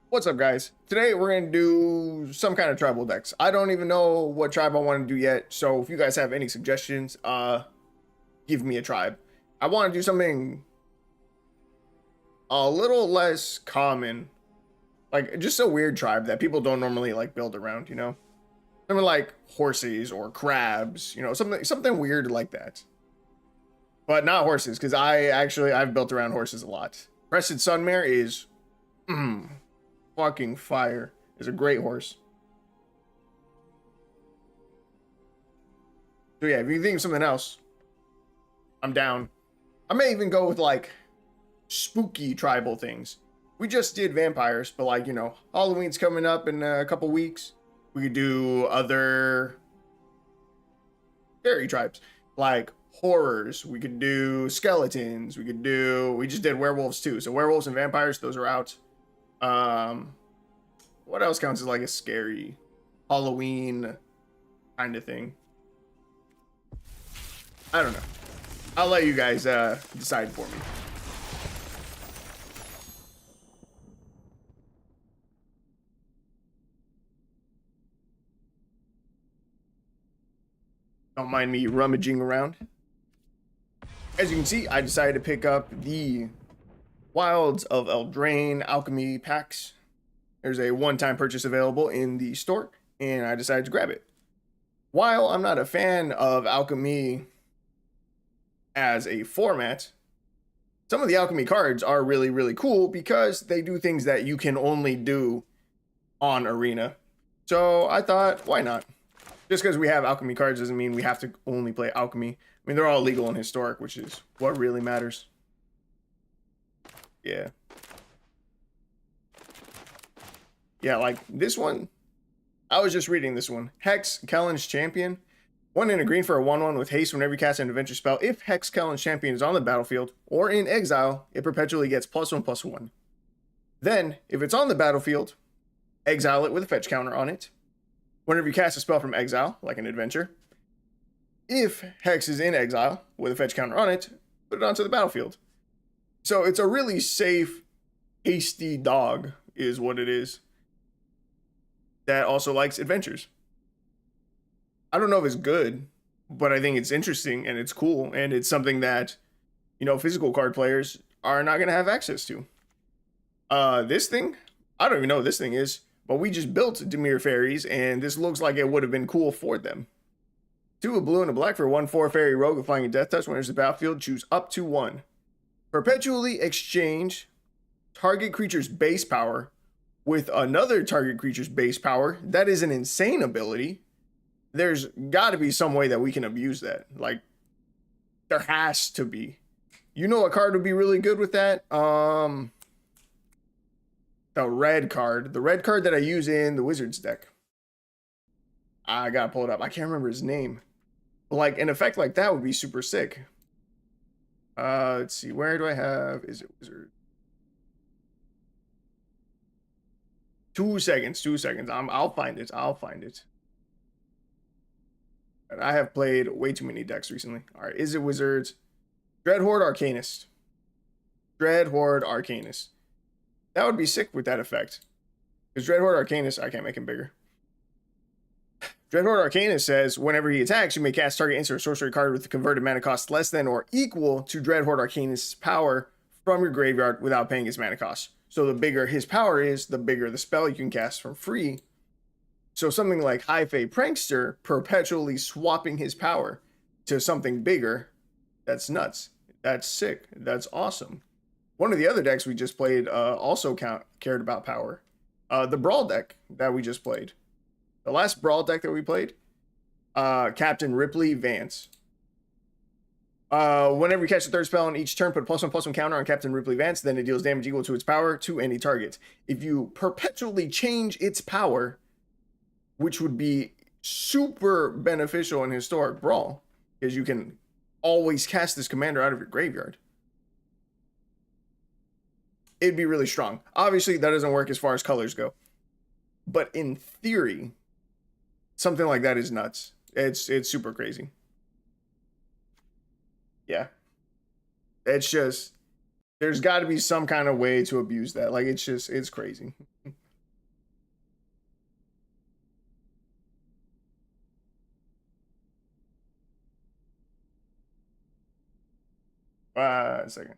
What's up, guys? Today we're gonna do some kind of tribal decks. I don't even know what tribe I want to do yet, so if you guys have any suggestions, give me a tribe. I want to do something a little less common, like just a weird tribe that people don't normally like build around, something like horses or crabs, something weird like that. But not horses, because I've built around horses a lot. Crested Sunmare is fucking fire. Is a great horse. So yeah, if you think of something else, I'm down. I may even go with like spooky tribal things. We just did vampires, but like, Halloween's coming up in a couple weeks. We could do other fairy tribes, like horrors. We could do skeletons. We just did werewolves too. So werewolves and vampires, those are out. What else counts as like a scary Halloween kind of thing? I don't know. I'll let you guys decide for me. Don't mind me rummaging around. As you can see, I decided to pick up the Wilds of Eldraine Alchemy packs. There's a one-time purchase available in the store, and I decided to grab it. While I'm not a fan of Alchemy as a format, some of the Alchemy cards are really, really cool because they do things that you can only do on Arena. So I thought, why not? Just because we have Alchemy cards doesn't mean we have to only play Alchemy. I mean, they're all legal and historic, which is what really matters. Yeah. Yeah, like this one, I was just reading this one. Hex Kellen's Champion. 1 and a green for a 1/1 with haste whenever you cast an adventure spell. If Hex Kellen's Champion is on the battlefield or in exile, it perpetually gets +1/+1. Then, if it's on the battlefield, exile it with a fetch counter on it. Whenever you cast a spell from exile, like an adventure, if Hex is in exile with a fetch counter on it, put it onto the battlefield. So it's a really safe, hasty dog, is what it is. That also likes adventures. I don't know if it's good, but I think it's interesting and it's cool, and it's something that, physical card players are not going to have access to. This thing, I don't even know what this thing is, but we just built Dimir Fairies, and this looks like it would have been cool for them. 2 a blue and a black for a 1/4 fairy rogue with flying and death touch. When it enters the battlefield, choose up to 1. Perpetually exchange target creature's base power with another target creature's base power. That is an insane ability. There's got to be some way that we can abuse that. Like, there has to be. You know what card would be really good with that? The red card. The red card that I use in the Wizards deck. I gotta pull it up. I can't remember his name. Like, an effect like that would be super sick. Let's see. Where do I have? Is it Wizard? 2 seconds. 2 seconds. I'll find it. I have played way too many decks recently. All right. Is it Wizards? Dreadhorde Arcanist. Dreadhorde Arcanist. That would be sick with that effect. Because Dreadhorde Arcanist, I can't make him bigger. Dreadhorde Arcanist says, whenever he attacks, you may cast target instant or sorcery card with a converted mana cost less than or equal to Dreadhorde Arcanist's power from your graveyard without paying his mana cost. So the bigger his power is, the bigger the spell you can cast for free. So something like High Fae Prankster perpetually swapping his power to something bigger, that's nuts. That's sick. That's awesome. One of the other decks we just played also cared about power. The Brawl deck that we just played. The last Brawl deck that we played, Captain Ripley Vance. Whenever you catch a third spell on each turn, put a +1/+1 counter on Captain Ripley Vance, then it deals damage equal to its power to any target. If you perpetually change its power, which would be super beneficial in Historic Brawl, because you can always cast this commander out of your graveyard, it'd be really strong. Obviously, that doesn't work as far as colors go. But in theory, something like that is nuts. It's super crazy. Yeah. It's just, there's got to be some kind of way to abuse that. Like, it's crazy. A second.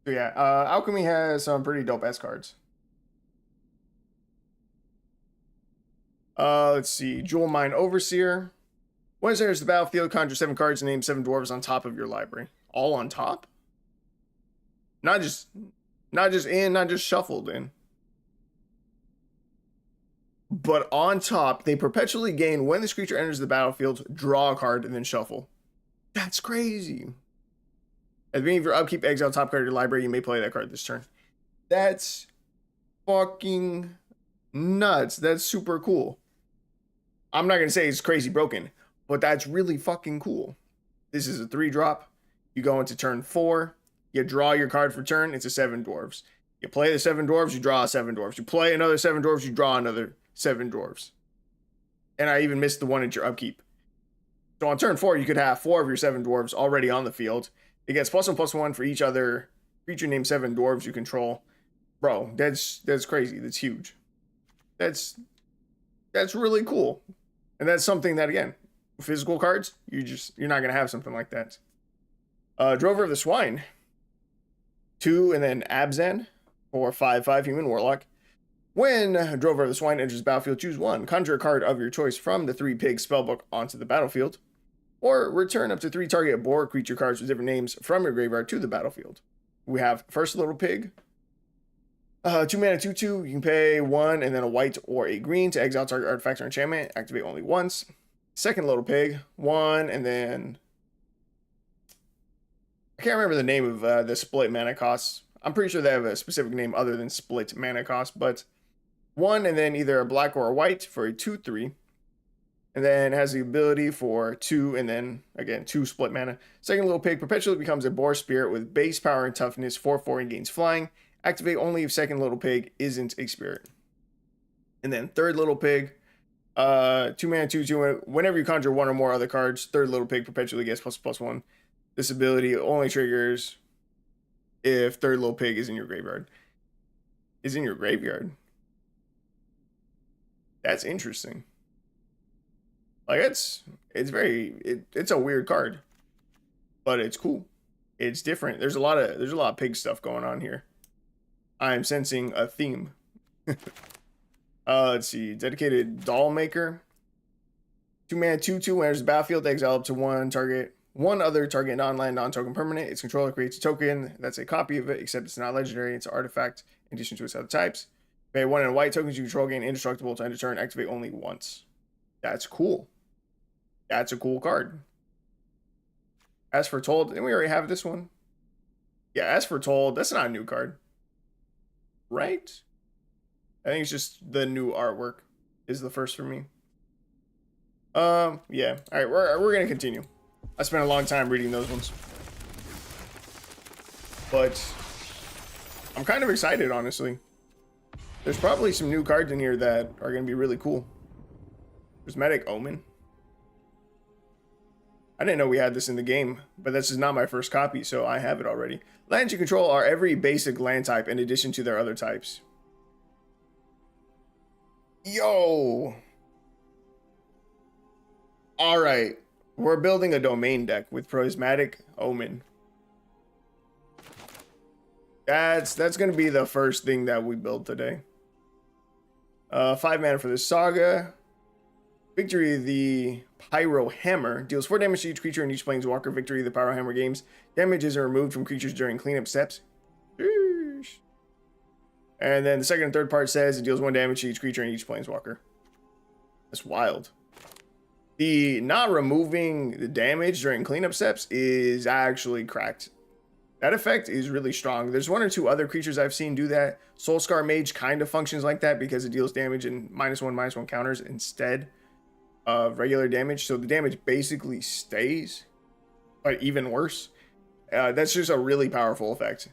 So yeah, Alchemy has some pretty dope ass cards. Let's see. Jewel Mine Overseer. Once there's the battlefield, conjure 7 cards and name 7 dwarves on top of your library. All on top? Not just in, not just shuffled in. But on top, they perpetually gain when this creature enters the battlefield, draw a card, and then shuffle. That's crazy. At the beginning of your upkeep, exile top card of your library. You may play that card this turn. That's fucking nuts. That's super cool. I'm not going to say it's crazy broken, but that's really fucking cool. This is a 3-drop. You go into turn 4. You draw your card for turn. It's a 7 dwarves. You play the 7 dwarves. You draw 7 dwarves. You play another 7 dwarves. You draw another 7 dwarves. And I even missed the one at your upkeep. So on turn 4, you could have 4 of your 7 dwarves already on the field. It gets +1/+1 for each other creature named 7 dwarves you control. Bro, that's crazy. That's huge. That's really cool. And that's something that, again, physical cards, you're not gonna have something like that. Drover of the Swine. 2 and then Abzan for 5/5 human warlock. When Drover of the Swine enters the battlefield, choose 1. Conjure a card of your choice from the 3 Pigs spellbook onto the battlefield. Or return up to 3 target board creature cards with different names from your graveyard to the battlefield. We have first Little Pig. 2 mana 2/2. You can pay 1 and then a white or a green to exile target artifact or enchantment. Activate only once. Second Little Pig. 1 and then... I can't remember the name of the split mana costs. I'm pretty sure they have a specific name other than split mana cost, but 1 and then either a black or a white for a 2/3. And then has the ability for 2 and then, again, 2 split mana. Second Little Pig perpetually becomes a Boar Spirit with base power and toughness, 4/4 and gains flying. Activate only if second Little Pig isn't a spirit. And then third Little Pig, 2 mana 2/2. Whenever you conjure 1 or more other cards, third Little Pig perpetually gets ++1. This ability only triggers if third Little Pig is in your graveyard. Is in your graveyard. That's interesting. Like it's a weird card, but it's cool. It's different. There's a lot of pig stuff going on here. I'm sensing a theme. Let's see. Dedicated Doll Maker. 2 mana 2/2. When enters the battlefield, exile up to 1 other target non-land, non-token permanent. Its controller creates a token that's a copy of it, except it's not legendary. It's an artifact in addition to its other types. Pay 1 and white tokens you control gain indestructible to end a turn. Activate only once. That's cool. That's a cool card. As Foretold, didn't we already have this one? Yeah, As Foretold, that's not a new card. Right? I think it's just the new artwork is the first for me. Yeah. Alright, we're gonna continue. I spent a long time reading those ones. But I'm kind of excited, honestly. There's probably some new cards in here that are gonna be really cool. Prismatic Omen. I didn't know we had this in the game, but this is not my first copy, so I have it already. Lands you control are every basic land type in addition to their other types. Yo! Alright, we're building a domain deck with Prismatic Omen. That's going to be the first thing that we build today. 5 mana for this Saga. Victory, the Pyro Hammer deals 4 damage to each creature in each planeswalker. Victory, the Pyro Hammer games damages are removed from creatures during cleanup steps. Sheesh. And then the second and third part says it deals 1 damage to each creature in each planeswalker. That's wild. The not removing the damage during cleanup steps is actually cracked. That effect is really strong. There's 1 or 2 other creatures I've seen do that. Soulscar Mage kind of functions like that because it deals damage in -1/-1 counters instead of regular damage. So the damage basically stays, but even worse. That's just a really powerful effect.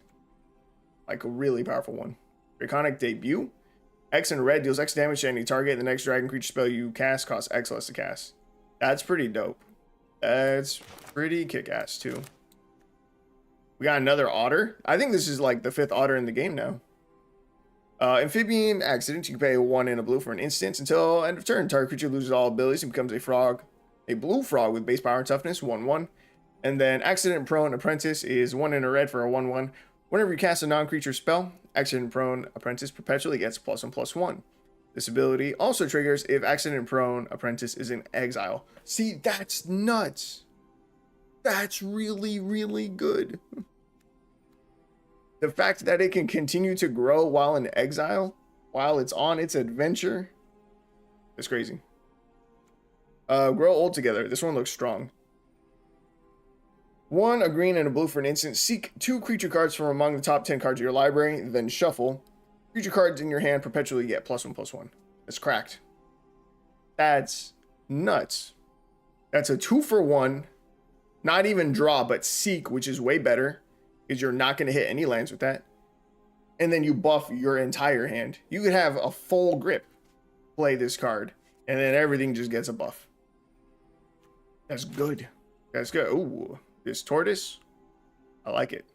Like a really powerful one. Draconic Debut. X and red deals X damage to any target. The next dragon creature spell you cast costs X less to cast. That's pretty dope. That's pretty kick-ass too. We got another otter. I think this is like the 5th otter in the game now. Amphibian Accident. You can pay 1 and a blue for an instance until end of turn. Target creature loses all abilities and becomes a frog. A blue frog with base power and toughness. 1/1. And then Accident Prone Apprentice is 1 in a red for a 1/1. Whenever you cast a non-creature spell, Accident Prone Apprentice perpetually gets +1/+1. This ability also triggers if Accident Prone Apprentice is in exile. See, that's nuts. That's really, really good. The fact that it can continue to grow while in exile, while it's on its adventure, is crazy. Grow old together. This one looks strong. 1, a green and a blue for an instant. Seek 2 creature cards from among the top 10 cards of your library, then shuffle. Creature cards in your hand perpetually get +1/+1. It's cracked. That's nuts. That's a 2 for 1. Not even draw, but seek, which is way better, because you're not going to hit any lands with that. And then you buff your entire hand. You could have a full grip, play this card, and then everything just gets a buff. That's good. That's good. Ooh. This tortoise, I like it.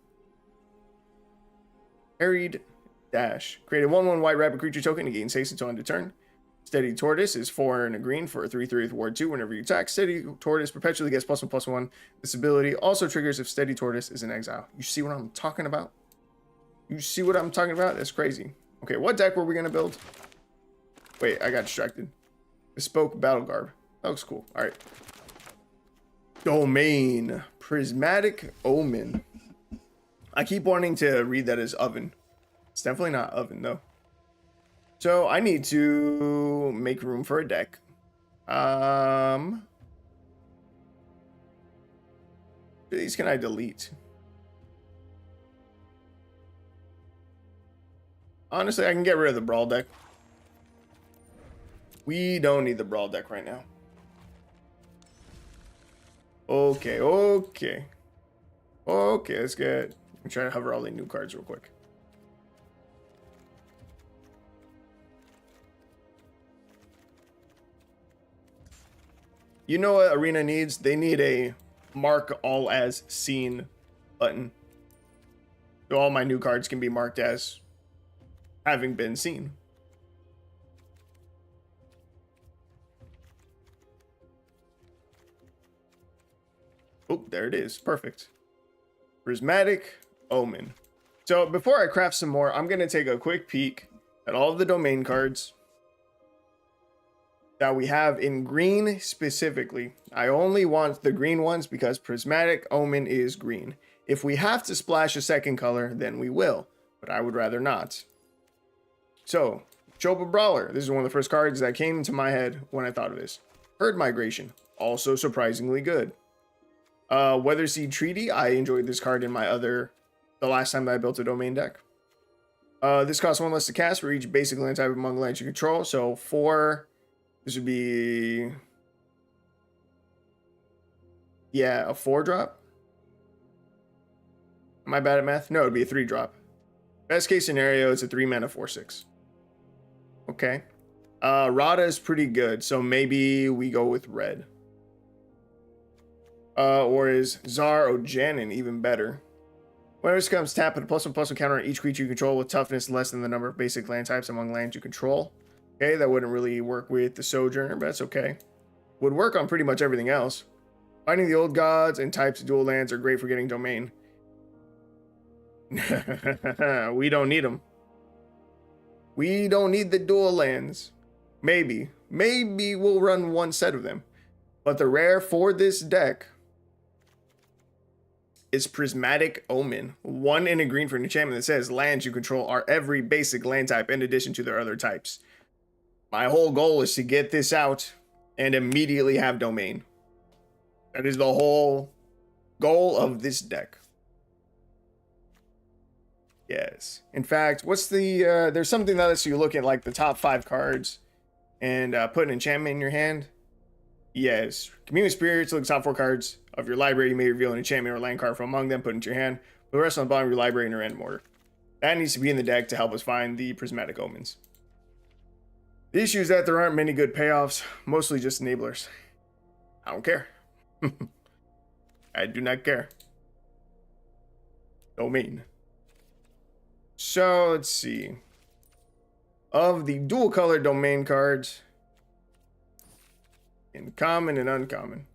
Harried Dash. Create a 1/1 white rabbit creature token to gain haste until end of turn. Steady Tortoise is 4 and a green for a 3/3 with ward 2. Whenever you attack, Steady Tortoise perpetually gets +1/+1. This ability also triggers if Steady Tortoise is in exile. You see what I'm talking about? You see what I'm talking about? That's crazy. Okay, what deck were we going to build? Wait, I got distracted. Bespoke Battle Garb. That looks cool. All right. Domain. Prismatic Omen. I keep wanting to read that as oven. It's definitely not oven, though. So I need to make room for a deck. These can I delete? Honestly, I can get rid of the Brawl deck. We don't need the Brawl deck right now. Okay, okay. Okay, let's get... I'm trying to hover all the new cards real quick. You know what Arena needs? They need a mark all as seen button. So all my new cards can be marked as having been seen. Oh, there it is. Perfect. Prismatic Omen. So before I craft some more, I'm going to take a quick peek at all of the domain cards that we have in green specifically. I only want the green ones because Prismatic Omen is green. If we have to splash a second color, then we will, but I would rather not. So, Chopa Brawler. This is one of the first cards that came to my head when I thought of this. Herd Migration. Also surprisingly good. Weatherseed Treaty. I enjoyed this card in the last time that I built a domain deck. This costs 1 less to cast for each basic land type among lands you control. So 4, this would be, yeah, a 4-drop. Am I bad at math? No, it'd be a 3-drop. Best case scenario, it's a 3-mana 4/6. Okay. Rada is pretty good, so maybe we go with red. Or is Zar Ojanin even better? Whenever this comes, tap, put a +1/+1 counter on each creature you control with toughness less than the number of basic land types among lands you control. Okay, that wouldn't really work with the Sojourner, but that's okay. Would work on pretty much everything else. Finding the Old Gods and types of dual lands are great for getting domain. We don't need them. We don't need the dual lands. Maybe we'll run 1 set of them. But the rare for this deck is Prismatic Omen. 1 in a green for an enchantment that says lands you control are every basic land type in addition to their other types. My whole goal is to get this out and immediately have domain. That is the whole goal of this deck. Yes. In fact, what's the there's something that lets you look at like the top 5 cards and put an enchantment in your hand. Yes. Community Spirits, look at the top 4 cards of your library. You may reveal an enchantment or land card from among them, put it into your hand. Put the rest on the bottom of your library in your random order. That needs to be in the deck to help us find the Prismatic Omens. The issue is that there aren't many good payoffs, mostly just enablers. I don't care. I do not care. Domain. So, let's see. Of the dual color domain cards, in common and uncommon.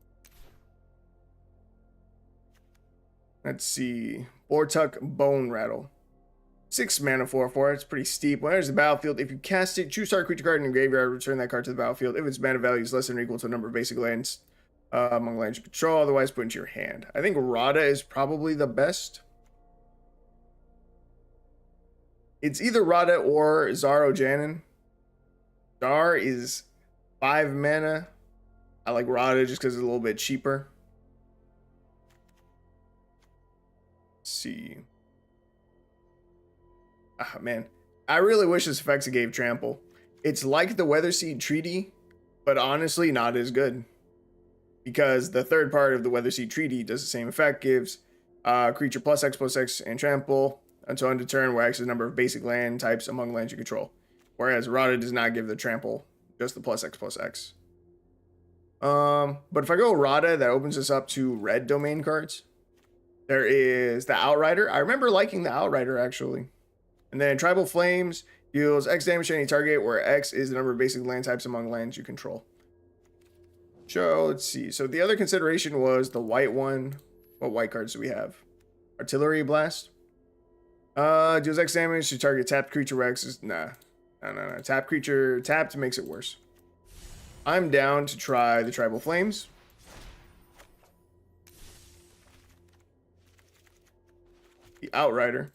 Let's see. Bortuck Bone Rattle. 6 mana 4/4. It's pretty steep. When it enters the battlefield, if you cast it, choose target creature card in your graveyard, return that card to the battlefield. If its mana value is less than or equal to the number of basic lands among lands you control, otherwise put into your hand. I think Rada is probably the best. It's either Rada or Zaro Janin. Zar is 5 mana. I like Rada just because it's a little bit cheaper. Let's see. Ah, man. I really wish this effect gave trample. It's like the Weatherseed Treaty, but honestly not as good. Because the third part of the Weatherseed Treaty does the same effect, gives creature +X/+X and trample until end of turn, where X is the number of basic land types among lands you control. Whereas Rada does not give the trample, just the +X/+X. But if I go Rada, that opens us up to red domain cards. There is the Outrider. I remember liking the Outrider, actually. And then Tribal Flames deals X damage to any target, where X is the number of basic land types among lands you control. So, let's see. So, the other consideration was the white one. What white cards do we have? Artillery Blast. Deals X damage to target tapped creature, where X is... Nah. No. Tapped creature... Tapped makes it worse. I'm down to try the Tribal Flames. The Outrider.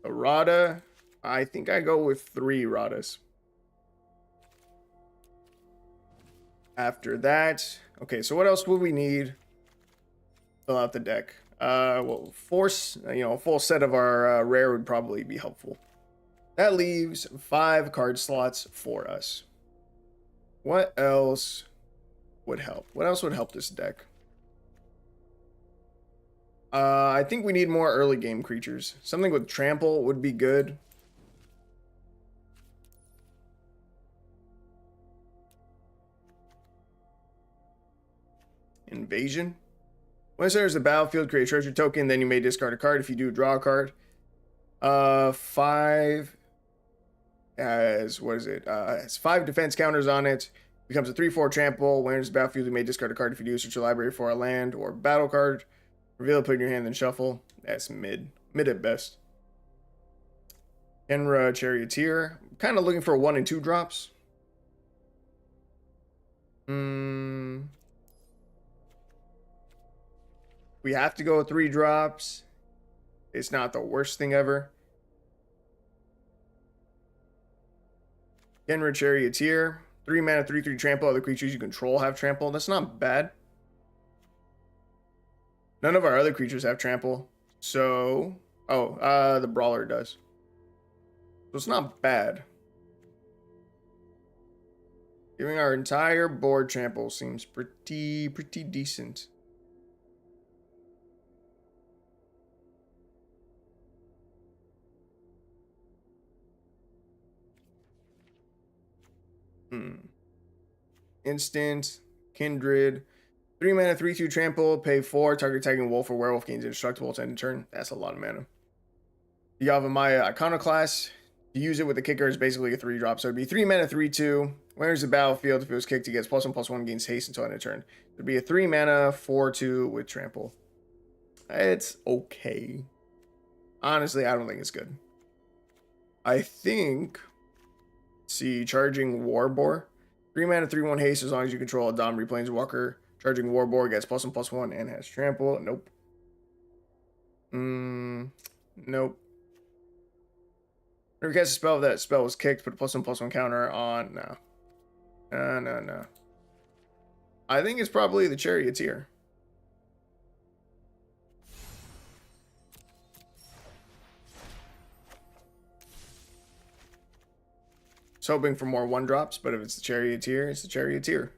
A Rada. I think I go with 3 Radas. After that, okay, so what else would we need? Fill out the deck. Well, force, a full set of our rare would probably be helpful. That leaves 5 card slots for us. What else would help? What else would help this deck? I think we need more early game creatures. Something with trample would be good. Invasion. Once there's a battlefield, create a treasure token, then you may discard a card. If you do, draw a card. 5 has, what is it? Has 5 defense counters on it. Becomes a 3/4 trample. When it's battlefield, you may discard a card. If you do, search your library for a land or battle card. Reveal it, put it in your hand, then shuffle. That's mid. Mid at best. Enra Charioteer. I'm kind of looking for 1 and 2 drops. We have to go with 3 drops. It's not the worst thing ever. Enra Charioteer. 3 mana, 3/3 trample. Other creatures you control have trample. That's not bad. None of our other creatures have trample. So, the Brawler does. So it's not bad. Giving our entire board trample seems pretty decent. Instant, Kindred. 3 mana, 3/2 trample, pay 4, target attacking wolf or werewolf gains indestructible to end of turn. That's a lot of mana. The Yavimaya Iconoclast. To use it with the kicker is basically a 3-drop. So it'd be 3 mana, 3/2. When there's the battlefield, if it was kicked, it gets +1/+1, gains haste until end of turn. It'd be a 3 mana, 4/2 with trample. It's okay. Honestly, I don't think it's good. I think... See, charging Warboar. 3 mana, 3/1 haste as long as you control a Domri Planeswalker. Charging Warboar gets +1/+1 and has trample. Nope. Nope. Whenever you cast a spell, that spell was kicked, put a +1/+1 counter on. No. No. I think it's probably the Charioteer. I was hoping for more 1-drops, but if it's the Charioteer, it's the Charioteer.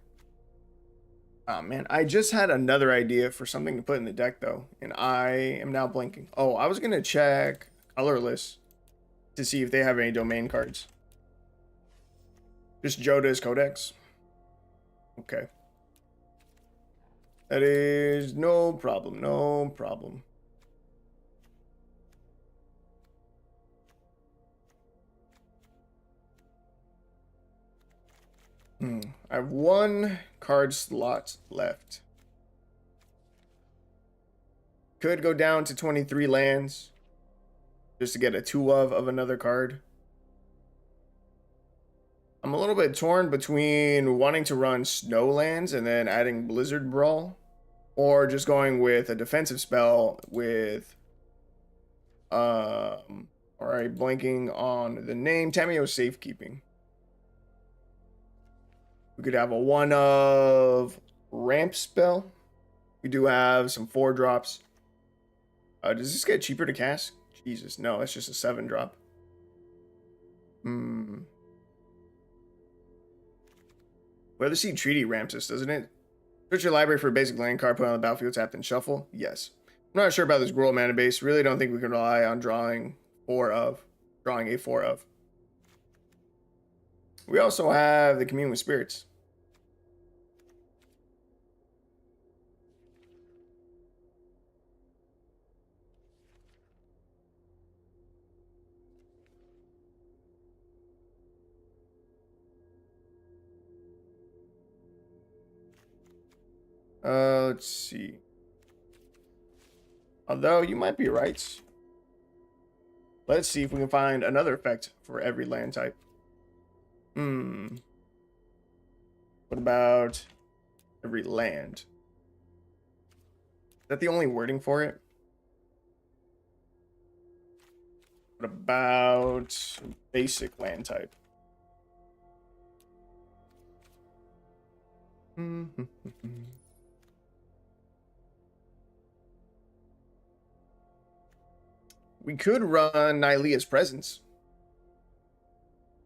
Oh man, I just had another idea for something to put in the deck though, and I am now blanking. Oh, I was gonna check Colorless to see if they have any domain cards. Just Joda's Codex. Okay. That is no problem, no problem. I have 1 card slot left. Could go down to 23 lands just to get a 2 of another card. I'm a little bit torn between wanting to run snow lands and then adding Blizzard Brawl, or just going with a defensive spell with all right, blanking on the name, Tameo Safekeeping. We could have a 1 of ramp spell. We do have some 4 drops. Does this get cheaper to cast? Jesus, no, that's just a 7 drop. Weather Seed Treaty ramps this, doesn't it? Search your library for a basic land card, put on the battlefield, tap, then shuffle. Yes. I'm not sure about this Gruul mana base. Really don't think we can rely on drawing a 4 of. We also have the Commune with Spirits. Let's see. Although you might be right. Let's see if we can find another effect for every land type. What about every land? Is that the only wording for it? What about basic land type? We could run Nylea's Presence.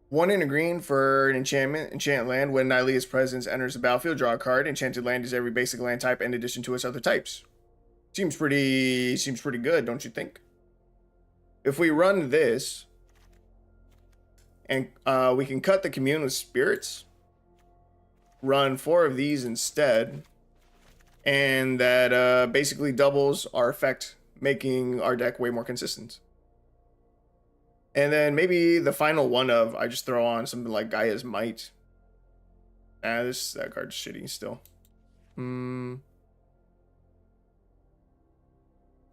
1 in a green for an enchant land. When Nylea's Presence enters the battlefield, draw a card. Enchanted land is every basic land type in addition to its other types. Seems pretty good, don't you think? If we run this, and we can cut the Commune with Spirits, run 4 of these instead, and that basically doubles our effect, making our deck way more consistent. And then maybe the final 1 of, I just throw on something like Gaia's Might. That card's shitty still.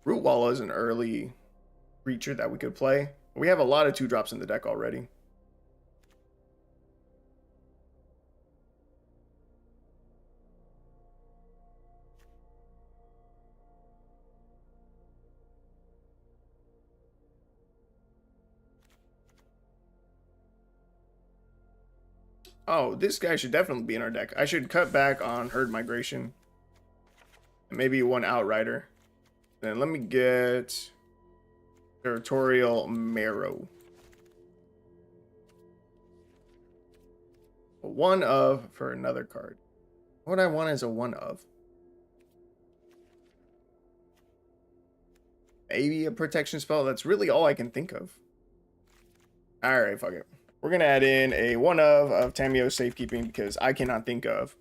Rootwalla is an early creature that we could play. We have a lot of 2-drops in the deck already. Oh, this guy should definitely be in our deck. I should cut back on Herd Migration. And maybe 1 Outrider. Then let me get Territorial Marrow. 1 of for another card. What I want is a 1 of. Maybe a protection spell. That's really all I can think of. Alright, fuck it. We're going to add in a 1 of Tameo Safekeeping because I cannot think of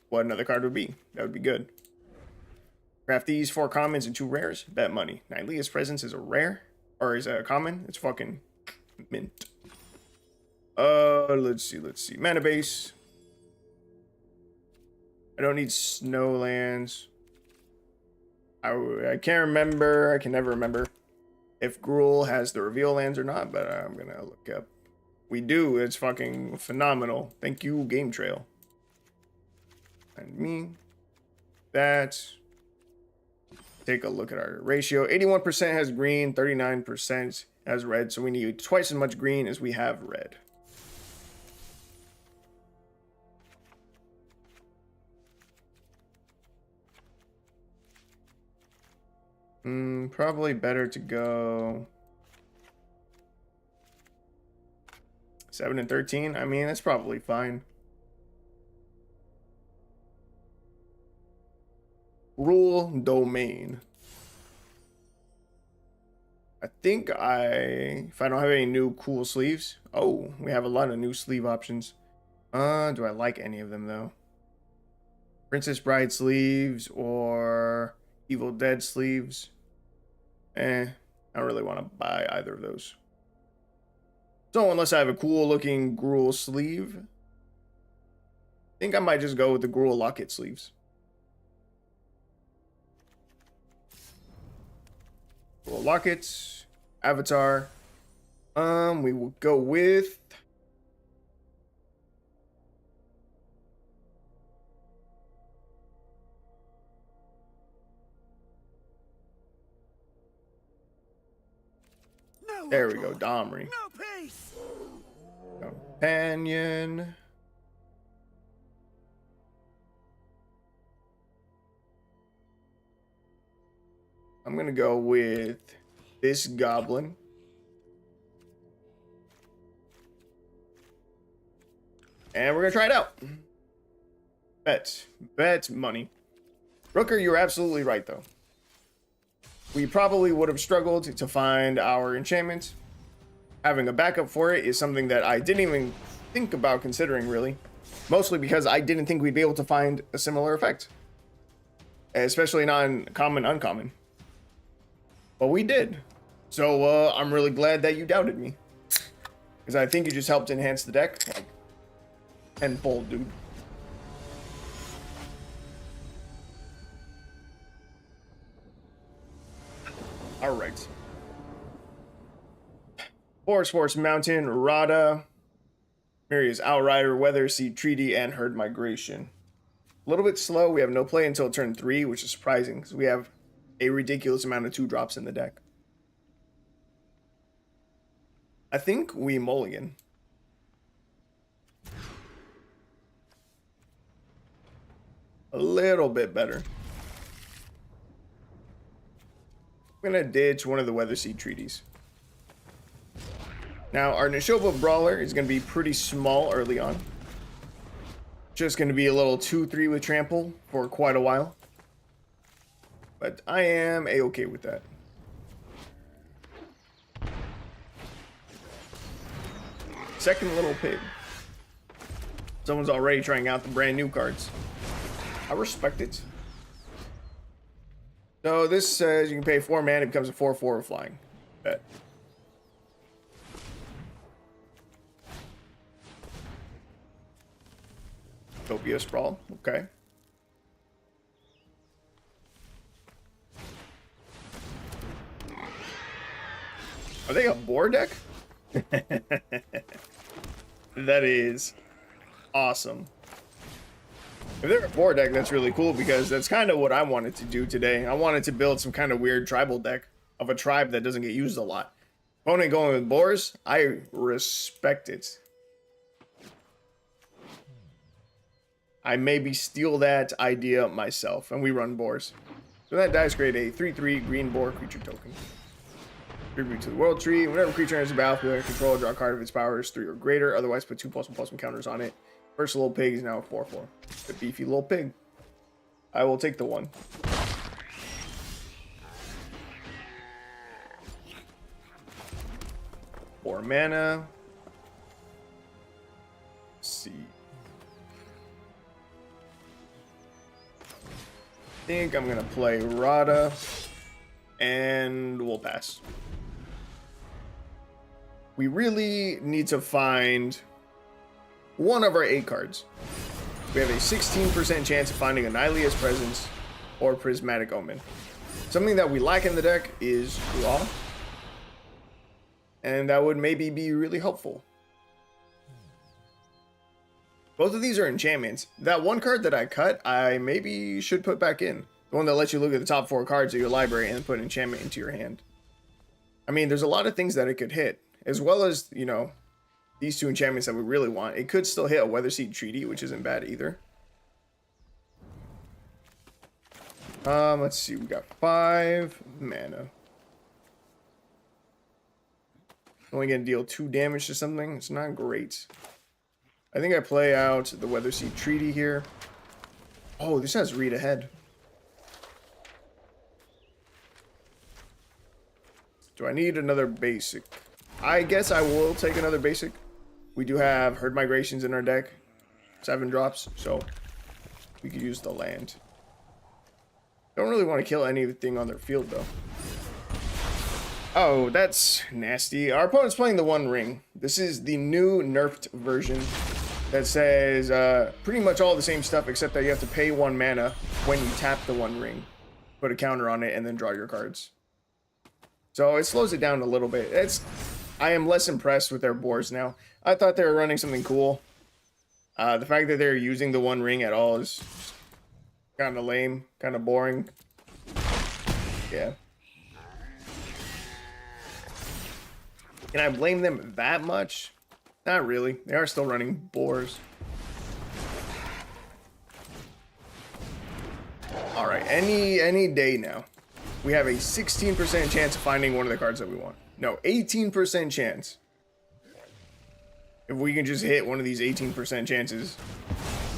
what another card would be. That would be good. Craft these 4 commons and 2 rares. Bet money. Nylea's Presence is a rare. Or is a common. It's fucking mint. Let's see. Mana base. I don't need snow lands. I can't remember. I can never remember if Gruul has the reveal lands or not, but I'm gonna look up. We do. It's fucking phenomenal. Thank you, Game Trail. And me. That. Take a look at our ratio. 81% has green, 39% has red, so we need twice as much green as we have red. Probably better to go 7 and 13. I mean, that's probably fine. Rule domain. I think if I don't have any new cool sleeves. Oh, we have a lot of new sleeve options. Do I like any of them though? Princess Bride sleeves or Evil Dead sleeves. I don't really want to buy either of those. So unless I have a cool looking Gruul sleeve, I think I might just go with the Gruul Locket sleeves. lock it. Avatar. We will go with... There we go, Domri. Companion. I'm gonna go with this goblin. And we're gonna try it out. Bet money. Rooker, you're absolutely right though. We probably would have struggled to find our enchantment. Having a backup for it is something that I didn't even think about considering, really. Mostly because I didn't think we'd be able to find a similar effect. Especially not in common, uncommon. But we did. So I'm really glad that you doubted me. Because I think you just helped enhance the deck. Like, tenfold, dude. Alright. Force Mountain, Rada, Miria's Outrider, Weather, Seed Treaty, and Herd Migration. A little bit slow. We have no play until turn 3, which is surprising because we have a ridiculous amount of 2-drops in the deck. I think we mulligan. A little bit better. I'm going to ditch one of the Weather Seed Treaties. Now, our Neshoba Brawler is going to be pretty small early on. Just going to be a little 2-3 with Trample for quite a while. But I am a-okay with that. Second Little Pig. Someone's already trying out the brand new cards. I respect it. So this says you can pay 4 mana, it becomes a 4/4 with flying. Bet. Utopia Sprawl, okay. Are they a board deck? That is awesome. If they're a board deck, that's really cool because that's kind of what I wanted to do today. I wanted to build some kind of weird tribal deck of a tribe that doesn't get used a lot. Opponent going with boars, I respect it. I maybe steal that idea myself, and we run boars. So that dice create a 3/3 green boar creature token. Tribute to the World Tree. Whenever creature enters the battlefield under control, draw a card if its power is 3 or greater. Otherwise, put 2+1/+1 counters on it. First Little Pig is now a 4/4. The beefy little pig. I will take the 1. 4 mana. Let's see. I think I'm gonna play Rada, and we'll pass. We really need to find one of our 8 cards. We have a 16% chance of finding Annihilia's Presence or Prismatic Omen. Something that we lack in the deck is Draw, and that would maybe be really helpful. Both of these are enchantments. That one card that I cut, I maybe should put back in. The one that lets you look at the top 4 cards of your library and put an enchantment into your hand. I mean, there's a lot of things that it could hit, as well as, you know, these 2 enchantments that we really want. It could still hit a Weather Seed Treaty, which isn't bad either. Let's see. We got 5 mana. Only gonna deal 2 damage to something. It's not great. I think I play out the Weather Seed Treaty here. Oh, this has read ahead. Do I need another basic? I guess I will take another basic. We do have Herd Migrations in our deck. 7 drops, so we could use the land. Don't really want to kill anything on their field, though. Oh, that's nasty. Our opponent's playing the One Ring. This is the new nerfed version that says pretty much all the same stuff, except that you have to pay 1 mana when you tap the One Ring. Put a counter on it, and then draw your cards. So it slows it down a little bit. I am less impressed with their boards now. I thought they were running something cool. The fact that they're using the One Ring at all is kind of lame, kind of boring. Yeah. Can I blame them that much? Not really. They are still running boars. All right, any day now. We have a 16% chance of finding one of the cards that we want. No, 18% chance. If we can just hit one of these 18% chances,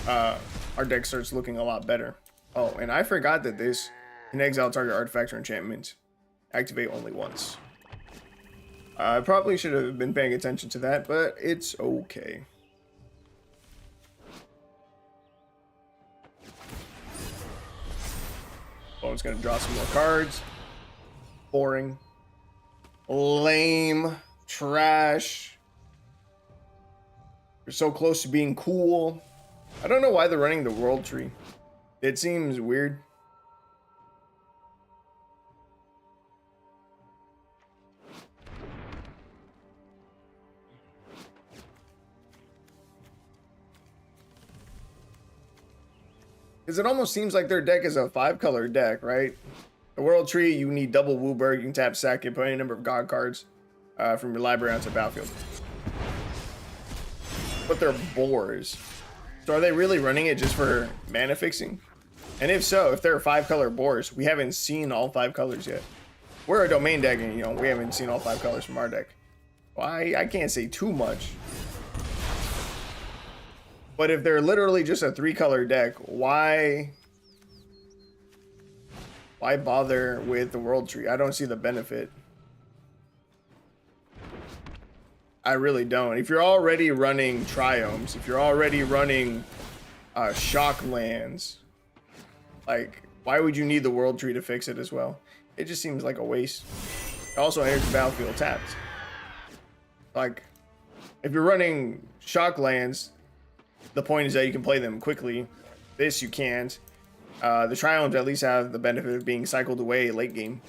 our deck starts looking a lot better. Oh, and I forgot that this can exile target artifact or enchantment. Activate only once. I probably should have been paying attention to that, but it's okay. Opponent's gonna draw some more cards. Boring. Lame. Trash. You're so close to being cool. I don't know why they're running the World Tree. It seems weird. Because it almost seems like their deck is a 5-color deck, right? The World Tree, you need double Wooburg. You can tap, sack it, put any number of God cards from your library onto the battlefield. But they're boars. So are they really running it just for mana fixing? And if so, if they're 5-color boars, we haven't seen all 5 colors yet. We're a domain deck, and we haven't seen all 5 colors from our deck. Well, I can't say too much. But if they're literally just a 3-color deck, why bother with the World Tree? I don't see the benefit. I really don't. If you're already running Triomes, if you're already running Shock Lands, like, why would you need the World Tree to fix it as well? It just seems like a waste. It also enters the battlefield tapped. Like, if you're running Shock Lands, the point is that you can play them quickly. This you can't. The Triomes at least have the benefit of being cycled away late game.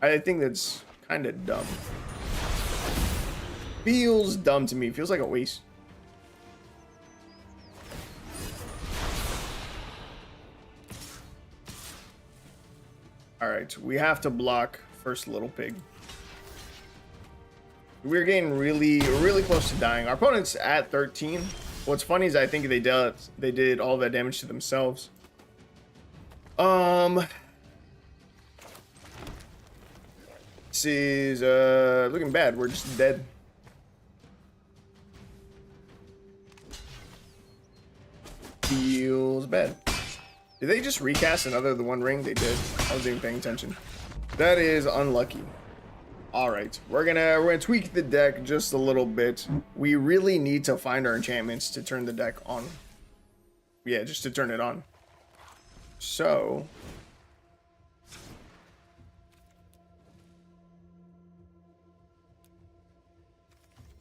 I think that's kind of dumb. Feels dumb to me. Feels like a waste. Alright, we have to block first Little Pig. We're getting really close to dying. Our opponent's at 13. What's funny is I think they did all that damage to themselves. This is looking bad. We're just dead. Feels bad. Did they just recast another The One Ring? They did. I wasn't even paying attention. That is unlucky. All right, we're gonna tweak the deck just a little bit. We really need to find our enchantments to turn the deck on. Yeah, just to turn it on. So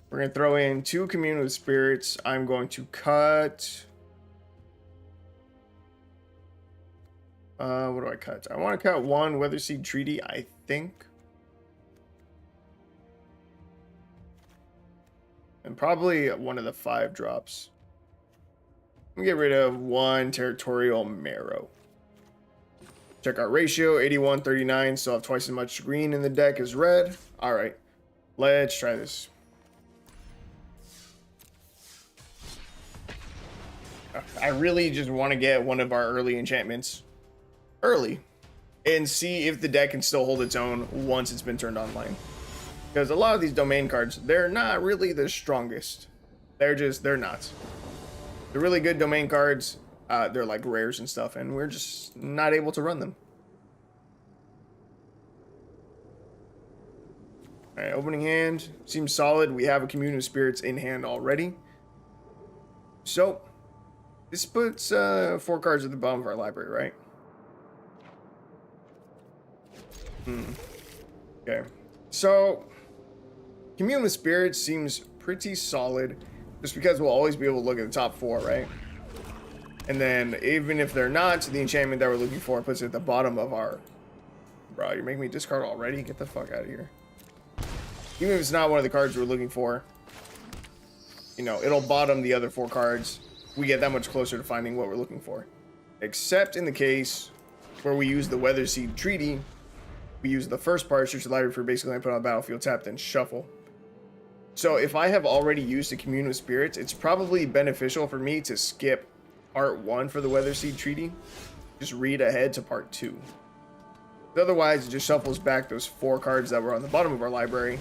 we're gonna throw in 2 Commune with Spirits. I'm going to cut. What do I cut? I want to cut 1 Weatherseed Treaty, I think. And probably one of the 5 drops. Let me get rid of 1 Territorial Marrow. Check our ratio, 81-39. Still have twice as much green in the deck as red. Alright, let's try this. I really just want to get one of our early enchantments early and see if the deck can still hold its own once it's been turned online. Because a lot of these domain cards, they're not really the strongest. They're not. The really good domain cards, they're like rares and stuff, and we're just not able to run them. Alright, opening hand. Seems solid. We have a Commune of Spirits in hand already. So, this puts 4 cards at the bottom of our library, right? Okay. So, Commune with Spirits seems pretty solid, just because we'll always be able to look at the top 4, right? And then, even if they're not, the enchantment that we're looking for puts it at the bottom of our Bro, you're making me discard already? Get the fuck out of here. Even if it's not one of the cards we're looking for, you know, it'll bottom the other 4 cards. We get that much closer to finding what we're looking for. Except in the case where we use the Weatherseed Treaty, we use the first part, search the library for basically I put on the battlefield, tap, then shuffle. So if I have already used a Commune with Spirits, it's probably beneficial for me to skip part 1 for the Weatherseed Treaty. Just read ahead to part 2. Otherwise, it just shuffles back those 4 cards that were on the bottom of our library,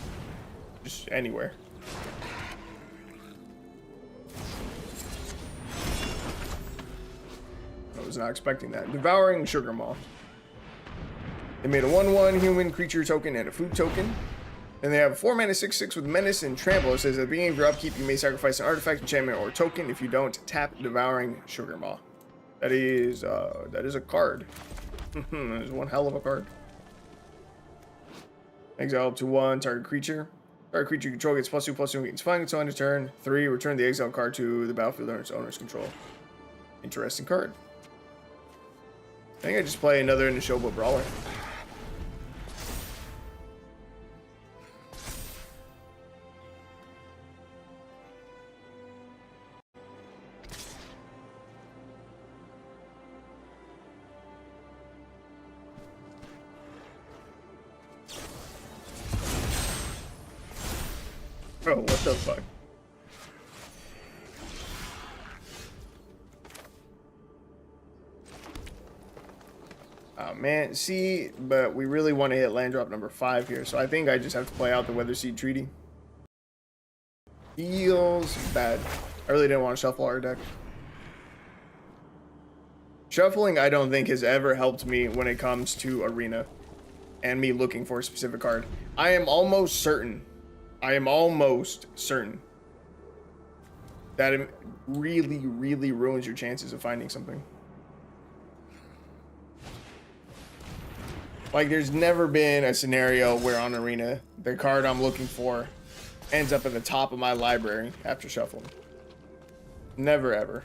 just anywhere. I was not expecting that. Devouring Sugar Maw. They made a 1/1 human creature token and a food token. And they have a 4 mana 6/6 with Menace and Trample. It says at the beginning of your upkeep, you may sacrifice an artifact, enchantment, or token. If you don't, tap Devouring Sugar Maw. That is a card. That is one hell of a card. Exile up to 1 target creature. Target creature you control gets +2/+2 against flying until end of turn. 3, return the exile card to the battlefield under its owner's control. Interesting card. I think I just play another Nishoba Brawler. Bro, what the fuck? Oh man, see, but we really want to hit land drop number 5 here, so I think I just have to play out the Weatherseed Treaty. Feels bad. I really didn't want to shuffle our deck. Shuffling, I don't think, has ever helped me when it comes to Arena and me looking for a specific card. I am almost certain that it really, really ruins your chances of finding something. Like, there's never been a scenario where on Arena, the card I'm looking for ends up at the top of my library after shuffling. Never, ever.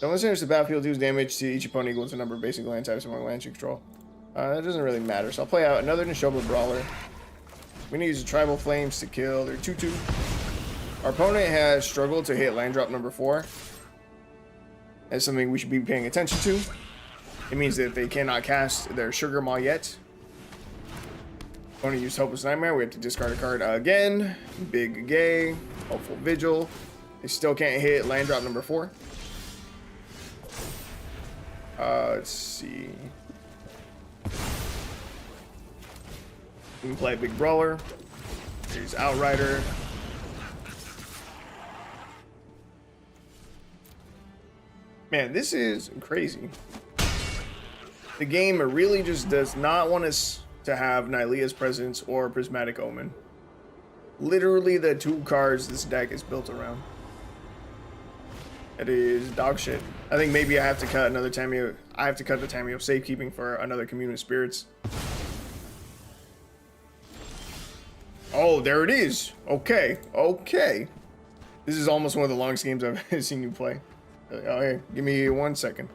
Don't listen to the battlefield, deals damage to each opponent equal to the number of basic land types among lands you control. That doesn't really matter, so I'll play out another Nishoba Brawler. We're gonna use the Tribal Flames to kill their 2/2. Our opponent has struggled to hit land drop number 4. That's something we should be paying attention to. It means that they cannot cast their Sugar Maw yet. Opponent used Hopeless Nightmare. We have to discard a card again. Big Gay. Hopeful Vigil. They still can't hit land drop number 4. Let's see. We can play a Big Brawler. There's Outrider. Man, this is crazy. The game really just does not want us to have Nylea's Presence or Prismatic Omen. Literally the 2 cards this deck is built around. It is dog shit. I think maybe I have to cut another Tameo. I have to cut the Tameo Safekeeping for another Commune with Spirits. Oh, there it is. Okay, okay. This is almost one of the longest games I've seen you play. Oh, hey, give me 1 second.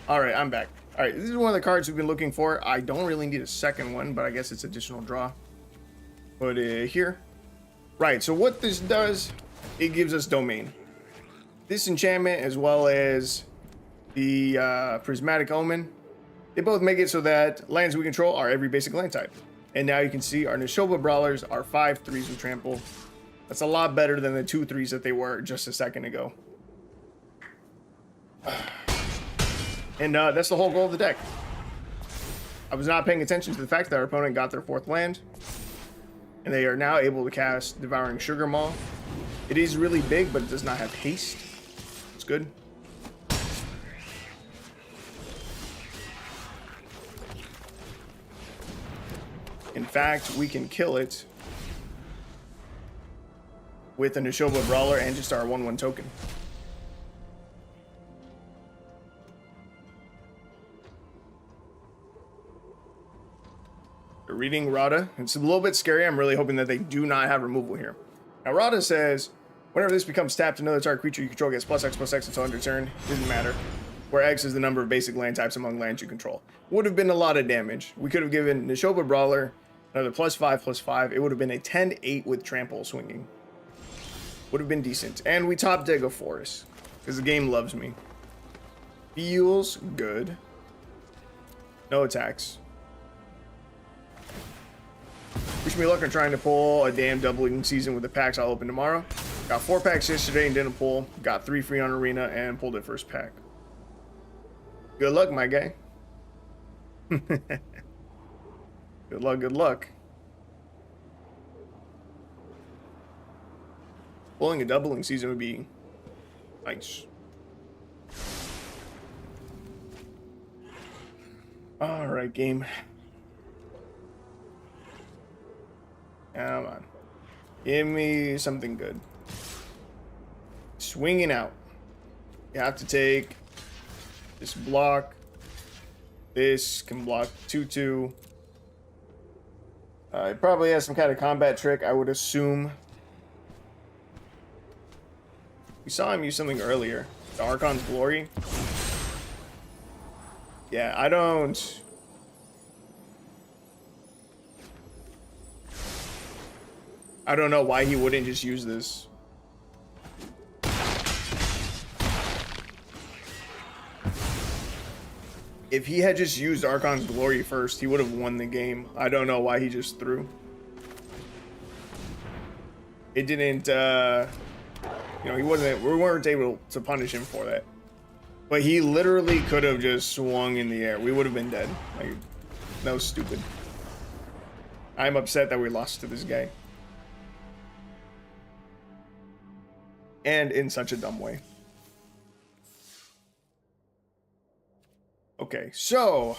All right, I'm back. All right, this is one of the cards we've been looking for. I don't really need a second one, but I guess it's additional draw. Put it here. Right, so what this does, it gives us Domain. This enchantment, as well as the Prismatic Omen, they both make it so that lands we control are every basic land type. And now you can see our Nishoba Brawlers are 5/3s with Trample. That's a lot better than the 2/3s that they were just a second ago. And that's the whole goal of the deck. I was not paying attention to the fact that our opponent got their 4th land. and they are now able to cast Devouring Sugar Maw. It is really big, but it does not have haste. It's good. In fact, we can kill it with a Nishoba Brawler and just our 1/1 token. We're reading Rada. It's a little bit scary. I'm really hoping that they do not have removal here. Now, Rada says, whenever this becomes tapped, another target creature you control gets +X/+X until end of turn. Doesn't matter. Where X is the number of basic land types among lands you control. Would have been a lot of damage. We could have given Nishoba Brawler another +5/+5. It would have been a 10-8 with trample swinging. Would have been decent. And we top deck a forest. Because the game loves me. Feels good. No attacks. Wish me luck on trying to pull a damn doubling season with the packs I'll open tomorrow. Got 4 packs yesterday and didn't pull. Got 3 free on Arena and pulled it first pack. Good luck, my guy. Good luck, good luck. Pulling a doubling season would be nice. Alright, game. Come on. Give me something good. Swinging out. You have to take this block. This can block 2/2. It probably has some kind of combat trick, I would assume. We saw him use something earlier. The Archon's Glory. Yeah, I don't know why he wouldn't just use this. If he had just used Archon's Glory first, he would have won the game. I don't know why he just threw. It didn't, you know, we weren't able to punish him for that. But he literally could have just swung in the air. We would have been dead. Like, that was stupid. I'm upset that we lost to this guy. And in such a dumb way. Okay, so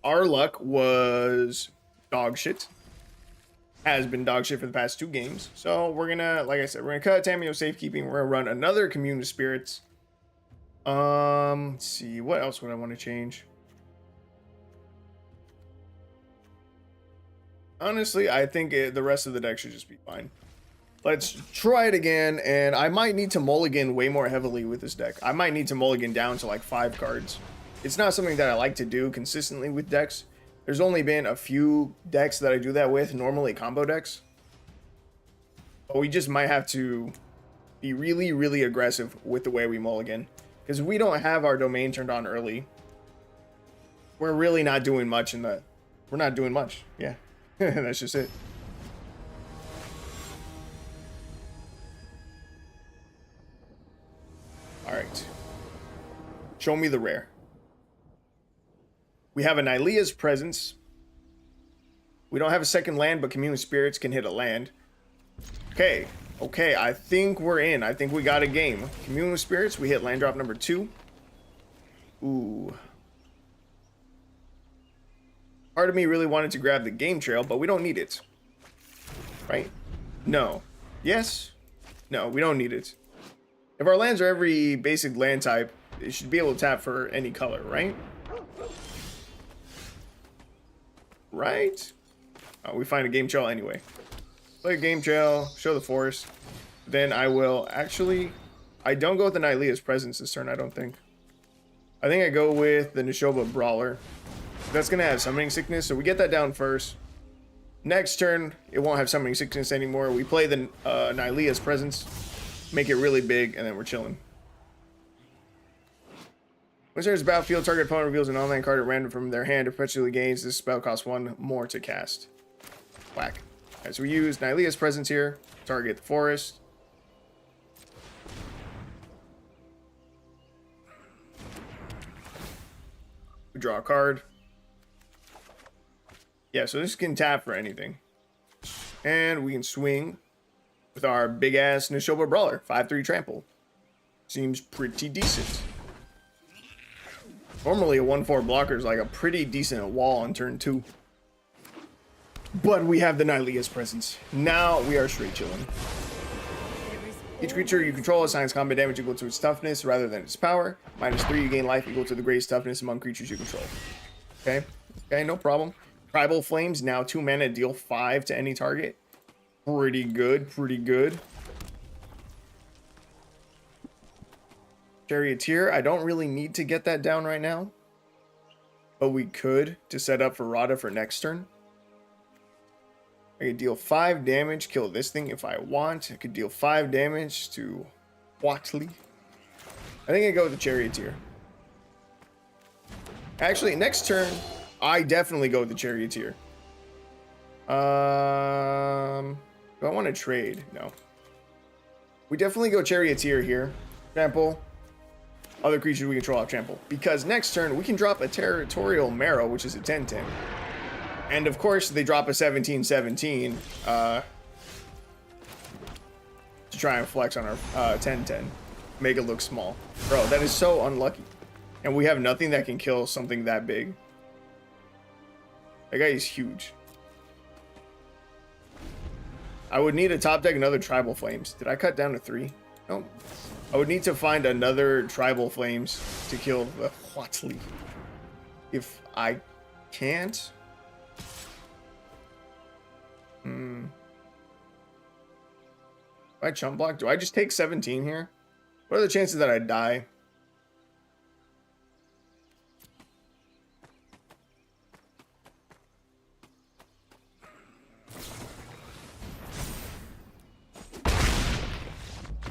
our luck was dog shit. Has been dog shit for the past 2 games. So we're gonna, like I said, we're gonna cut Tameo Safekeeping. We're gonna run another Commune of Spirits. Let's see, what else would I want to change? Honestly, I think the rest of the deck should just be fine. Let's try it again, and I might need to mulligan way more heavily with this deck. I might need to mulligan down to like 5 cards. It's not something that I like to do consistently with decks. There's only been a few decks that I do that with, normally combo decks. But we just might have to be really, really aggressive with the way we mulligan. Because if we don't have our domain turned on early, we're really not doing much in the... We're not doing much, yeah. That's just it. Alright. Show me the rare. We have a Nylea's Presence. We don't have a second land, but Commune of Spirits can hit a land. Okay. Okay, I think we're in. I think we got a game. Commune of Spirits, we hit land drop number 2. Ooh. Part of me really wanted to grab the game trail, but we don't need it. Right? No. Yes? No, we don't need it. If our lands are every basic land type, it should be able to tap for any color, right? Right? Oh, we find a game trail anyway. Play a game trail, show the forest. Then I will actually... I don't go with the Nylea's Presence this turn, I don't think. I think I go with the Nishoba Brawler. That's going to have Summoning Sickness, so we get that down first. Next turn, it won't have Summoning Sickness anymore. We play the Nylea's Presence, make it really big, and then we're chilling. When there's battlefield, target opponent reveals an online card at random from their hand or perpetually gains. This spell costs 1 more to cast. Whack. Alright, so we use Nylea's Presence here. Target the forest. We draw a card. Yeah, so this can tap for anything. And we can swing with our big-ass Nishoba Brawler. 5-3 trample. Seems pretty decent. Normally a 1-4 blocker is like a pretty decent wall on turn 2. But we have the Nightlia's presence. Now we are straight chilling. Each creature you control assigns combat damage equal to its toughness rather than its power. -3, you gain life equal to the greatest toughness among creatures you control. Okay, no problem. Tribal Flames, now 2 mana, deal 5 to any target. Pretty good, pretty good. Charioteer, I don't really need to get that down right now. But we could to set up for Rada for next turn. I could deal 5 damage, kill this thing if I want. I could deal 5 damage to Watley. I think I go with the Charioteer. Actually, next turn, I definitely go with the Charioteer. Do I want to trade? No. We definitely go Charioteer here. Trample. Other creatures we control have trample. Because next turn, we can drop a Territorial Marrow, which is a 10-10. And of course, they drop a 17-17 to try and flex on our 10-10. Make it look small. Bro, that is so unlucky. And we have nothing that can kill something that big. That guy is huge. I would need to top deck another Tribal Flames. Did I cut down to 3? No. I would need to find another Tribal Flames to kill the Watley. If I can't... If I chump block, do I just take 17 here? What are the chances that I die?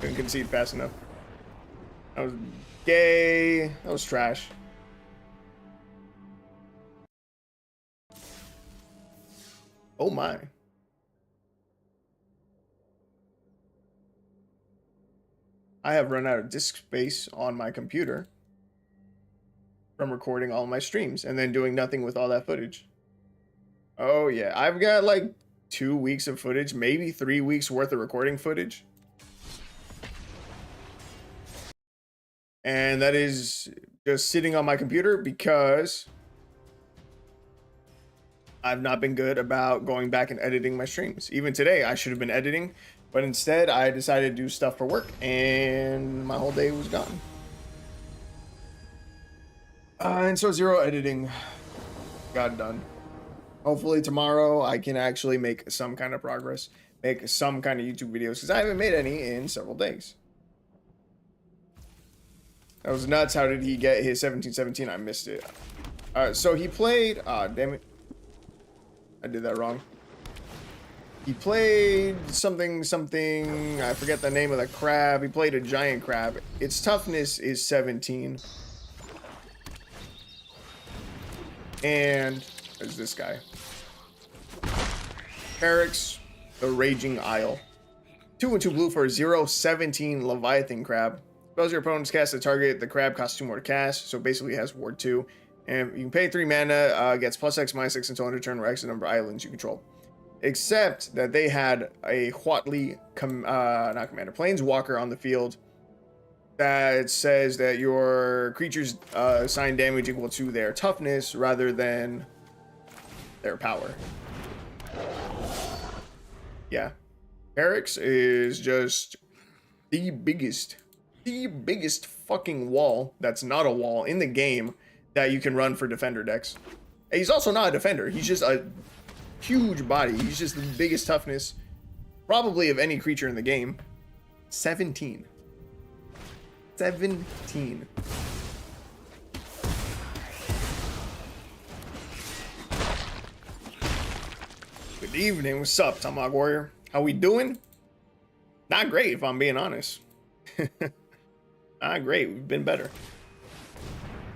Couldn't concede fast enough. That was gay. That was trash. Oh my. I have run out of disk space on my computer from recording all my streams and then doing nothing with all that footage. Oh yeah, I've got like 2 weeks of footage, maybe 3 weeks worth of recording footage. And that is just sitting on my computer because I've not been good about going back and editing my streams. Even today, I should have been editing, but instead I decided to do stuff for work and my whole day was gone. And so 0 editing got done. Hopefully tomorrow I can actually make some kind of progress, make some kind of YouTube videos, because I haven't made any in several days. That was nuts. How did he get his 17-17? I missed it. So he played... damn it. I did that wrong. He played something. I forget the name of the crab. He played a giant crab. Its toughness is 17. And there's this guy. Perix, the Raging Isle. 2 and 2 blue for a 0-17 Leviathan crab. Spells your opponent's cast to target, the crab costs 2 more to cast, so basically it has ward 2. And you can pay 3 mana, gets +X/-X until end of turn, or X the number of islands you control. Except that they had a Watley, not commander, Planeswalker on the field that says that your creatures assign damage equal to their toughness rather than their power. Yeah. Perix is just the biggest fucking wall that's not a wall in the game that you can run for defender decks. And he's also not a defender. He's just a huge body. He's just the biggest toughness probably of any creature in the game. 17. Good evening. What's up, Tomahawk Warrior? How we doing? Not great, if I'm being honest. Not great. We've been better.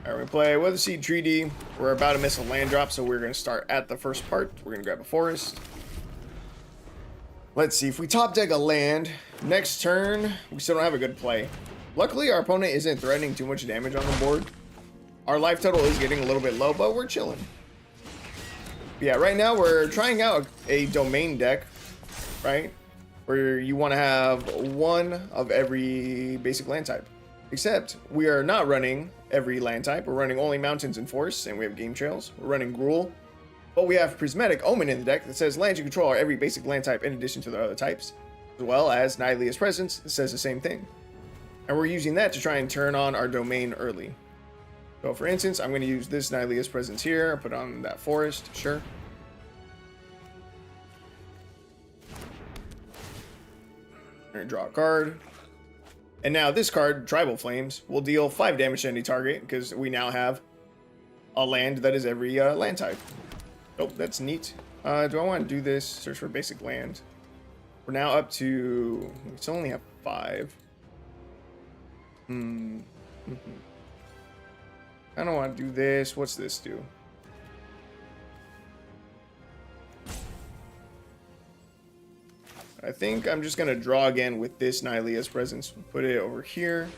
All right, we play Weatherseed Treaty. We're about to miss a land drop, so we're going to start at the first part. We're going to grab a forest. Let's see. If we top deck a land, next turn, we still don't have a good play. Luckily, our opponent isn't threatening too much damage on the board. Our life total is getting a little bit low, but we're chilling. Yeah, right now we're trying out a domain deck right? Where you want to have one of every basic land type. Except we are not running every land type. We're running only mountains and forests, and we have game trails. We're running Gruul. But we have Prismatic Omen in the deck that says lands you control are every basic land type in addition to the other types. As well as Nylea's Presence that says the same thing. And we're using that to try and turn on our domain early. So for instance, I'm going to use this Nylea's Presence here, put on that forest, sure. I'm going to draw a card. And now this card, Tribal Flames, will deal 5 damage to any target because we now have a land that is every land type. Oh, that's neat. Do I want to do this? Search for basic land. We're now up to... we still only have 5. I don't want to do this. What's this do? I think I'm just going to draw again with this Nylea's Presence. Put it over here.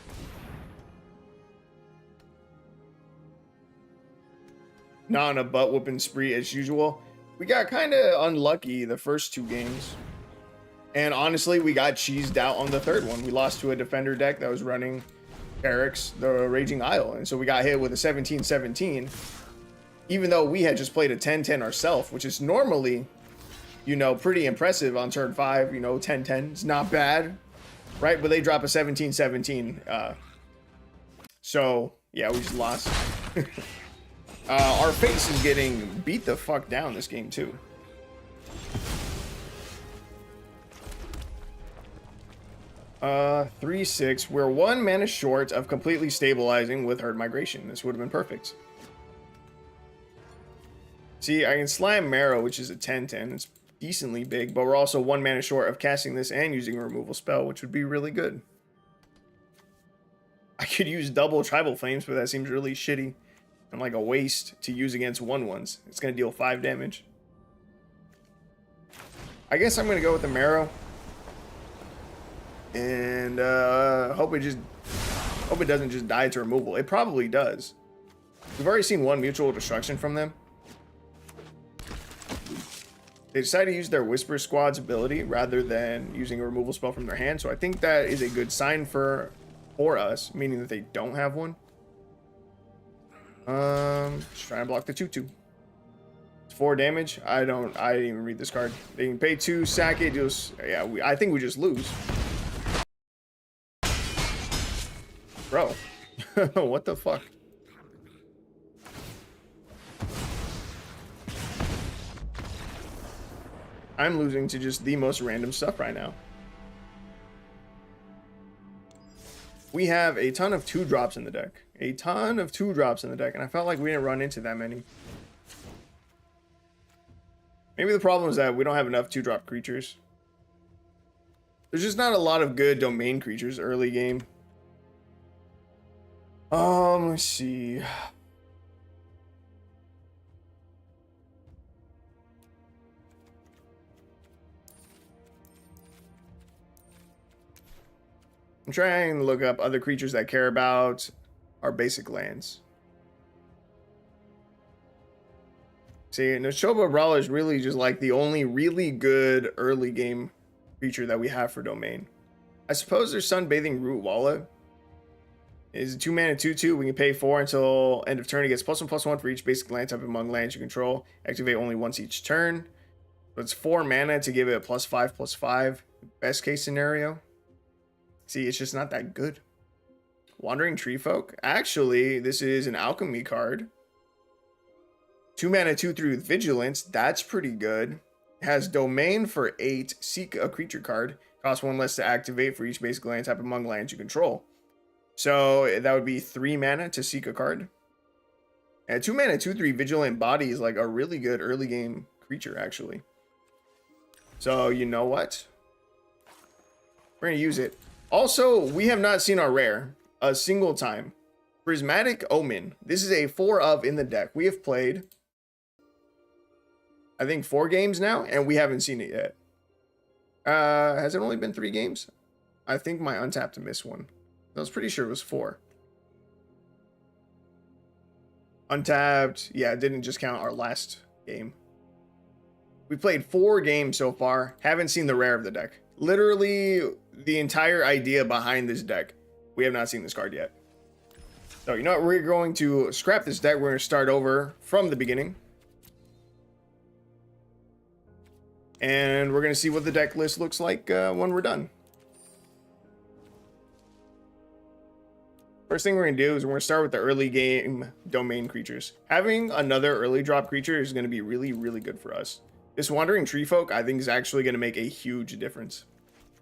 Not on a butt whooping spree as usual. We got kind of unlucky the first 2 games. And honestly, we got cheesed out on the third one. We lost to a defender deck that was running Eric's, the Raging Isle. And so we got hit with a 17-17. Even though we had just played a 10-10 ourselves, which is normally... you know, pretty impressive on turn 5, you know, 10-10. It's not bad, right? But they drop a 17-17. So, yeah, we just lost. Our face is getting beat the fuck down this game, too. Uh, 3-6. We're 1 mana short of completely stabilizing with Herd Migration. This would have been perfect. See, I can slam Marrow, which is a 10-10. It's decently big, but we're also 1 mana short of casting this and using a removal spell, which would be really good. I could use double Tribal Flames, but that seems really shitty and like a waste to use against 1/1s. It's going to deal 5 damage. I guess I'm going to go with the Marrow. And hope it doesn't just die to removal. It probably does. We've already seen 1 mutual destruction from them. They decided to use their Whisper Squad's ability rather than using a removal spell from their hand. So I think that is a good sign for us, meaning that they don't have one. Just try and block the 2/2. It's 4 damage. I didn't even read this card. They can pay 2, sack it, just yeah. I think we just lose, bro. What the fuck? I'm losing to just the most random stuff right now. We have a ton of 2-drops in the deck. A ton of 2-drops in the deck, and I felt like we didn't run into that many. Maybe the problem is that we don't have enough 2-drop creatures. There's just not a lot of good domain creatures early game. Let's see. I'm trying to look up other creatures that care about our basic lands. See, Nashoba Brawler is really just like the only really good early game creature that we have for domain. I suppose there's Sunbathing Root Wallet. Is a 2 mana 2/2. We can pay 4 until end of turn. It gets +1/+1 for each basic land type among lands you control. Activate only once each turn. So it's 4 mana to give it a +5/+5. Best case scenario. See, it's just not that good. Wandering Tree Folk. Actually, this is an alchemy card. 2 mana 2/3 with Vigilance. That's pretty good. It has Domain for 8. Seek a creature card. Costs 1 less to activate for each basic land type among lands you control. So that would be 3 mana to seek a card. And 2 mana 2/3 Vigilant Body is like a really good early game creature, actually. So you know what? We're gonna use it. Also, we have not seen our rare a single time. Prismatic Omen. This is a 4 of in the deck. We have played, I think, 4 games now, and we haven't seen it yet. Has it only been 3 games? I think my untapped missed one. I was pretty sure it was 4. Untapped, yeah, it didn't just count our last game. We played 4 games so far. Haven't seen the rare of the deck. Literally the entire idea behind this deck. We have not seen this card yet. So you know what? We're going to scrap this deck. We're going to start over from the beginning. And we're going to see what the deck list looks like when we're done. First thing we're going to do is we're going to start with the early game domain creatures. Having another early drop creature is going to be really, really good for us. This Wandering Tree Folk, I think, is actually going to make a huge difference.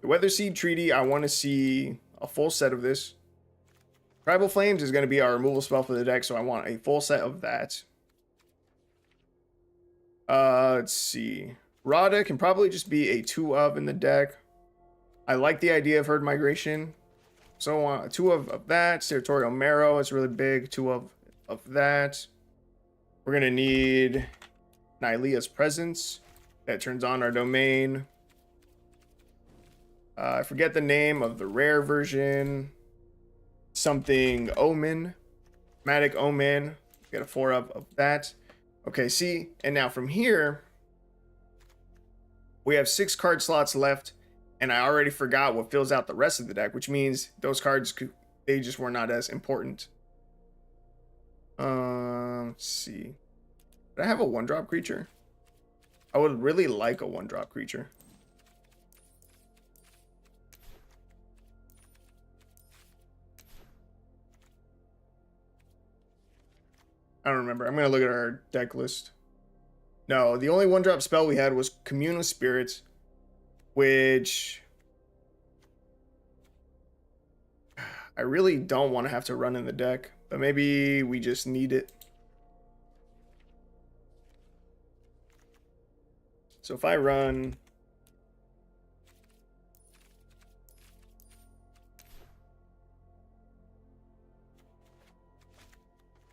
The Weatherseed Treaty, I want to see a full set of this. Tribal Flames is going to be our removal spell for the deck, so I want a full set of that. Let's see. Rada can probably just be a 2-of in the deck. I like the idea of Herd Migration. So 2 of that. Territorial Marrow is really big. 2 of that. We're going to need Nylea's Presence. That turns on our domain. I forget the name of the rare version. Something Omen. Matic Omen. Get a 4 of that. Okay, see? And now from here, we have 6 card slots left. And I already forgot what fills out the rest of the deck, which means those cards, they just were not as important. Let's see. Did I have a 1-drop creature? I would really like a 1-drop creature. I don't remember. I'm going to look at our deck list. No, the only 1-drop spell we had was Commune with Spirits, which I really don't want to have to run in the deck, but maybe we just need it. So if I run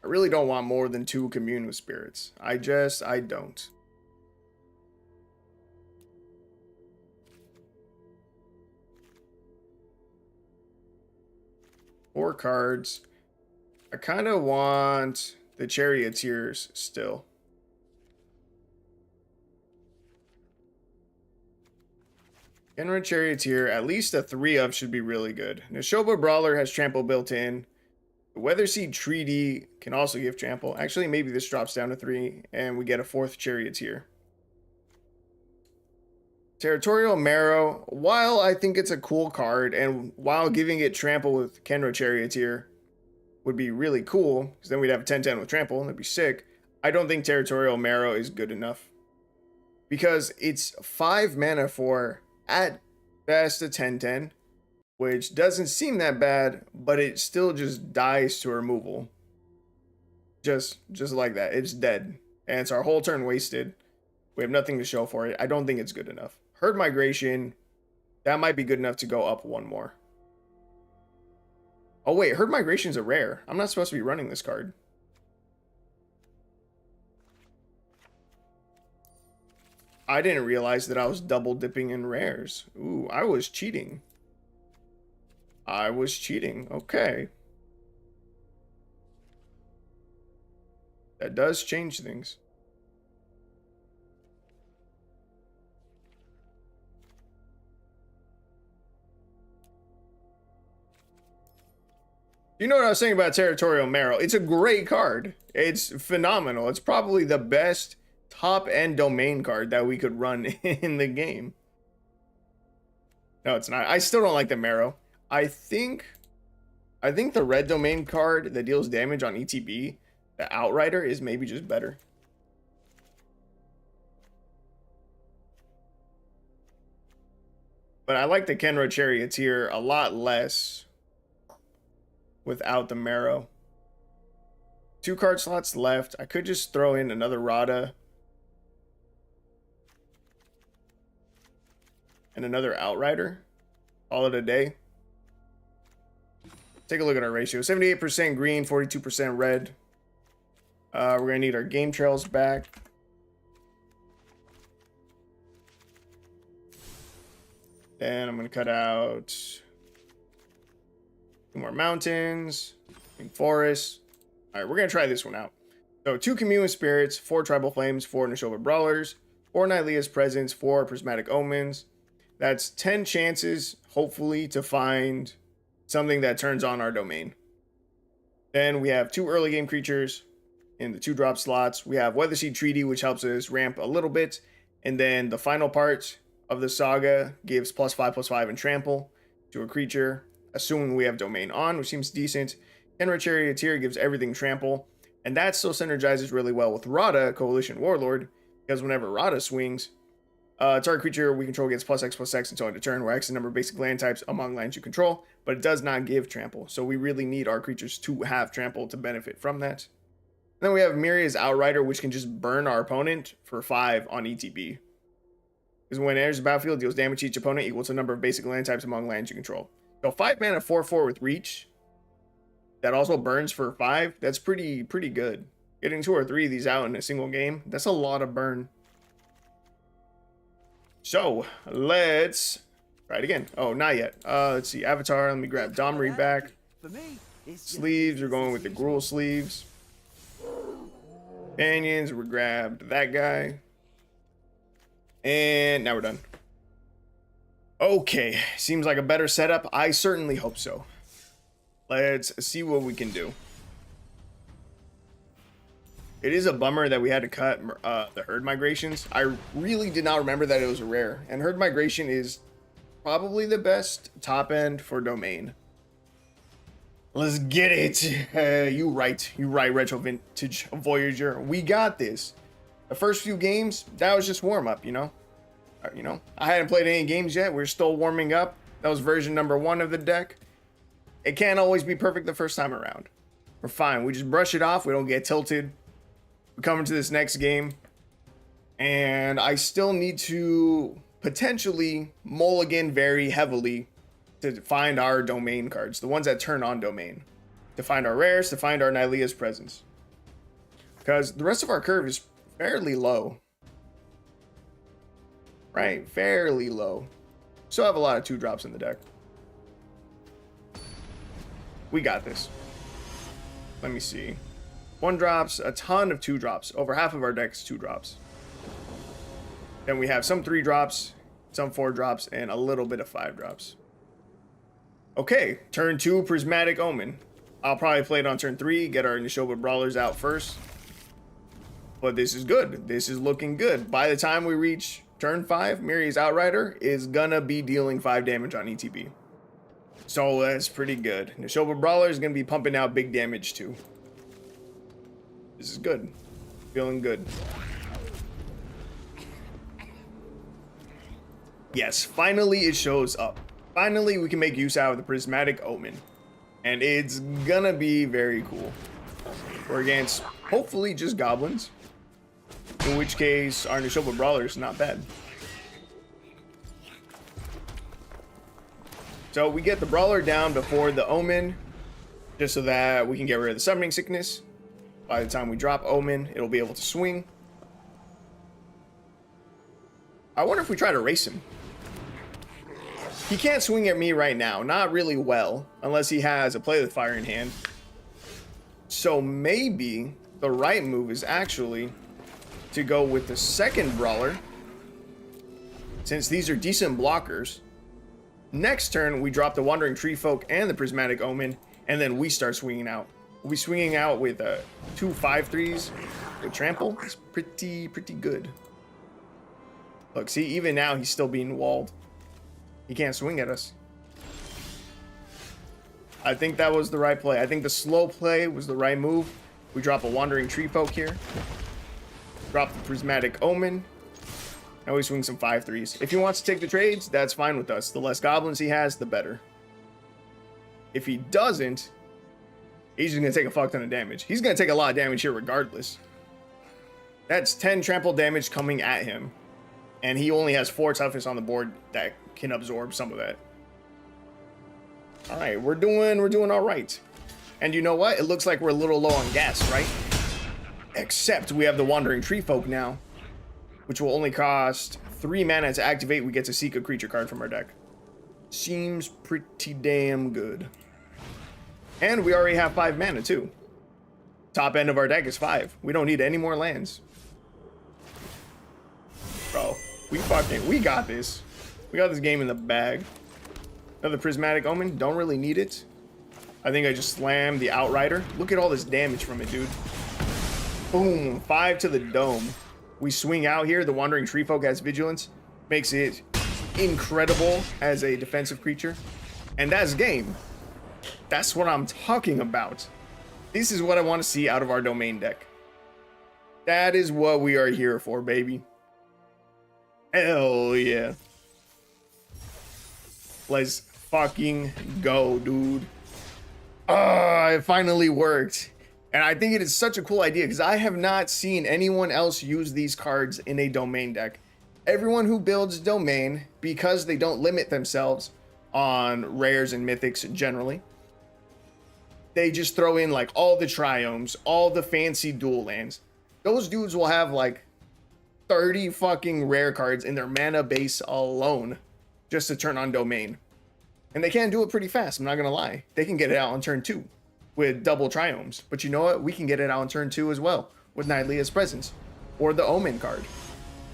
I really don't want more than 2 Commune with Spirits. I don't. Four cards. I kind of want the Charioteers still. Genra Charioteer, at least a 3-of should be really good. Neshoba Brawler has Trample built in. The Weatherseed Treaty can also give Trample. Actually, maybe this drops down to 3 and we get a 4th Charioteer. Territorial Marrow, while I think it's a cool card, and while giving it Trample with Kenra Charioteer would be really cool, because then we'd have a 10-10 with Trample, and that'd be sick, I don't think Territorial Marrow is good enough. Because it's 5 mana for, at best, a 10-10, which doesn't seem that bad, but it still just dies to removal. Just like that. It's dead. And it's our whole turn wasted. We have nothing to show for it. I don't think it's good enough. Herd Migration, that might be good enough to go up 1 more. Oh wait, Herd Migration's a rare. I'm not supposed to be running this card. I didn't realize that I was double dipping in rares. Ooh, I was cheating. Okay. That does change things. You know what I was saying about Territorial Marrow? It's a great card. It's phenomenal. It's probably the best top-end domain card that we could run in the game. No, it's not. I still don't like the Marrow. I think the red domain card that deals damage on ETB, the Outrider, is maybe just better. But I like the Kenro Charioteer a lot less without the Marrow. 2 card slots left. I could just throw in another Rada. And another Outrider. Call it a day. Take a look at our ratio. 78% green, 42% red. We're going to need our game trails back. Then I'm going to cut out 2 more mountains, forests. All right, we're going to try this one out. So 2 Commune with Spirits, 4 Tribal Flames, 4 Neshoba Brawlers, 4 Nylea's Presence, 4 Prismatic Omens. That's 10 chances, hopefully, to find something that turns on our domain. Then we have 2 early game creatures in the 2-drop slots. We have Weatherseed Treaty, which helps us ramp a little bit. And then the final part of the saga gives +5/+5 and trample to a creature, assuming we have domain on, which seems decent. Kenra Charioteer gives everything trample. And that still synergizes really well with Rada, Coalition Warlord, because whenever Rada swings, target creature we control gets +X/+X until end of turn, where X is the number of basic land types among lands you control, but it does not give trample. So we really need our creatures to have trample to benefit from that. And then we have Myria's Outrider, which can just burn our opponent for 5 on ETB. Because when it enters the battlefield, deals damage to each opponent equal to the number of basic land types among lands you control. So 5 mana 4/4 with reach that also burns for 5. That's pretty good. Getting 2 or 3 of these out in a single game, that's a lot of burn. So let's try it again. Oh, not yet. Let's see. Avatar. Let me grab Domri back. Sleeves. We're going with the Gruul sleeves. Companions. We grabbed that guy. And now we're done. Okay. Seems like a better setup. I certainly hope so. Let's see what we can do. It is a bummer that we had to cut the herd migrations. I really did not remember that it was a rare. And herd migration is probably the best top end for domain. Let's get it. You right, Retro Vintage Voyager. We got this. The first few games, that was just warm up, you know. I hadn't played any games yet. We're still warming up. That was version number 1 of the deck. It can't always be perfect the first time around. We're fine. We just brush it off. We don't get tilted. We come into this next game, and I still need to potentially mulligan very heavily to find our domain cards, the ones that turn on domain, to find our rares, to find our Nylea's Presence, because the rest of our curve is fairly low, right? Fairly low. Still have a lot of 2-drops in the deck. We got this. Let me see. 1-drops, a ton of 2-drops. Over half of our deck's 2-drops. Then we have some 3-drops, some 4-drops, and a little bit of 5-drops. Okay, turn 2, Prismatic Omen. I'll probably play it on turn 3, get our Nishoba Brawlers out first. But this is good. This is looking good. By the time we reach turn 5, Myria's Outrider is gonna be dealing 5 damage on ETB. So that's pretty good. Nishoba Brawler is gonna be pumping out big damage too. This is good. Feeling good. Yes, finally it shows up. Finally we can make use out of the Prismatic Omen. And it's gonna be very cool. We're against, hopefully, just goblins. In which case, our Nishoba Brawler is not bad. So we get the Brawler down before the Omen, just so that we can get rid of the Summoning Sickness. By the time we drop Omen, it'll be able to swing. I wonder if we try to race him. He can't swing at me right now. Not really well, unless he has a Play with Fire in hand. So maybe the right move is actually to go with the second Brawler, since these are decent blockers. Next turn, we drop the Wandering Tree Folk and the Prismatic Omen, and then we start swinging out. We'll be swinging out with 2 5/3s with trample. It's pretty good. Look, see, even now he's still being walled. He can't swing at us. I think that was the right play. I think the slow play was the right move. We drop a Wandering Tree Folk here. Drop the Prismatic Omen. And we swing some 5/3s. If he wants to take the trades, that's fine with us. The less goblins he has, the better. If he doesn't, he's just going to take a fuck ton of damage. He's going to take a lot of damage here regardless. That's 10 trample damage coming at him. And he only has 4 toughness on the board that can absorb some of that. Alright, we're doing alright. And you know what? It looks like we're a little low on gas, right? Except we have the Wandering Tree Folk now, which will only cost 3 mana to activate. We get to seek a creature card from our deck. Seems pretty damn good. And we already have 5 mana too. Top end of our deck is 5. We don't need any more lands. Bro, we got this. We got this game in the bag. Another Prismatic Omen. Don't really need it. I think I just slammed the Outrider. Look at all this damage from it, dude. Boom. 5 to the dome. We swing out here. The Wandering Tree Folk has Vigilance. Makes it incredible as a defensive creature. And that's game. That's what I'm talking about. This is what I want to see out of our domain deck. That is what we are here for, baby. Hell yeah. Let's fucking go, dude. It finally worked. And I think it is such a cool idea because I have not seen anyone else use these cards in a domain deck. Everyone who builds domain, because they don't limit themselves on rares and mythics generally, they just throw in like all the triomes, all the fancy dual lands. Those dudes will have like 30 fucking rare cards in their mana base alone just to turn on domain. And they can do it pretty fast, I'm not gonna lie. They can get it out on turn 2 with double triomes. But you know what? We can get it out on turn 2 as well with Nylea's Presence or the Omen card.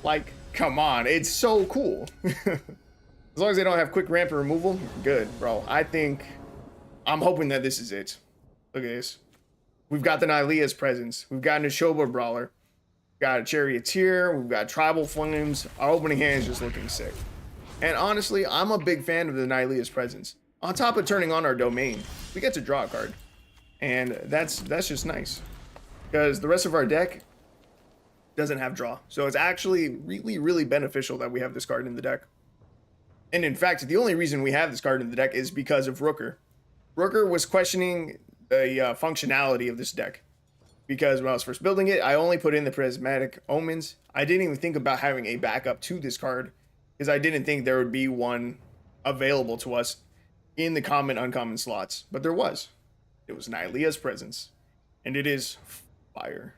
Like, come on, it's so cool. As long as they don't have quick ramp and removal, good, bro. I'm hoping that this is it. Look at this. We've got the Nylea's Presence. We've got Neshoba Brawler. We've got a Charioteer. We've got Tribal Flames. Our opening hand is just looking sick. And honestly, I'm a big fan of the Nylea's Presence. On top of turning on our domain, we get to draw a card. And that's just nice. Because the rest of our deck doesn't have draw. So it's actually really, really beneficial that we have this card in the deck. And in fact, the only reason we have this card in the deck is because of Rooker. Rooker was questioning the functionality of this deck. Because when I was first building it, I only put in the Prismatic Omens. I didn't even think about having a backup to this card. Because I didn't think there would be one available to us in the common, uncommon slots. But there was. It was Nylea's Presence. And it is fire.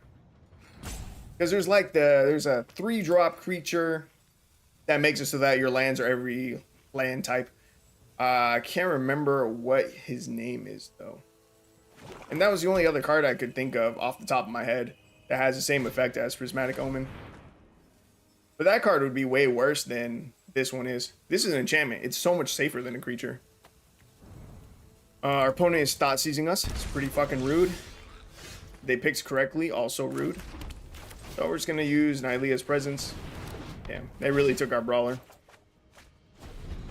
Because there's a 3-drop creature that makes it so that your lands are every land type. I can't remember what his name is, though. And that was the only other card I could think of off the top of my head that has the same effect as Prismatic Omen. But that card would be way worse than this one is. This is an enchantment. It's so much safer than a creature. Our opponent is thought seizing us. It's pretty fucking rude. They picked correctly. Also rude. So we're just going to use Nylea's Presence. Damn, they really took our Brawler.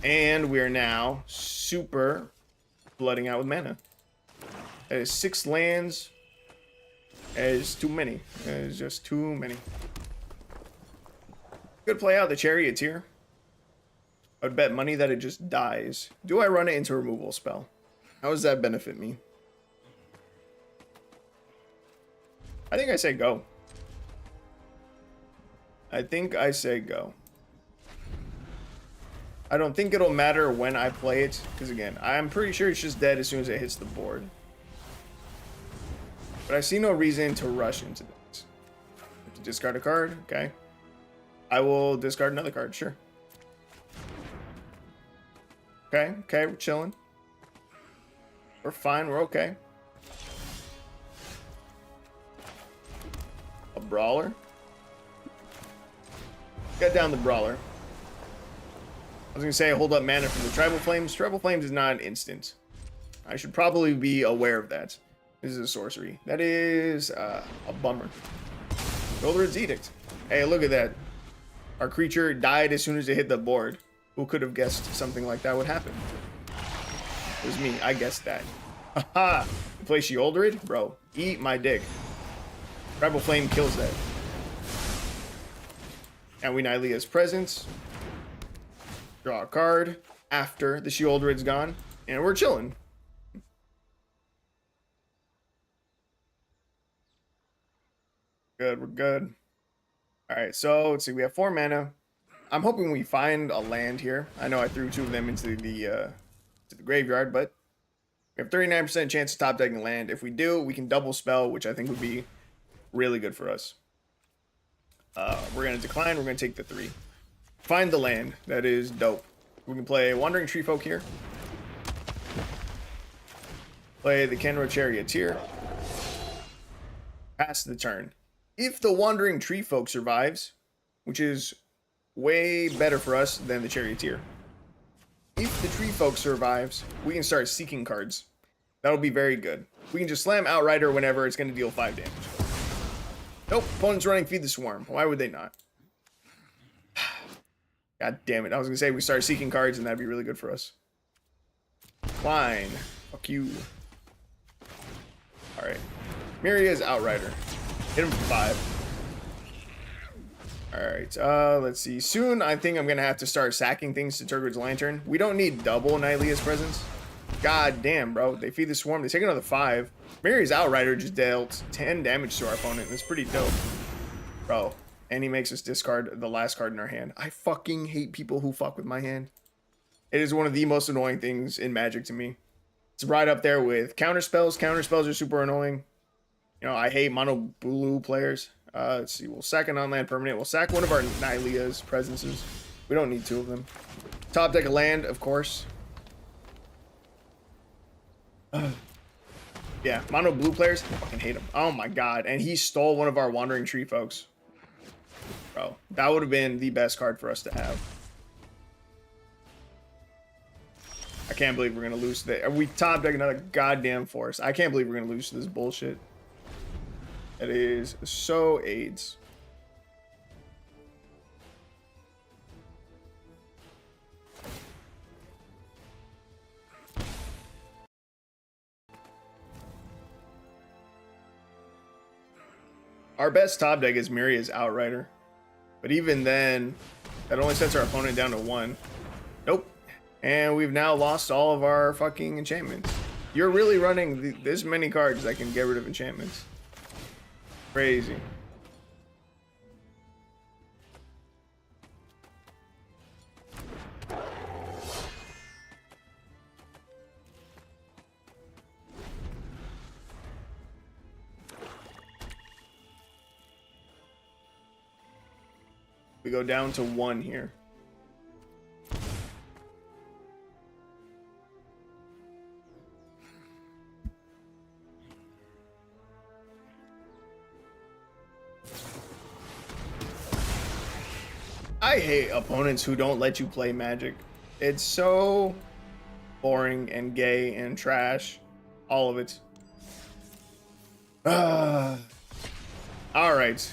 And we are now super flooding out with mana. That is 6 lands. That is too many. That is just too many. Could play out the Charioteer. I would bet money that it just dies. Do I run it into a removal spell? How does that benefit me? I think I say go. I think I say go. I don't think it'll matter when I play it, because again, I'm pretty sure it's just dead as soon as it hits the board. But I see no reason to rush into this. To discard a card, okay. I will discard another card, sure. Okay, we're chilling. We're fine, we're okay. A Brawler. Got down the Brawler. I was gonna say hold up mana from the Tribal Flames. Tribal Flames is not an instant. I should probably be aware of that. This is a sorcery. That is a bummer. Goldred's Edict. Hey, look at that. Our creature died as soon as it hit the board. Who could have guessed something like that would happen? It was me. I guessed that. Haha. Play Sheoldred? Bro, eat my dick. Tribal Flame kills that. And we Nylea's Presence. Draw a card after the Sheoldred's gone. And we're chilling. Good, we're good. Alright, so let's see. We have 4 mana. I'm hoping we find a land here. I know I threw 2 of them into the graveyard, but we have 39% chance of top decking land. If we do, we can double spell, which I think would be really good for us. We're going to decline. We're going to take the 3. Find the land. That is dope. We can play Wandering Tree Folk here. Play the Kenro Charioteer. Pass the turn. If the Wandering Tree Folk survives, which is way better for us than the Charioteer. If the Tree Folk survives, we can start seeking cards. That'll be very good. We can just slam Outrider whenever it's going to deal 5 damage. Nope, opponent's running Feed the Swarm. Why would they not? God damn it. I was going to say we start seeking cards and that'd be really good for us. Fine. Fuck you. Alright. Myria's Outrider. Hit him for 5. Alright, let's see. Soon, I think I'm going to have to start sacking things to Turgid's Lantern. We don't need double Nylea's presence. God damn, bro. They feed the Swarm. They take another 5. Mary's Outrider just dealt 10 damage to our opponent. That's pretty dope. Bro. And he makes us discard the last card in our hand. I fucking hate people who fuck with my hand. It is one of the most annoying things in Magic to me. It's right up there with counterspells. Counterspells are super annoying. You know, I hate mono blue players. Let's see. We'll sack an on-land permanent. We'll sack one of our Nylea's presences. We don't need 2 of them. Top deck a land, of course. Yeah, mono blue players. I fucking hate him. Oh my god. And he stole one of our Wandering Tree folks. Bro, that would have been the best card for us to have. I can't believe we're going to lose today. We top deck another goddamn force. I can't believe we're going to lose to this bullshit. It is so AIDS. Our best top deck is Myria's Outrider. But even then, that only sets our opponent down to 1. Nope. And we've now lost all of our fucking enchantments. You're really running this many cards that can get rid of enchantments. Crazy. We go down to 1 here. I hate opponents who don't let you play Magic. It's so boring and gay and trash. All of it. Alright.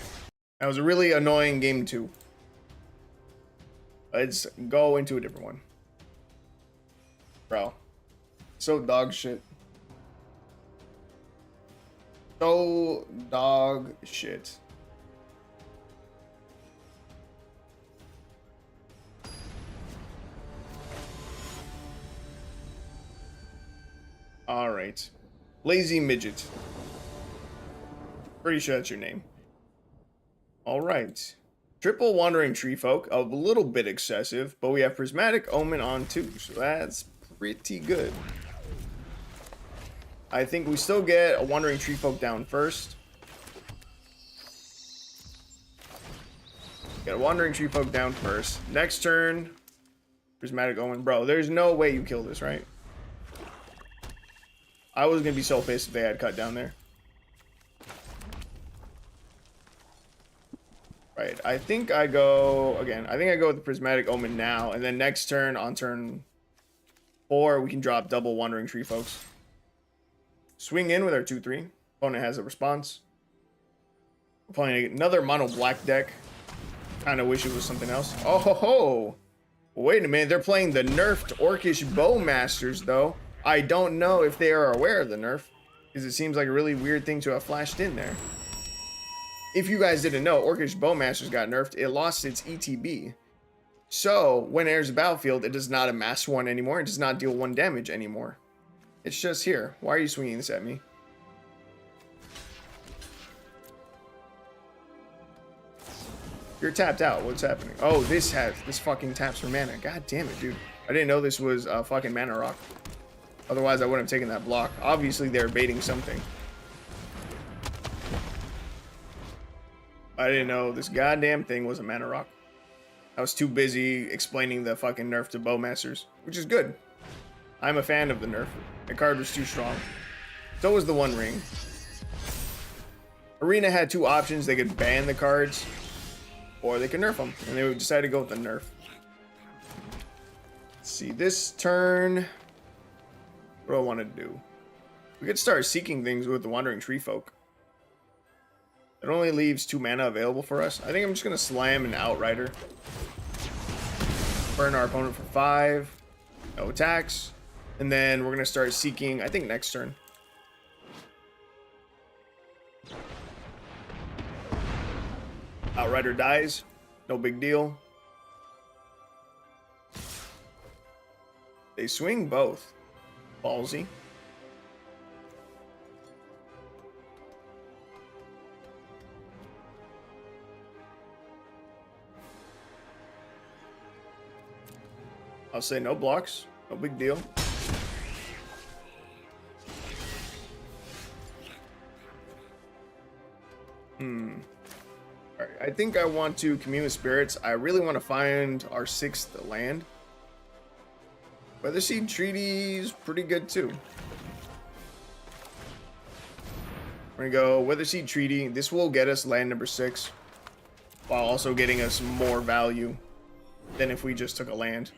That was a really annoying game 2. Let's go into a different one. Bro. So dog shit. So dog shit. Alright. Lazy Midget. Pretty sure that's your name. Alright. Triple Wandering Tree Folk, a little bit excessive, but we have Prismatic Omen on 2, so that's pretty good. I think we still get a Wandering Tree Folk down first. Get a Wandering Tree Folk down first. Next turn, Prismatic Omen. Bro, there's no way you kill this, right? I was going to be so pissed if they had cut down there. Right, I think I go, again, I think I go with the Prismatic Omen now, and then next turn, on turn 4, we can drop double Wandering Tree Folks. Swing in with our 2-3. Opponent has a response. We're playing another mono black deck. Kind of wish it was something else. Oh ho ho! Wait a minute, they're playing the nerfed Orcish Bowmasters, though. I don't know if they are aware of the nerf, because it seems like a really weird thing to have flashed in there. If you guys didn't know, Orcish Bowmasters got nerfed. It lost its ETB. So, when it enters the battlefield, it does not amass 1 anymore. It does not deal 1 damage anymore. It's just here. Why are you swinging this at me? You're tapped out. What's happening? Oh, this fucking taps for mana. God damn it, dude. I didn't know this was a fucking mana rock. Otherwise, I wouldn't have taken that block. Obviously, they're baiting something. I didn't know this goddamn thing was a mana rock. I was too busy explaining the fucking nerf to Bowmasters, which is good. I'm a fan of the nerf. The card was too strong. So was the One Ring. Arena had 2 options. They could ban the cards, or they can nerf them, and they would decide to go with the nerf. Let's see, this turn, what do I want to do? We could start seeking things with the Wandering Tree Folk. It only leaves 2 mana available for us. I think I'm just going to slam an Outrider. Burn our opponent for 5. No attacks. And then we're going to start seeking, I think, next turn. Outrider dies. No big deal. They swing both. Ballsy. I'll say no blocks. No big deal. Alright, I think I want to commune with spirits. I really want to find our 6th land. Weatherseed Treaty's pretty good too. We're gonna go Weatherseed Treaty. This will get us land number 6, while also getting us more value than if we just took a land.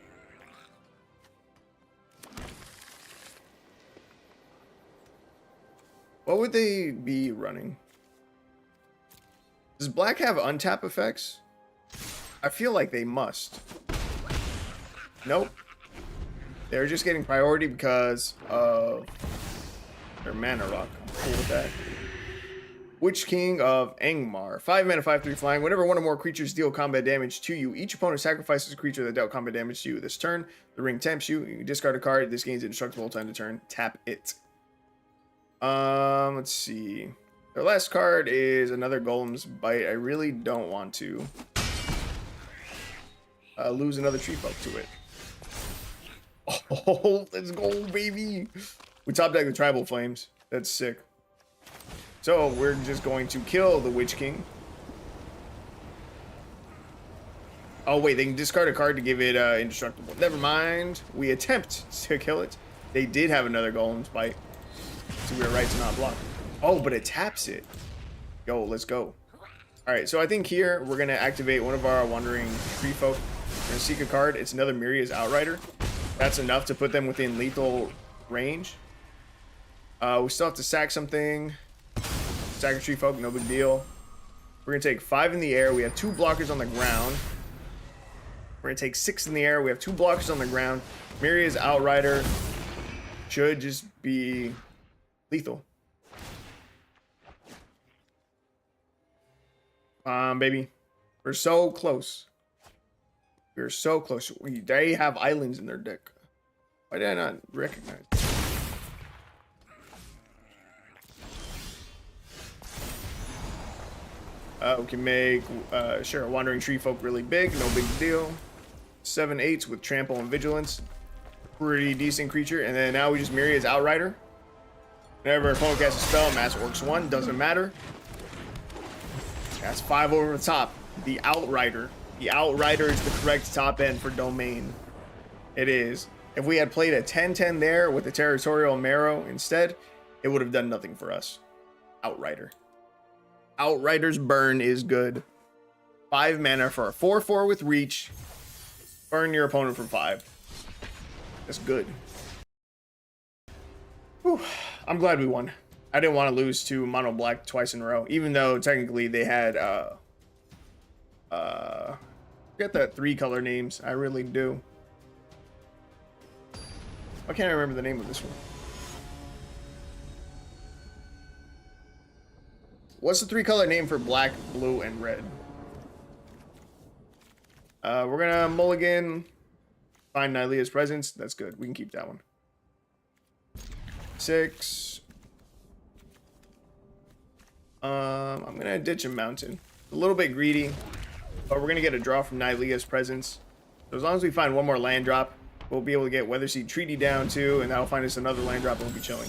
What would they be running? Does black have untap effects? I feel like they must. Nope. They're just getting priority because of their mana rock. I'm cool with that. Witch King of Angmar. 5 mana, 5/3 flying. Whenever one or more creatures deal combat damage to you, each opponent sacrifices a creature that dealt combat damage to you this turn. The ring tempts you. You can discard a card. This gains indestructible time to turn. Tap it. Let's see. Their last card is another Golem's Bite. I really don't want to lose another Tree Folk to it. Oh, let's go, baby. We top deck the Tribal Flames. That's sick. So we're just going to kill the Witch King. Oh, wait, they can discard a card to give it indestructible. Never mind. We attempt to kill it. They did have another Golem's Bite. So we were right to not block. Oh, but it taps it. Yo, let's go. Alright, so I think here we're going to activate one of our Wandering Tree Folk. We're going to seek a card. It's another Miria's Outrider. That's enough to put them within lethal range. We still have to sack something. Sack a Tree Folk, no big deal. We're going to take 5 in the air. We have 2 blockers on the ground. We're going to take 6 in the air. We have 2 blockers on the ground. Miria's Outrider should just be lethal. Baby. We're so close. We're so close. They have islands in their deck. Why did I not recognize? We can make, sure, a Wandering Tree Folk really big. No big deal. 7/8 with Trample and Vigilance. Pretty decent creature. And then now we just Myriad's Outrider. Whenever an opponent casts a spell, Mass Orcs 1, doesn't matter. That's 5 over the top. The Outrider. The Outrider is the correct top end for Domain. It is. If we had played a 10/10 there with the Territorial Marrow instead, it would have done nothing for us. Outrider. Outrider's Burn is good. 5 mana for a 4/4 with Reach. Burn your opponent for 5. That's good. Whew. I'm glad we won. I didn't want to lose to Mono Black twice in a row, even though technically they had forget the 3 color names. I really do. Why can't I remember the name of this one? What's the 3 color name for black, blue, and red? We're gonna mulligan. Find Nylea's Presence. That's good. We can keep that one. 6. I'm gonna ditch a mountain. A little bit greedy, but we're gonna get a draw from Nylea's Presence. So as long as we find one more land drop, we'll be able to get Weatherseed Treaty down too, and that'll find us another land drop and we'll be chilling.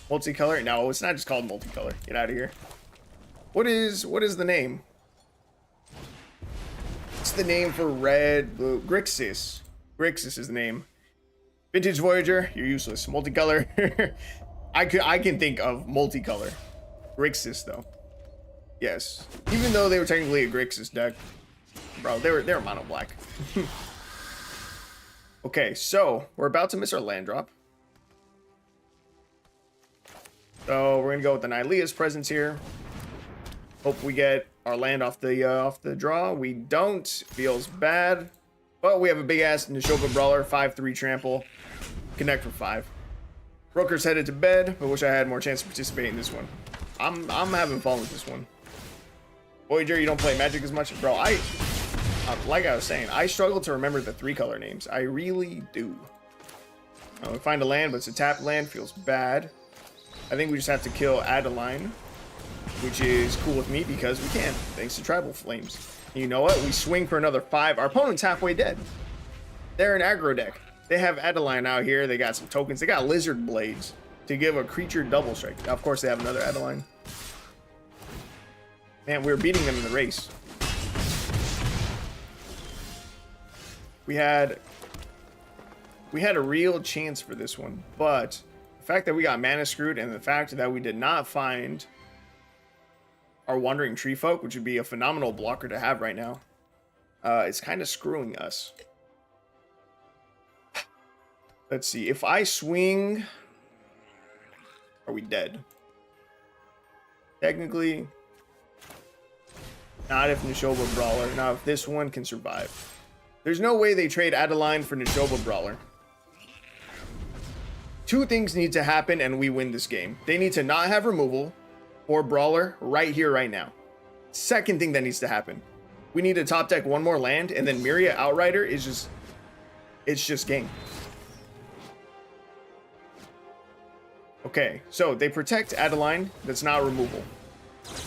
Multicolor? No, it's not just called multicolor. Get out of here. What is the name? What's the name for red, blue? Grixis. Grixis is the name. Vintage Voyager, you're useless. Multicolor. I can think of multicolor. Grixis though. Yes. Even though they were technically a Grixis deck, Bro, they're mono black. Okay, so we're about to miss our land drop. So we're gonna go with the Nylea's Presence here. Hope we get our land off the draw. We don't. Feels bad. But we have a big ass Nishoba Brawler, 5/3 trample. Connect for 5. Rooker's headed to bed, but wish I had more chance to participate in this one. I'm having fun with this one. Voyager, you don't play Magic as much? Bro, like I was saying, I struggle to remember the 3-color names. I really do. We find a land, but it's a tapped land. Feels bad. I think we just have to kill Adeline, which is cool with me because we can, thanks to Tribal Flames. You know what? We swing for another 5. Our opponent's halfway dead. They're an aggro deck. They have Adeline out here. They got some tokens. They got Lizard Blades to give a creature double strike. Now, of course, they have another Adeline. Man, we're beating them in the race. We had a real chance for this one, but the fact that we got mana screwed and the fact that we did not find our Wandering Tree Folk, which would be a phenomenal blocker to have right now, is kind of screwing us. Let's see. If I swing, are we dead? Technically, not if Nishoba Brawler. Not if this one can survive. There's no way they trade Adeline for Nishoba Brawler. 2 things need to happen and we win this game. They need to not have removal or Brawler right here, right now. Second thing that needs to happen. We need to top deck 1 more land, and then Myria Outrider is just... it's just game. Okay, so they protect Adeline. That's not removal.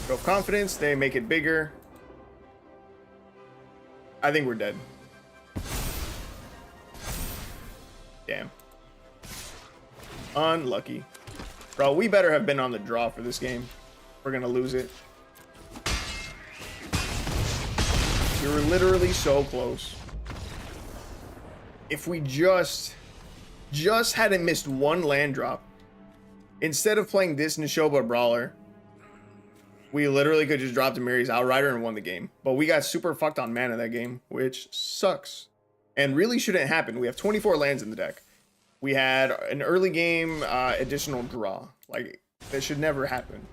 Show of Confidence. They make it bigger. I think we're dead. Damn. Unlucky. Bro, we better have been on the draw for this game. We're gonna lose it. We were literally so close. If we just hadn't missed 1 land drop, instead of playing this Nishoba Brawler, we literally could just drop to Mary's Outrider and won the game. But we got super fucked on mana that game, which sucks. And really shouldn't happen. We have 24 lands in the deck. We had an early game additional draw. Like, that should never happen.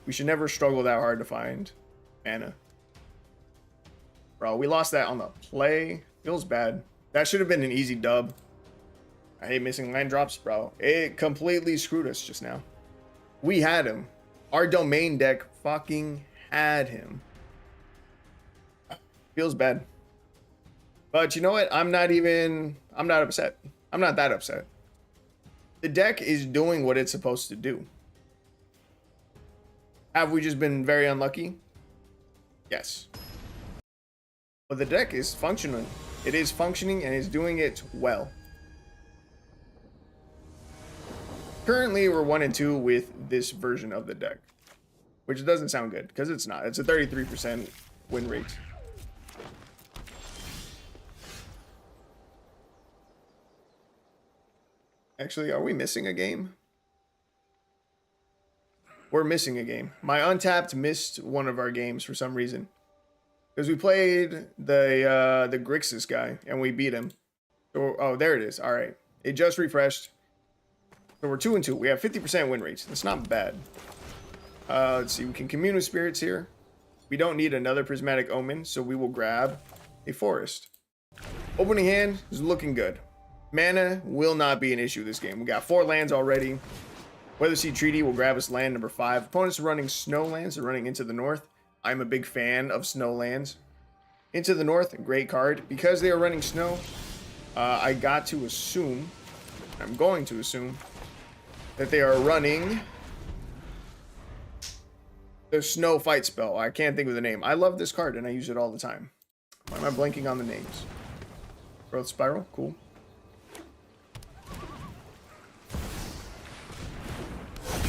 We should never struggle that hard to find mana. Bro, we lost that on the play. Feels bad. That should have been an easy dub. I hate missing land drops, bro. It completely screwed us just now. We had him. Our domain deck fucking had him. Feels bad. But you know what? I'm not upset. I'm not that upset. The deck is doing what it's supposed to do. Have we just been very unlucky? Yes. But the deck is functioning. It is functioning and is doing it well. Currently, we're 1-2 with this version of the deck, which doesn't sound good because it's not. It's a 33% win rate. Actually, are we missing a game? We're missing a game. My Untapped missed one of our games for some reason. Because we played the Grixis guy and we beat him. So, oh, there it is. All right. It just refreshed. So we're 2-2. We have 50% win rates. That's not bad. Let's see. We can commune with spirits here. We don't need another Prismatic Omen, so we will grab a forest. Opening hand is looking good. Mana will not be an issue this game. We got 4 lands already. Weatherseed Treaty will grab us land number 5. Opponents are running snow lands. They're running Into the North. I'm a big fan of snow lands. Into the North, great card. Because they are running snow, I got to assume, I'm going to assume, that they are running the Snow Fight spell. I can't think of the name. I love this card and I use it all the time. Why am I blanking on the names? Growth Spiral, cool.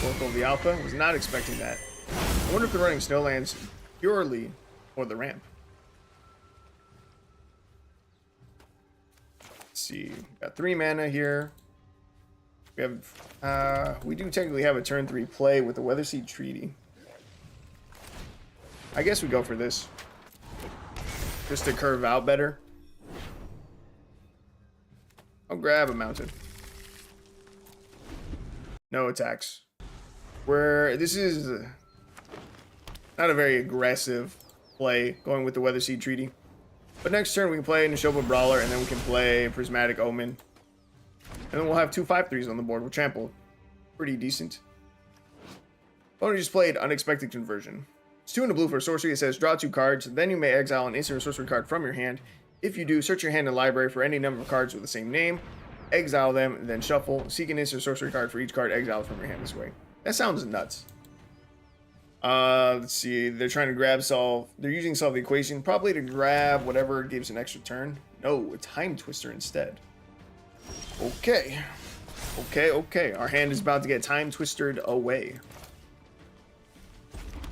Oracle of the Alpha, was not expecting that. I wonder if they're running Snowlands purely for the ramp. Let's see, got 3 mana here. We have, we do technically have a turn 3 play with the Weatherseed Treaty. I guess we go for this. just to curve out better. I'll grab a mountain. No attacks. This is not a very aggressive play, going with the Weather Seed Treaty. But next turn we can play Neshoba Brawler, and then we can play Prismatic Omen. And then we'll have 2 5/3s on the board with Trample. Pretty decent. Opponent just played Unexpected Conversion. It's 2 and a blue for a sorcery. It says draw 2 cards, then you may exile an instant or sorcery card from your hand. If you do, search your hand and library for any number of cards with the same name, exile them, and then shuffle. Seek an instant or sorcery card for each card exiled from your hand this way. That sounds nuts. Let's see. They're trying to grab solve. They're using solve the equation, probably to grab whatever gives an extra turn. No, a Time Twister instead. Okay. Okay. Our hand is about to get Time Twistered away.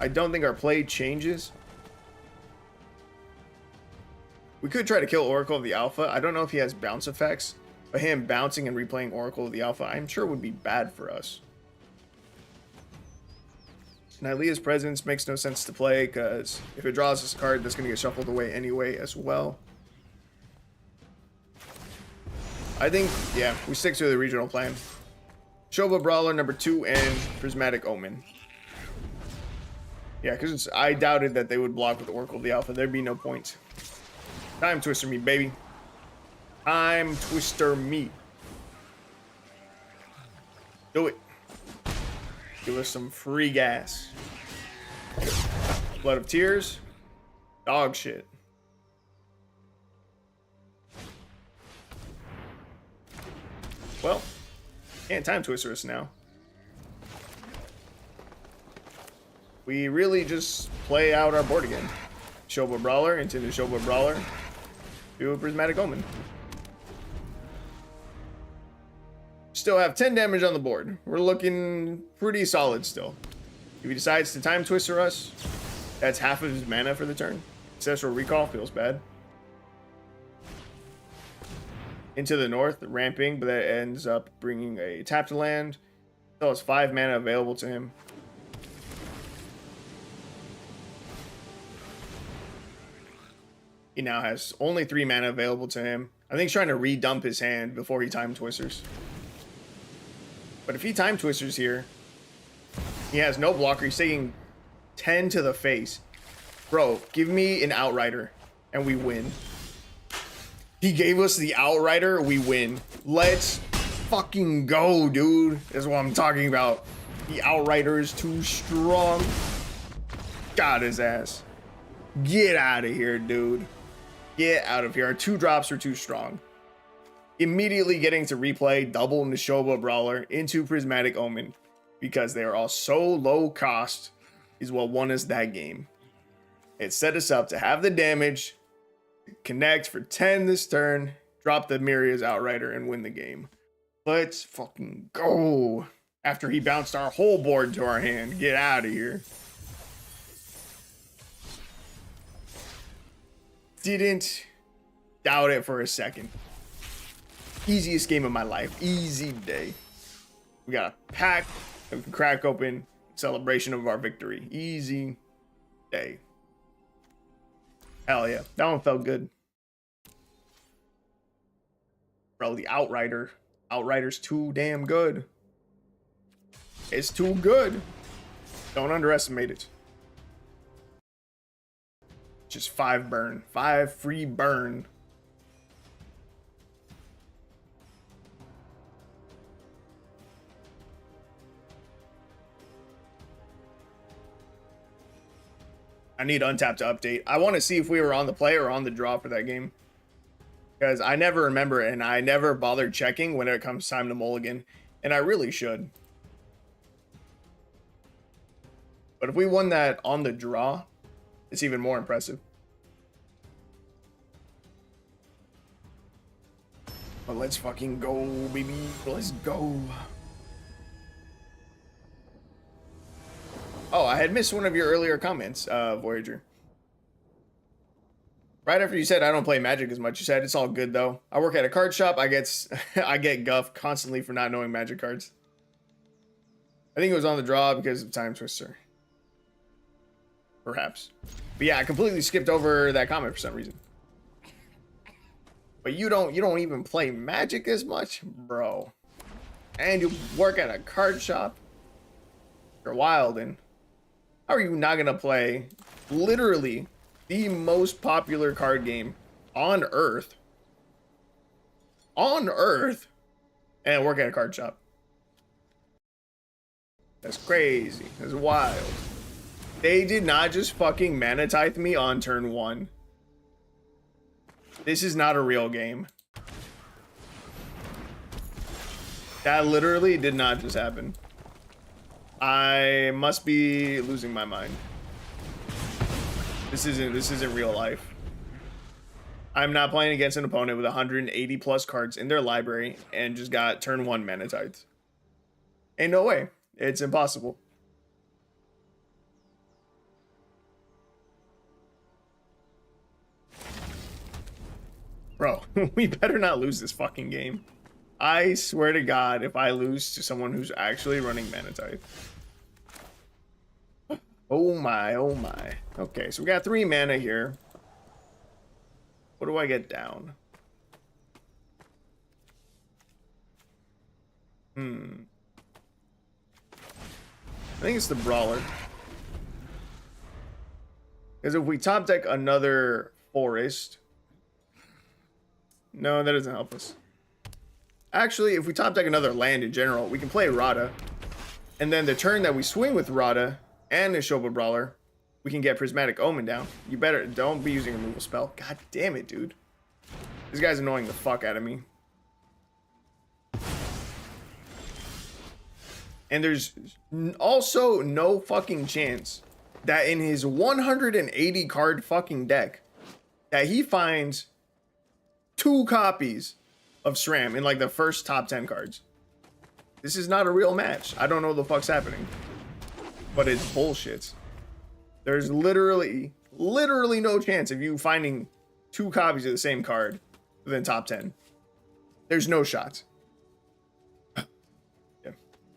I don't think our play changes. We could try to kill Oracle of the Alpha. I don't know if he has bounce effects, but him bouncing and replaying Oracle of the Alpha, I'm sure would be bad for us. Nylea's Presence makes no sense to play because if it draws this card, that's going to get shuffled away anyway as well. I think, yeah, we stick to the regional plan. Shoba Brawler number 2 and Prismatic Omen. Yeah, because I doubted that they would block with Oracle of the Alpha. There'd be no point. Time Twister me, baby. Time Twister me. Do it. Give us some free gas. Blood of Tears. Dog shit. Well, can't Time Twister us now. We really just play out our board again. Shoba Brawler into the Shoba Brawler. Do a Prismatic Omen. Still have 10 damage on the board. We're looking pretty solid still. If he decides to Time Twister us, that's half of his mana for the turn. Ancestral Recall feels bad. Into the north, ramping, but that ends up bringing a tapped land. Still has 5 mana available to him. He now has only 3 mana available to him. I think he's trying to redump his hand before he Time Twisters. But if he Time Twisters here, he has no blocker. He's taking 10 to the face. Bro, give me an Outrider and we win. He gave us the Outrider, we win. Let's fucking go, dude. That's what I'm talking about. The Outrider is too strong. Got his ass. Get out of here, dude. Get out of here. Our 2 drops are too strong. Immediately getting to replay double Neshoba Brawler into Prismatic Omen because they are all so low cost is what won us that game. It set us up to have the damage, connect for 10 this turn, drop the Myria's Outrider, and win the game. Let's fucking go. After he bounced our whole board to our hand. Get out of here. Didn't doubt it for a second. Easiest game of my life. Easy day. We got a pack that we can crack open. Celebration of our victory. Easy day. Hell yeah. That one felt good. Bro, the Outrider. Outrider's too damn good. It's too good. Don't underestimate it. Just 5 burn. 5 free burn. I need Untapped to update. I want to see if we were on the play or on the draw for that game. Because I never remember and I never bothered checking when it comes time to mulligan. And I really should. But if we won that on the draw, it's even more impressive. But let's fucking go, baby. Let's go. Oh, I had missed one of your earlier comments, Voyager. Right after you said I don't play Magic as much, you said it's all good though. I work at a card shop. I get guff constantly for not knowing Magic cards. I think it was on the draw because of Time Twister. perhaps. But yeah, I completely skipped over that comment for some reason. But you don't even play Magic as much, bro. And you work at a card shop. You're wild, and how are you not gonna play literally the most popular card game on Earth? On Earth, and work at a card shop. That's crazy. That's wild. They did not just fucking mana tithe me on turn 1. This is not a real game. That literally did not just happen. I must be losing my mind. This isn't real life. I'm not playing against an opponent with 180 plus cards in their library and just got turn 1 mana tithes. Ain't no way. It's impossible. Bro, we better not lose this fucking game. I swear to God, if I lose to someone who's actually running mana tithe. Oh my, oh my. Okay, so we got 3 mana here. What do I get down? I think it's the Brawler. Because if we top deck another Forest... No, that doesn't help us. Actually, if we top deck another land in general, we can play Rada. And then the turn that we swing with Rada and the Shoba Brawler, we can get Prismatic Omen down. You better don't be using a removal spell. God damn it, dude. This guy's annoying the fuck out of me. And there's also no fucking chance that in his 180 card fucking deck that he finds 2 copies of SRAM in like the first top 10 cards. This is not a real match. I don't know what the fuck's happening. But it's bullshit. There's literally no chance of you finding 2 copies of the same card within top 10. There's no shot. Yeah.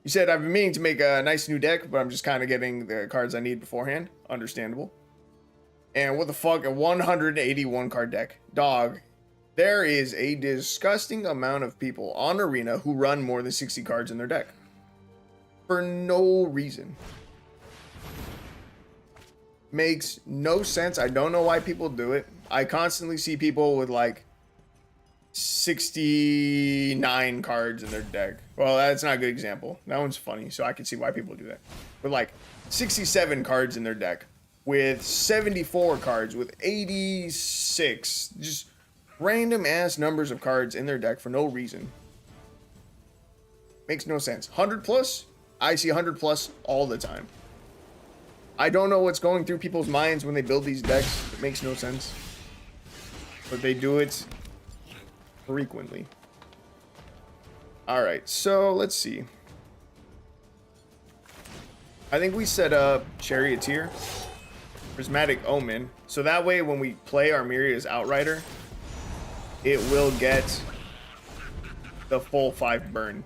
You said I've been meaning to make a nice new deck, but I'm just kind of getting the cards I need beforehand. Understandable. And what the fuck, a 181 card deck. Dog. There is a disgusting amount of people on Arena who run more than 60 cards in their deck. For no reason. Makes no sense. I don't know why people do it. I constantly see people with like 69 cards in their deck. Well, that's not a good example. That one's funny, so I can see why people do that. With like 67 cards in their deck. With 74 cards. With 86. Just random ass numbers of cards in their deck for no reason. Makes no sense. 100 plus? I see 100 plus all the time. I don't know what's going through people's minds when they build these decks. It makes no sense. But they do it frequently. Alright, so let's see. I think we set up Charioteer, Prismatic Omen, so that way when we play Armiria's Outrider, it will get the full 5 burn.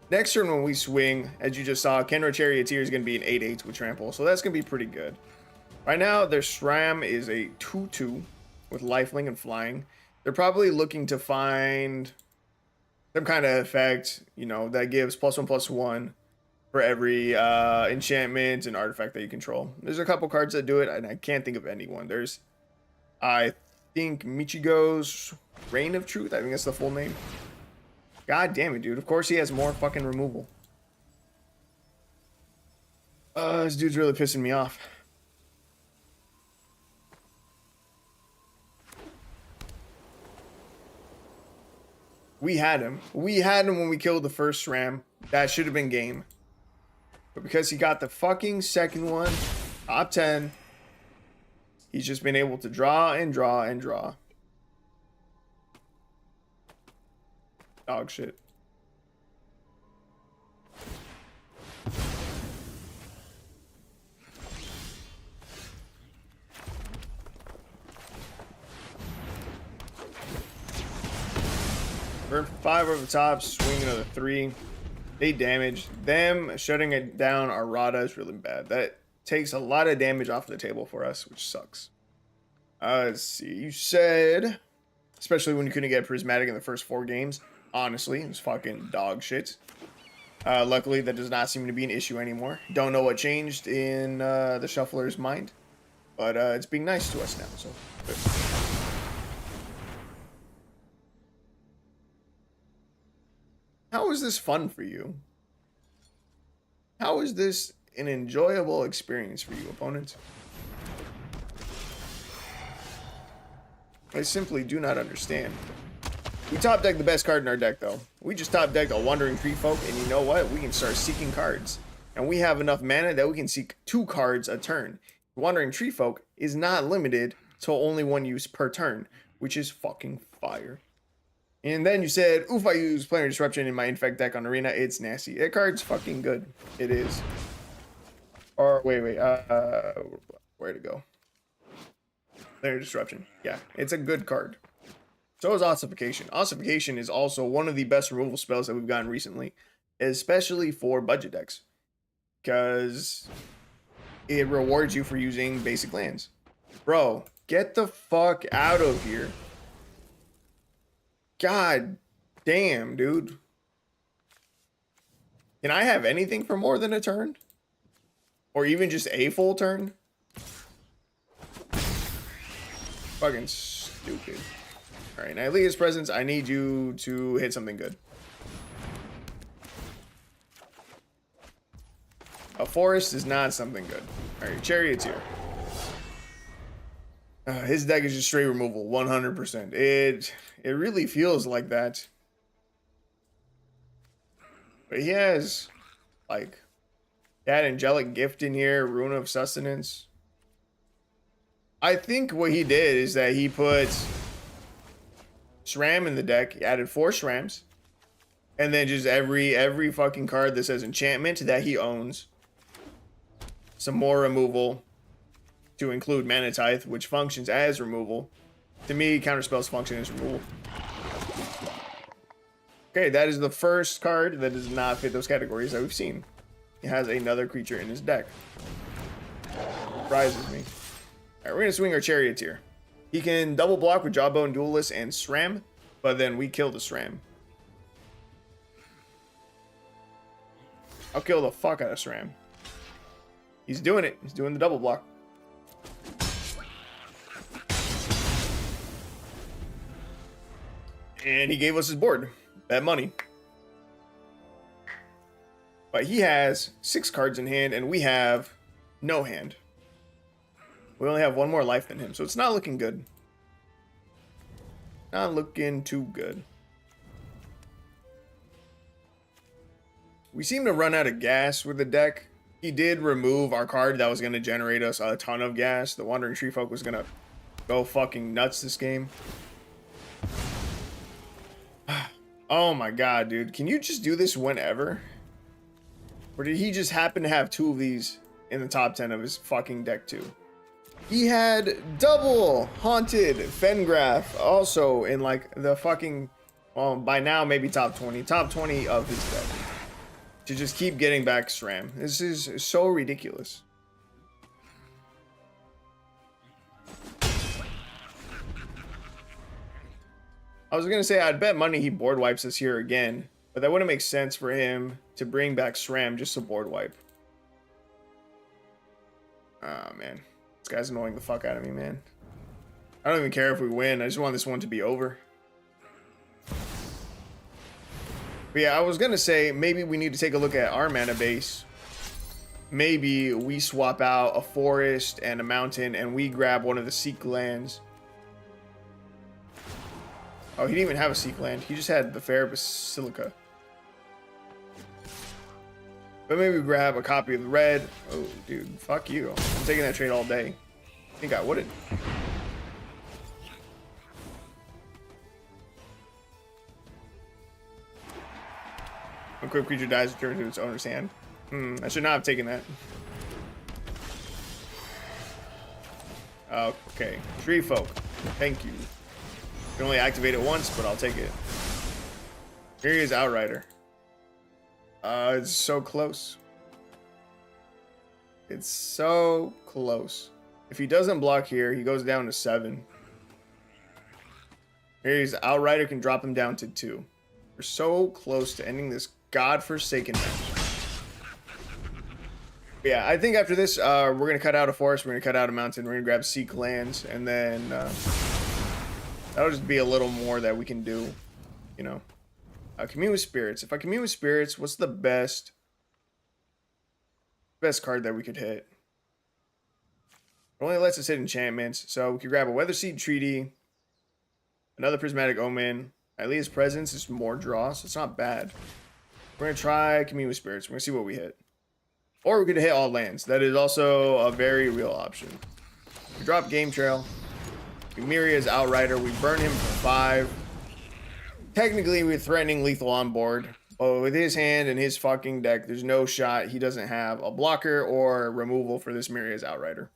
Next turn when we swing, as you just saw, Kenra Charioteer is going to be an 8/8 with trample, so that's going to be pretty good. Right now, their SRAM is a 2/2 with lifelink and flying. They're probably looking to find some kind of effect, you know, that gives +1/+1 for every enchantment and artifact that you control. There's a couple cards that do it, and I can't think of anyone. There's, I think, Michigo's Reign of Truth. I think that's the full name. God damn it, dude. Of course he has more fucking removal. This dude's really pissing me off. We had him. We had him when we killed the first SRAM. That should have been game. But because he got the fucking second one, top 10, he's just been able to draw and draw and draw. Dog shit. Burn 5 over the top, swing another 3. They damage. Them shutting it down our Rada is really bad. takes a lot of damage off the table for us, which sucks. Let's see. You said, especially when you couldn't get Prismatic in the first 4 games. Honestly, it was fucking dog shit. Luckily, that does not seem to be an issue anymore. Don't know what changed in the shuffler's mind, but it's being nice to us now. So good. How is this fun for you? How is this an enjoyable experience for you, opponents? I simply do not understand. We top decked the best card in our deck, though. We just top decked a Wandering Tree Folk, and you know what? We can start seeking cards. And we have enough mana that we can seek 2 cards a turn. Wandering Tree Folk is not limited to only 1 use per turn, which is fucking fire. And then you said, oof, I use Planetary Disruption in my Infect deck on Arena. It's nasty. That card's fucking good. It is. Or, wait. Where to go? Planetary Disruption. Yeah, it's a good card. So is Ossification. Ossification is also one of the best removal spells that we've gotten recently, especially for budget decks, because it rewards you for using basic lands. Bro, get the fuck out of here. God damn, dude. Can I have anything for more than a turn? Or even just a full turn? Fucking stupid. Alright, Nylea's Presence, I need you to hit something good. A forest is not something good. Alright, Chariot's here. His deck is just straight removal, 100%. It really feels like that. But he has, like, that Angelic Gift in here, Rune of Sustenance. I think what he did is that he put SRAM in the deck. He added 4 SRAMs. And then just every fucking card that says enchantment that he owns. Some more removal. To include Mana Tithe, which functions as removal. To me, counterspells function as removal. Okay, that is the first card that does not fit those categories that we've seen. He has another creature in his deck. Surprises me. Alright, we're gonna swing our Chariots here. He can double block with Jawbone, Duelist, and SRAM, but then we kill the SRAM. I'll kill the fuck out of SRAM. He's doing it. He's doing the double block. And he gave us his board. Bet money. But he has 6 cards in hand, and we have no hand. We only have 1 more life than him, so it's not looking good. Not looking too good. We seem to run out of gas with the deck. He did remove our card that was going to generate us a ton of gas. The Wandering Tree Folk was going to go fucking nuts this game. Oh my god, dude. Can you just do this whenever? Or did he just happen to have 2 of these in the top 10 of his fucking deck too? He had double Haunted Fengraf also in like the fucking, well, by now maybe top 20 of his deck. To just keep getting back SRAM. This is so ridiculous. I was gonna say I'd bet money he board wipes us here again, but that wouldn't make sense for him to bring back SRAM just to board wipe. Ah, man. This guy's annoying the fuck out of me, man. I don't even care if we win. I just want this one to be over. But yeah, I was gonna say maybe we need to take a look at our mana base. Maybe we swap out a forest and a mountain and we grab one of the Seek lands. Oh, he didn't even have a Seek land. He just had the Fair Basilica. But maybe we grab a copy of the red. Oh, dude, fuck you. I'm taking that trade all day. I think I wouldn't. A quick creature dies, returns to its owner's hand. I should not have taken that. Okay, Tree Folk. Thank you. You can only activate it once, but I'll take it. Here he is, Outrider. It's so close. It's so close. If he doesn't block here, he goes down to 7. Here's Outrider can drop him down to 2. We're so close to ending this godforsaken match. Yeah, I think after this, we're going to cut out a forest, we're going to cut out a mountain, we're going to grab Seek lands, and then that'll just be a little more that we can do, you know. Commune with Spirits. If I commune with Spirits, what's the best card that we could hit? It only lets us hit enchantments, so we could grab a Weatherseed Treaty, another Prismatic Omen. Hylia's Presence is more draw, so it's not bad. We're going to try Commune with Spirits. We're going to see what we hit. Or we could hit all lands. That is also a very real option. We drop Game Trail. We Myria's Outrider. We burn him for 5. Technically, we're threatening lethal on board. But with his hand and his fucking deck, there's no shot he doesn't have a blocker or removal for this Myria's Outrider.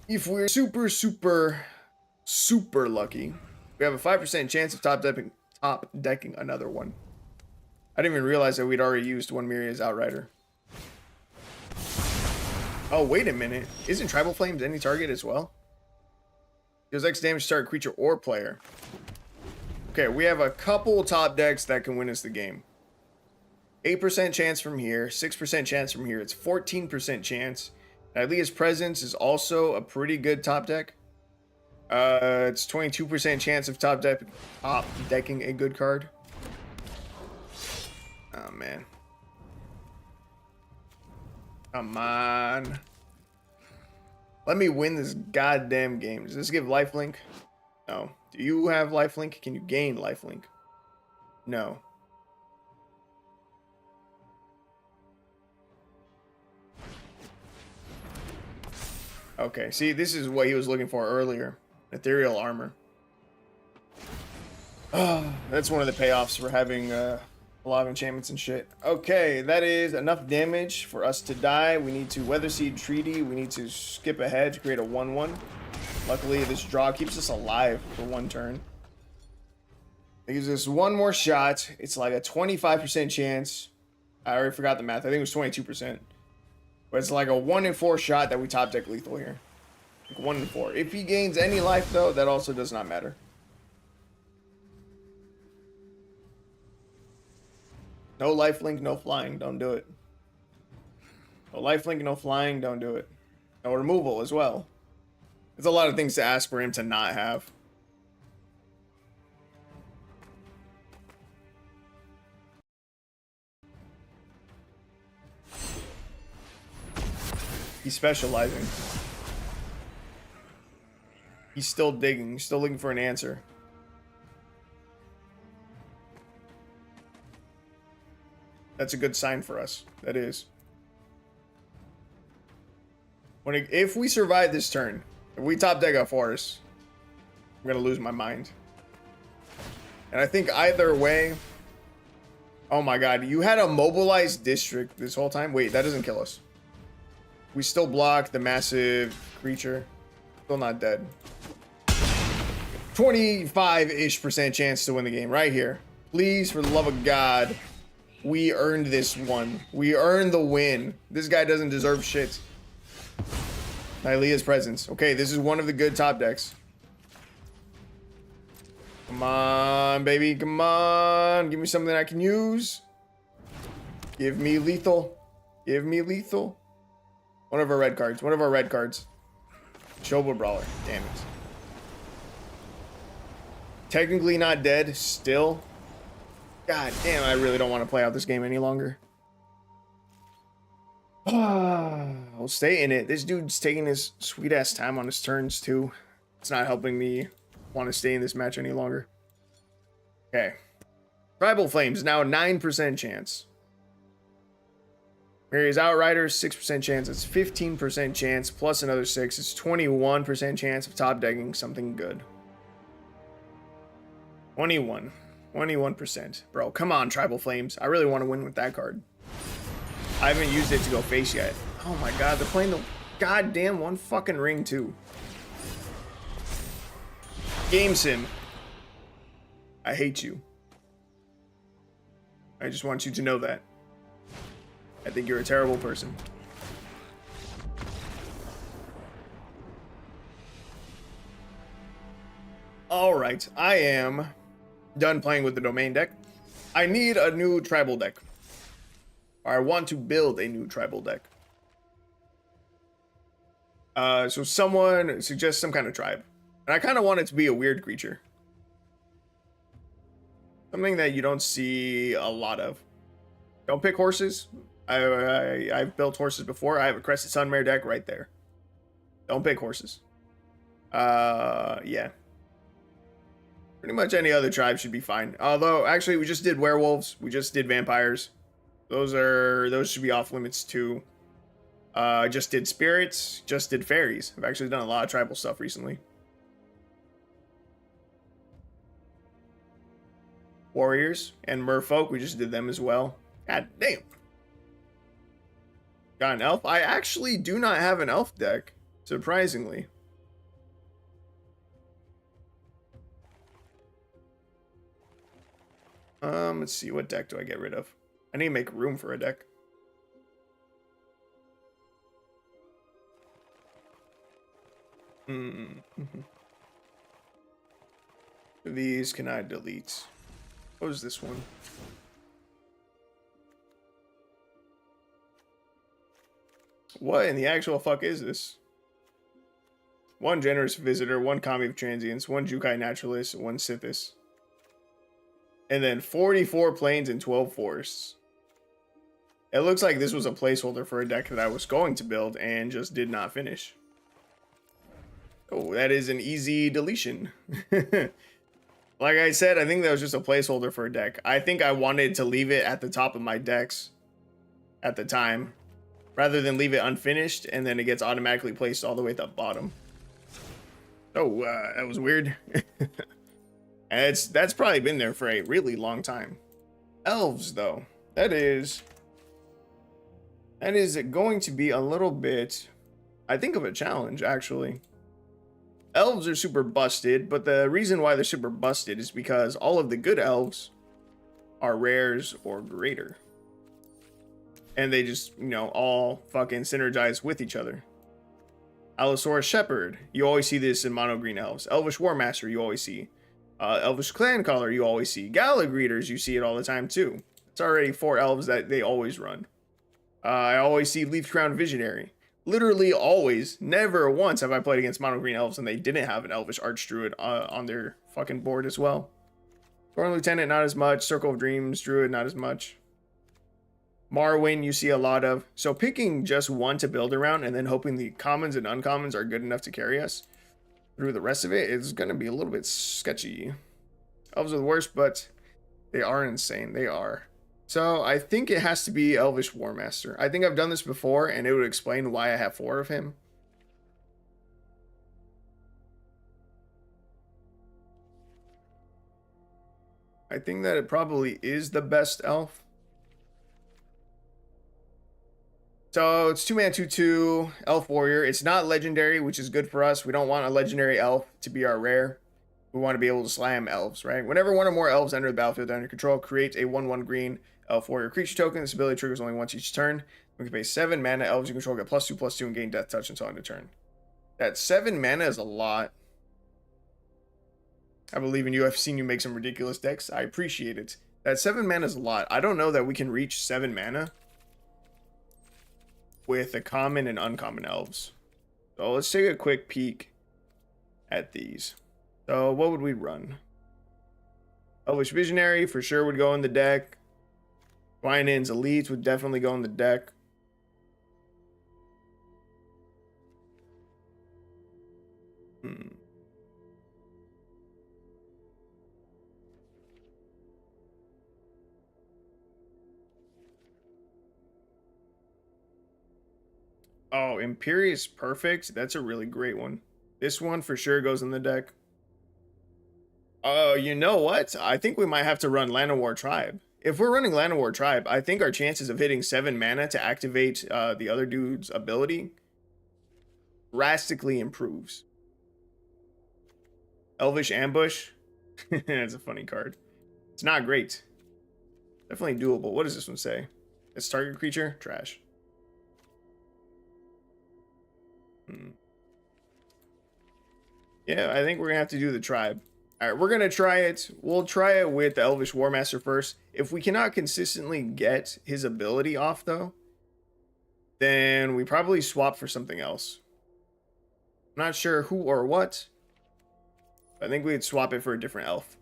If we're super, super, super lucky, we have a 5% chance of top decking another one. I didn't even realize that we'd already used one Myria's Outrider. Oh, wait a minute. Isn't Tribal Flames any target as well? Deals X damage to target creature or player. Okay, we have a couple top decks that can win us the game. 8% chance from here, 6% chance from here. It's 14% chance. Hylia's Presence is also a pretty good top deck. It's 22% chance of top decking a good card. Oh, man. Come on. Let me win this goddamn game. Does this give lifelink? No. Do you have lifelink? Can you gain lifelink? No. Okay, see, this is what he was looking for earlier. Ethereal Armor. That's one of the payoffs for having a lot of enchantments and shit. Okay, that is enough damage for us to die. We need to Weatherseed Treaty. We need to skip ahead to create a 1/1. Luckily, this draw keeps us alive for 1 turn. It gives us 1 more shot. It's like a 25% chance. I already forgot the math. I think it was 22%. But it's like a 1 in 4 shot that we top deck lethal here. Like 1 in 4. If he gains any life, though, that also does not matter. No lifelink, no flying. Don't do it. No lifelink, no flying. Don't do it. No removal as well. It's a lot of things to ask for him to not have. He's specializing. He's still digging. He's still looking for an answer. That's a good sign for us. That is. If we survive this turn, if we top deck a forest, I'm going to lose my mind. And I think either way... Oh my god, you had a mobilized district this whole time? Wait, that doesn't kill us. We still block the massive creature. Still not dead. 25-ish% chance to win the game right here. Please, for the love of God. We earned this one. We earned the win. This guy doesn't deserve shit. Hylia's Presence. Okay, this is one of the good top decks. Come on, baby. Come on. Give me something I can use. Give me lethal. Give me lethal. One of our red cards. One of our red cards. Shovel Brawler. Damn it. Technically not dead. Still. God damn, I really don't want to play out this game any longer. I'll stay in it. This dude's taking his sweet ass time on his turns too. It's not helping me want to stay in this match any longer. Okay. Tribal Flames, now 9% chance. Myria's Outrider, 6% chance. It's 15% chance plus another 6. It's 21% chance of top decking something good. 21%. Bro, come on, Tribal Flames. I really want to win with that card. I haven't used it to go face yet. Oh my god, they're playing the goddamn 1 fucking ring too. Game Sim. I hate you. I just want you to know that. I think you're a terrible person. All right, I am done playing with the domain deck. I need a new tribal deck. I want to build a new tribal deck. So someone suggests some kind of tribe. And I kind of want it to be a weird creature. Something that you don't see a lot of. Don't pick horses. I've built horses before. I have a Crested Sunmare deck right there. Don't pick horses. Yeah. Pretty much any other tribe should be fine. Although, actually, we just did werewolves. We just did vampires. Those should be off limits too. Just did spirits. Just did fairies. I've actually done a lot of tribal stuff recently. Warriors and merfolk. We just did them as well. God damn. Got an elf. I actually do not have an elf deck, surprisingly. Let's see, what deck do I get rid of? I need to make room for a deck. These can I delete? What was this one? What in the actual fuck is this? One generous visitor, one kami of transients, one Jukai naturalist, one Sithis. And then 44 plains and 12 forests. It looks like this was a placeholder for a deck that I was going to build and just did not finish. Oh, that is an easy deletion. Like I said, I think that was just a placeholder for a deck. I think I wanted to leave it at the top of my decks at the time, rather than leave it unfinished and then it gets automatically placed all the way at the bottom. Oh, that was weird. And that's probably been there for a really long time. Elves, though, that is going to be a little bit, I think, of a challenge, actually. Elves are super busted, but the reason why they're super busted is because all of the good elves are rares or greater. And they just, you know, all fucking synergize with each other. Allosaurus Shepherd, you always see this in mono green elves. Elvish War Master, you always see. Elvish Clan Caller, you always see. Gala Greeters, you see it all the time too. It's already 4 elves that they always run. I always see Leaf Crown Visionary. Literally always, never once have I played against mono green elves and they didn't have an Elvish Archdruid on their fucking board as well. Thorn Lieutenant, not as much. Circle of Dreams Druid, not as much. Marwyn, you see a lot of. So picking just one to build around and then hoping the commons and uncommons are good enough to carry us through the rest of it is going to be a little bit sketchy. Elves are the worst, but they are insane. They are. So I think it has to be Elvish War Master. I think I've done this before, and it would explain why I have 4 of him. I think that it probably is the best elf. So it's 2-mana 2/2 elf warrior. It's not legendary, which is good for us. We don't want a legendary elf to be our rare. We want to be able to slam elves, right? Whenever one or more elves enter the battlefield under control, create a 1/1 green elf warrior creature token. This ability triggers only once each turn. We can pay 7 mana. Elves you control get +2/+2 and gain death touch until end of turn. That 7 mana is a lot. I believe in you. I've seen you make some ridiculous decks. I appreciate it. That 7 mana is a lot. I don't know that we can reach 7 mana with the common and uncommon elves. So let's take a quick peek at these. So what would we run? Elvish Visionary for sure would go in the deck. Ryan's Elite would definitely go in the deck. Oh, Imperious Perfect. That's a really great one. This one for sure goes in the deck. You know what? I think we might have to run Llanowar Tribe. If we're running Llanowar Tribe, I think our chances of hitting 7 mana to activate the other dude's ability drastically improves. Elvish Ambush. That's a funny card. It's not great. Definitely doable. What does this one say? It's target creature? Trash. Yeah, I think we're gonna have to do the tribe. All right, we're going to try it. We'll try it with the Elvish War Master first. If we cannot consistently get his ability off, though, then we probably swap for something else. I'm not sure who or what. I think we'd swap it for a different elf.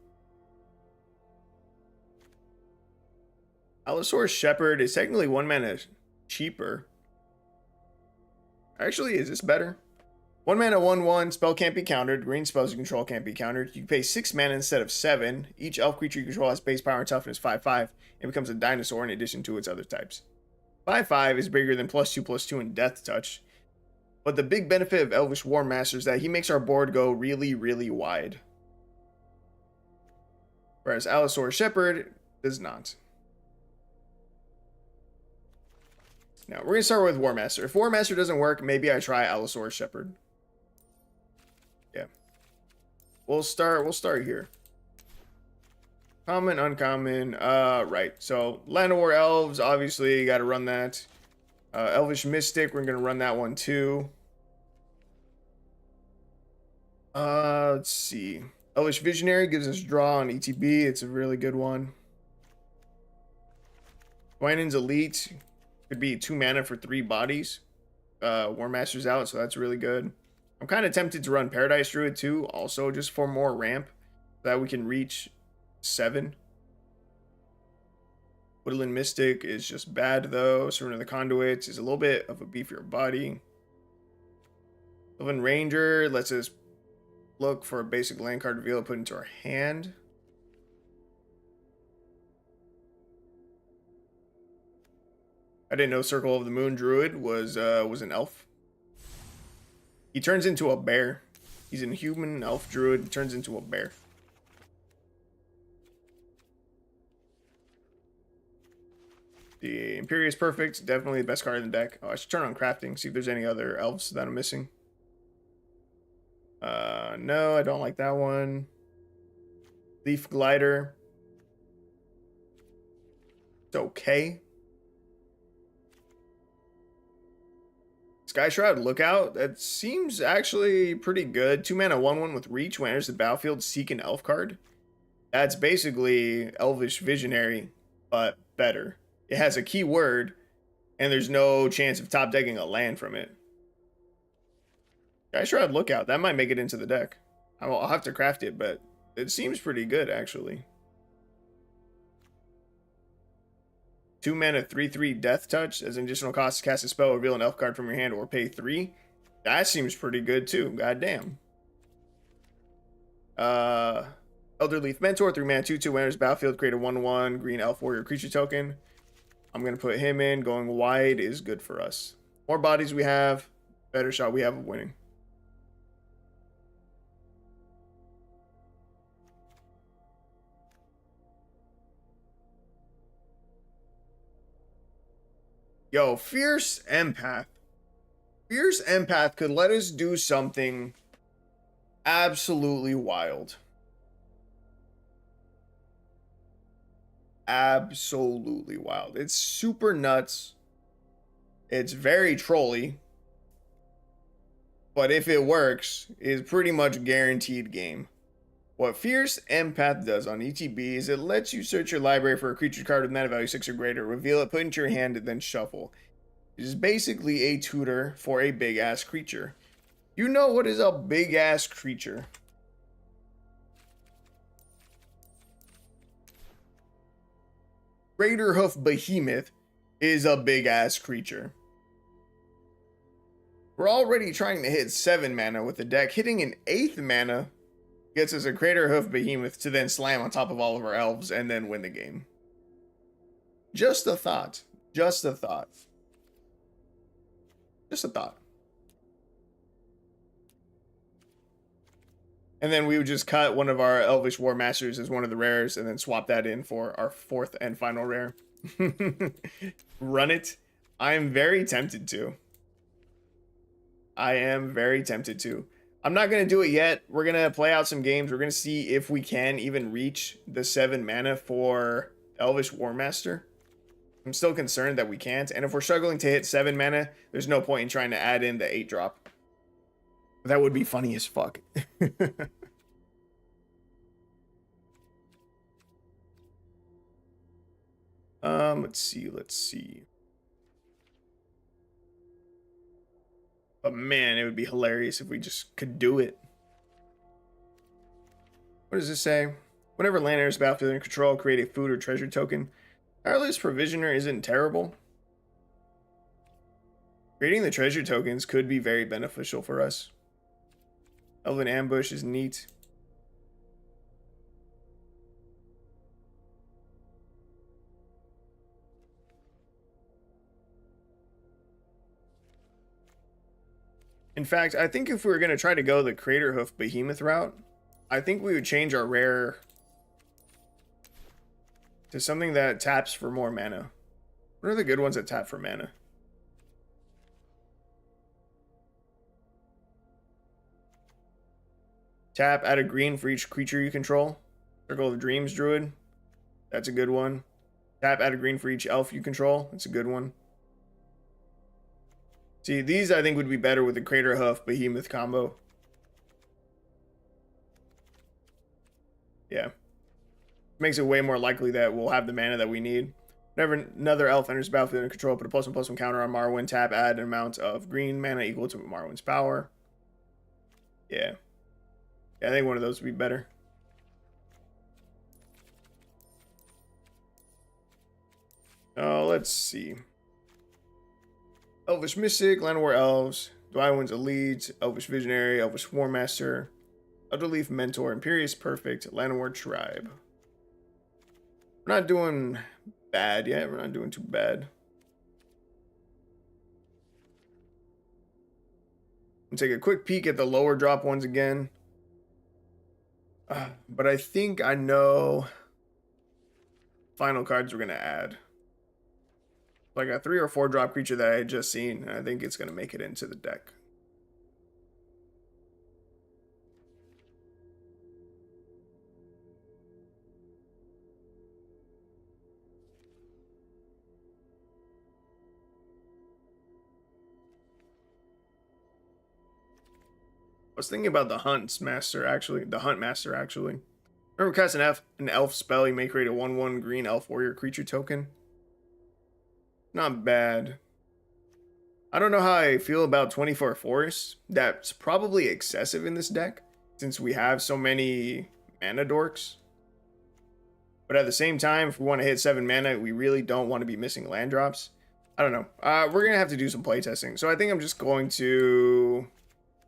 Allosaurus Shepherd is technically 1 mana cheaper. Actually, is this better? 1 mana 1/1, spell can't be countered. Green spells you control can't be countered. You pay 6 mana instead of 7. Each elf creature you control has base power and toughness 5/5 and becomes a dinosaur in addition to its other types. 5/5 is bigger than +2/+2 in Death Touch. But the big benefit of Elvish War Master is that he makes our board go really, really wide. Whereas Allosaurus Shepherd does not. Now, we're going to start with War Master. If War Master doesn't work, maybe I try Allosaurus Shepherd. Yeah. We'll start here. Common, uncommon. Right. So, Land of War Elves, obviously, you got to run that. Elvish Mystic, we're going to run that one too. Let's see. Elvish Visionary gives us draw on ETB. It's a really good one. Gwynen's Elite could be 2 mana for 3 bodies. War Master's out, so that's really good. I'm kind of tempted to run Paradise Druid too, also just for more ramp, so that we can reach 7. Woodland Mystic is just bad though. Surrender the Conduits is a little bit of a beefier body. Sylvan Ranger lets us look for a basic land card, reveal it, put into our hand. I didn't know Circle of the Moon Druid was an elf. He turns into a bear. He's a human elf druid, turns into a bear. The Imperious Perfect, definitely the best card in the deck. Oh, I should turn on crafting, see if there's any other elves that I'm missing. No, I don't like that one. Leaf Glider. It's okay. Sky Shroud Lookout, that seems actually pretty good. 2 mana 1/1 with reach. When it enters the battlefield, seek an elf card. That's basically Elvish Visionary, but better. It has a keyword, and there's no chance of top decking a land from it. Sky Shroud Lookout, that might make it into the deck. I'll have to craft it, but it seems pretty good, actually. 2 mana 3/3 Death Touch. As an additional cost to cast a spell, reveal an elf card from your hand, or pay 3. That seems pretty good, too. Goddamn. Elderleaf Mentor, 3 mana 2/2. When enters battlefield, create a 1/1 green elf warrior creature token. I'm going to put him in. Going wide is good for us. More bodies we have, better shot we have of winning. Yo, Fierce Empath. Fierce Empath could let us do something absolutely wild. Absolutely wild. It's super nuts. It's very trolly. But if it works, it's pretty much guaranteed game. What Fierce Empath does on ETB is it lets you search your library for a creature card with mana value 6 or greater, reveal it, put it into your hand, and then shuffle. It is basically a tutor for a big-ass creature. You know what is a big-ass creature? Greater Hoof Behemoth is a big-ass creature. We're already trying to hit 7 mana with the deck. Hitting an 8th mana gets us a Greater Hoof Behemoth to then slam on top of all of our elves and then win the game. Just a thought. Just a thought. Just a thought. And then we would just cut one of our Elvish War Masters as one of the rares and then swap that in for our 4th and final rare. Run it. I am very tempted to. I am very tempted to. I'm not going to do it yet. We're going to play out some games. We're going to see if we can even reach the 7 mana for Elvish War Master. I'm still concerned that we can't. And if we're struggling to hit 7 mana, there's no point in trying to add in the 8-drop. That would be funny as fuck. Let's see. But man, it would be hilarious if we just could do it. What does this say? Whenever land enters battlefield in control, create a food or treasure token. Tireless Provisioner isn't terrible. Creating the treasure tokens could be very beneficial for us. Elven Ambush is neat. In fact, I think if we were going to try to go the Crater Hoof Behemoth route, I think we would change our rare to something that taps for more mana. What are the good ones that tap for mana? Tap, add a green for each creature you control. Circle of Dreams Druid. That's a good one. Tap, add a green for each elf you control. That's a good one. See, these I think would be better with the Crater Hoof Behemoth combo. Yeah. Makes it way more likely that we'll have the mana that we need. Whenever another elf enters the battlefield and control, put a +1/+1 counter on Morrowind. Tap, add an amount of green mana equal to Morrowind's power. Yeah. I think one of those would be better. Oh, let's see. Elvish Mystic, Land of War Elves, Dwywin's Elite, Elvish Visionary, Elvish War Master, Elderleaf Mentor, Imperious Perfect, Land of War Tribe. We're not doing bad yet. We're not doing too bad. And take a quick peek at the lower drop ones again. But I think I know final cards we're going to add. Like a 3 or 4 drop creature that I had just seen, and I think it's going to make it into the deck. I was thinking about the Hunt Master, actually. Remember, cast an elf spell, you may create a 1/1 green elf warrior creature token. Not bad. I don't know how I feel about 24 Forests. That's probably excessive in this deck, since we have so many mana dorks. But at the same time, if we want to hit 7 mana, we really don't want to be missing land drops. I don't know. We're going to have to do some playtesting. So I think I'm just going to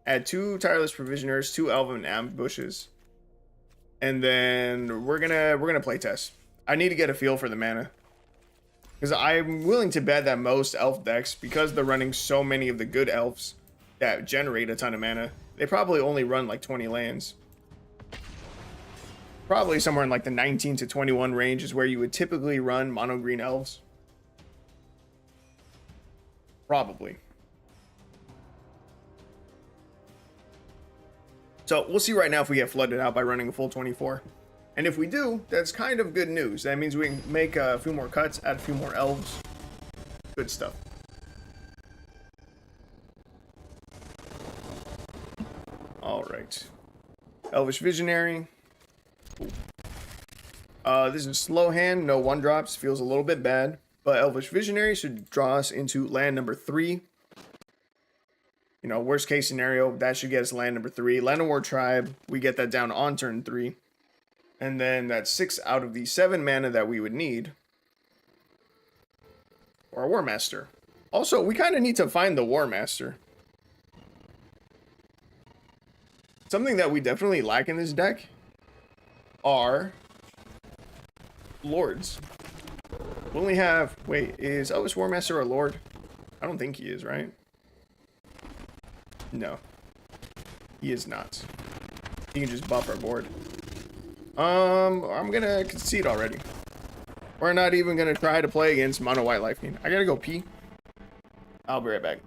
add 2 Tireless Provisioners, 2 Elven Ambushes. And then we're gonna playtest. I need to get a feel for the mana. Because I'm willing to bet that most elf decks, because they're running so many of the good elves that generate a ton of mana, they probably only run like 20 lands. Probably somewhere in like the 19 to 21 range is where you would typically run mono green elves. Probably. So we'll see right now if we get flooded out by running a full 24. And if we do, that's kind of good news. That means we can make a few more cuts, add a few more elves. Good stuff. All right. Elvish Visionary. Cool. This is slow hand, no 1-drops. Feels a little bit bad. But Elvish Visionary should draw us into land number 3. You know, worst case scenario, that should get us land number 3. Land of War Tribe, we get that down on turn 3. And then that's 6 out of the 7 mana that we would need for our War Master. Also, we kind of need to find the War Master. Something that we definitely lack in this deck are Lords. We only have... Wait, is Elvish War Master a Lord? I don't think he is, right? No. He is not. He can just buff our board. I'm gonna concede already. We're not even gonna try to play against Mono White Lightning. I gotta go pee. I'll be right back.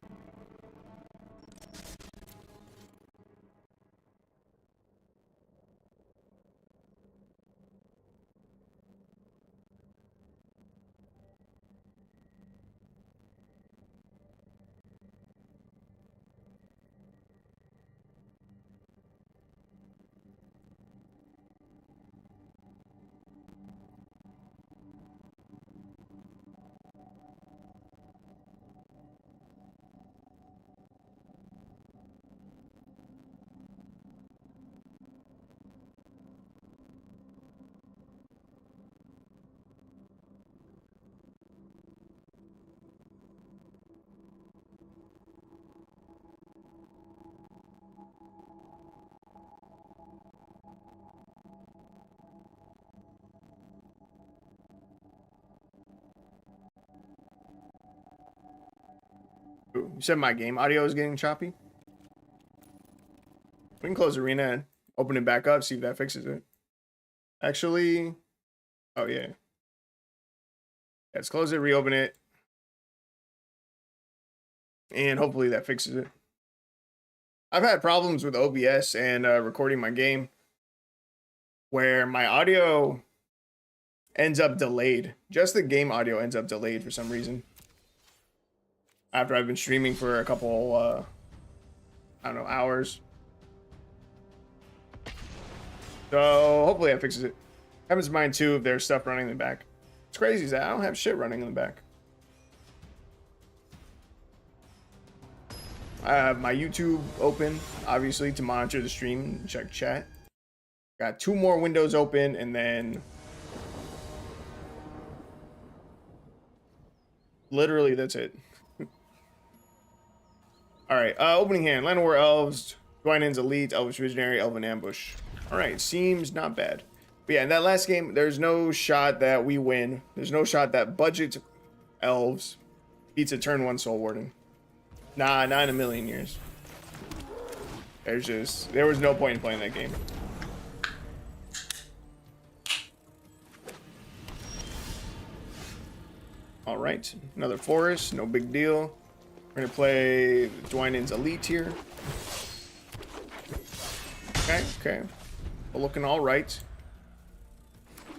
Ooh, you said my game audio is getting choppy? We can close arena and open it back up, see if that fixes it. Actually, oh yeah. Let's close it, reopen it. And hopefully that fixes it. I've had problems with OBS and recording my game where my audio ends up delayed. Just the game audio ends up delayed for some reason. After I've been streaming for a couple, I don't know, hours. So hopefully that fixes it. Happens to mine too if there's stuff running in the back. What's crazy is that I don't have shit running in the back. I have my YouTube open, obviously, to monitor the stream and check chat. Got 2 more windows open, and then literally that's it. All right, opening hand: Land War Elves, Dwynen's Elite, Elvish Visionary, Elven Ambush. All right, seems not bad. But yeah, in that last game, there's no shot that we win. There's no shot that budget Elves beats a turn 1 Soul Warden. Nah, not in a million years. There was no point in playing that game. All right, another forest, no big deal. We're gonna play Dwynen's Elite here. Okay. We're looking all right.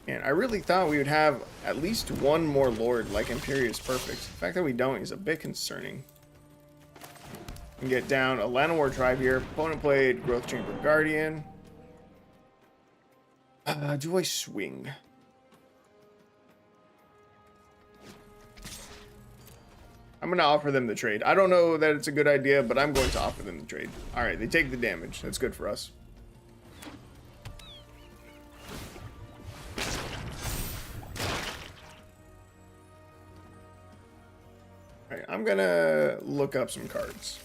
And I really thought we would have at least one more Lord like Imperious Perfect. The fact that we don't is a bit concerning. And get down a Llanowar tribe here. Opponent played Growth Chamber Guardian. Do I swing? I'm going to offer them the trade. I don't know that it's a good idea, but I'm going to offer them the trade. All right, they take the damage. That's good for us. All right, I'm going to look up some cards.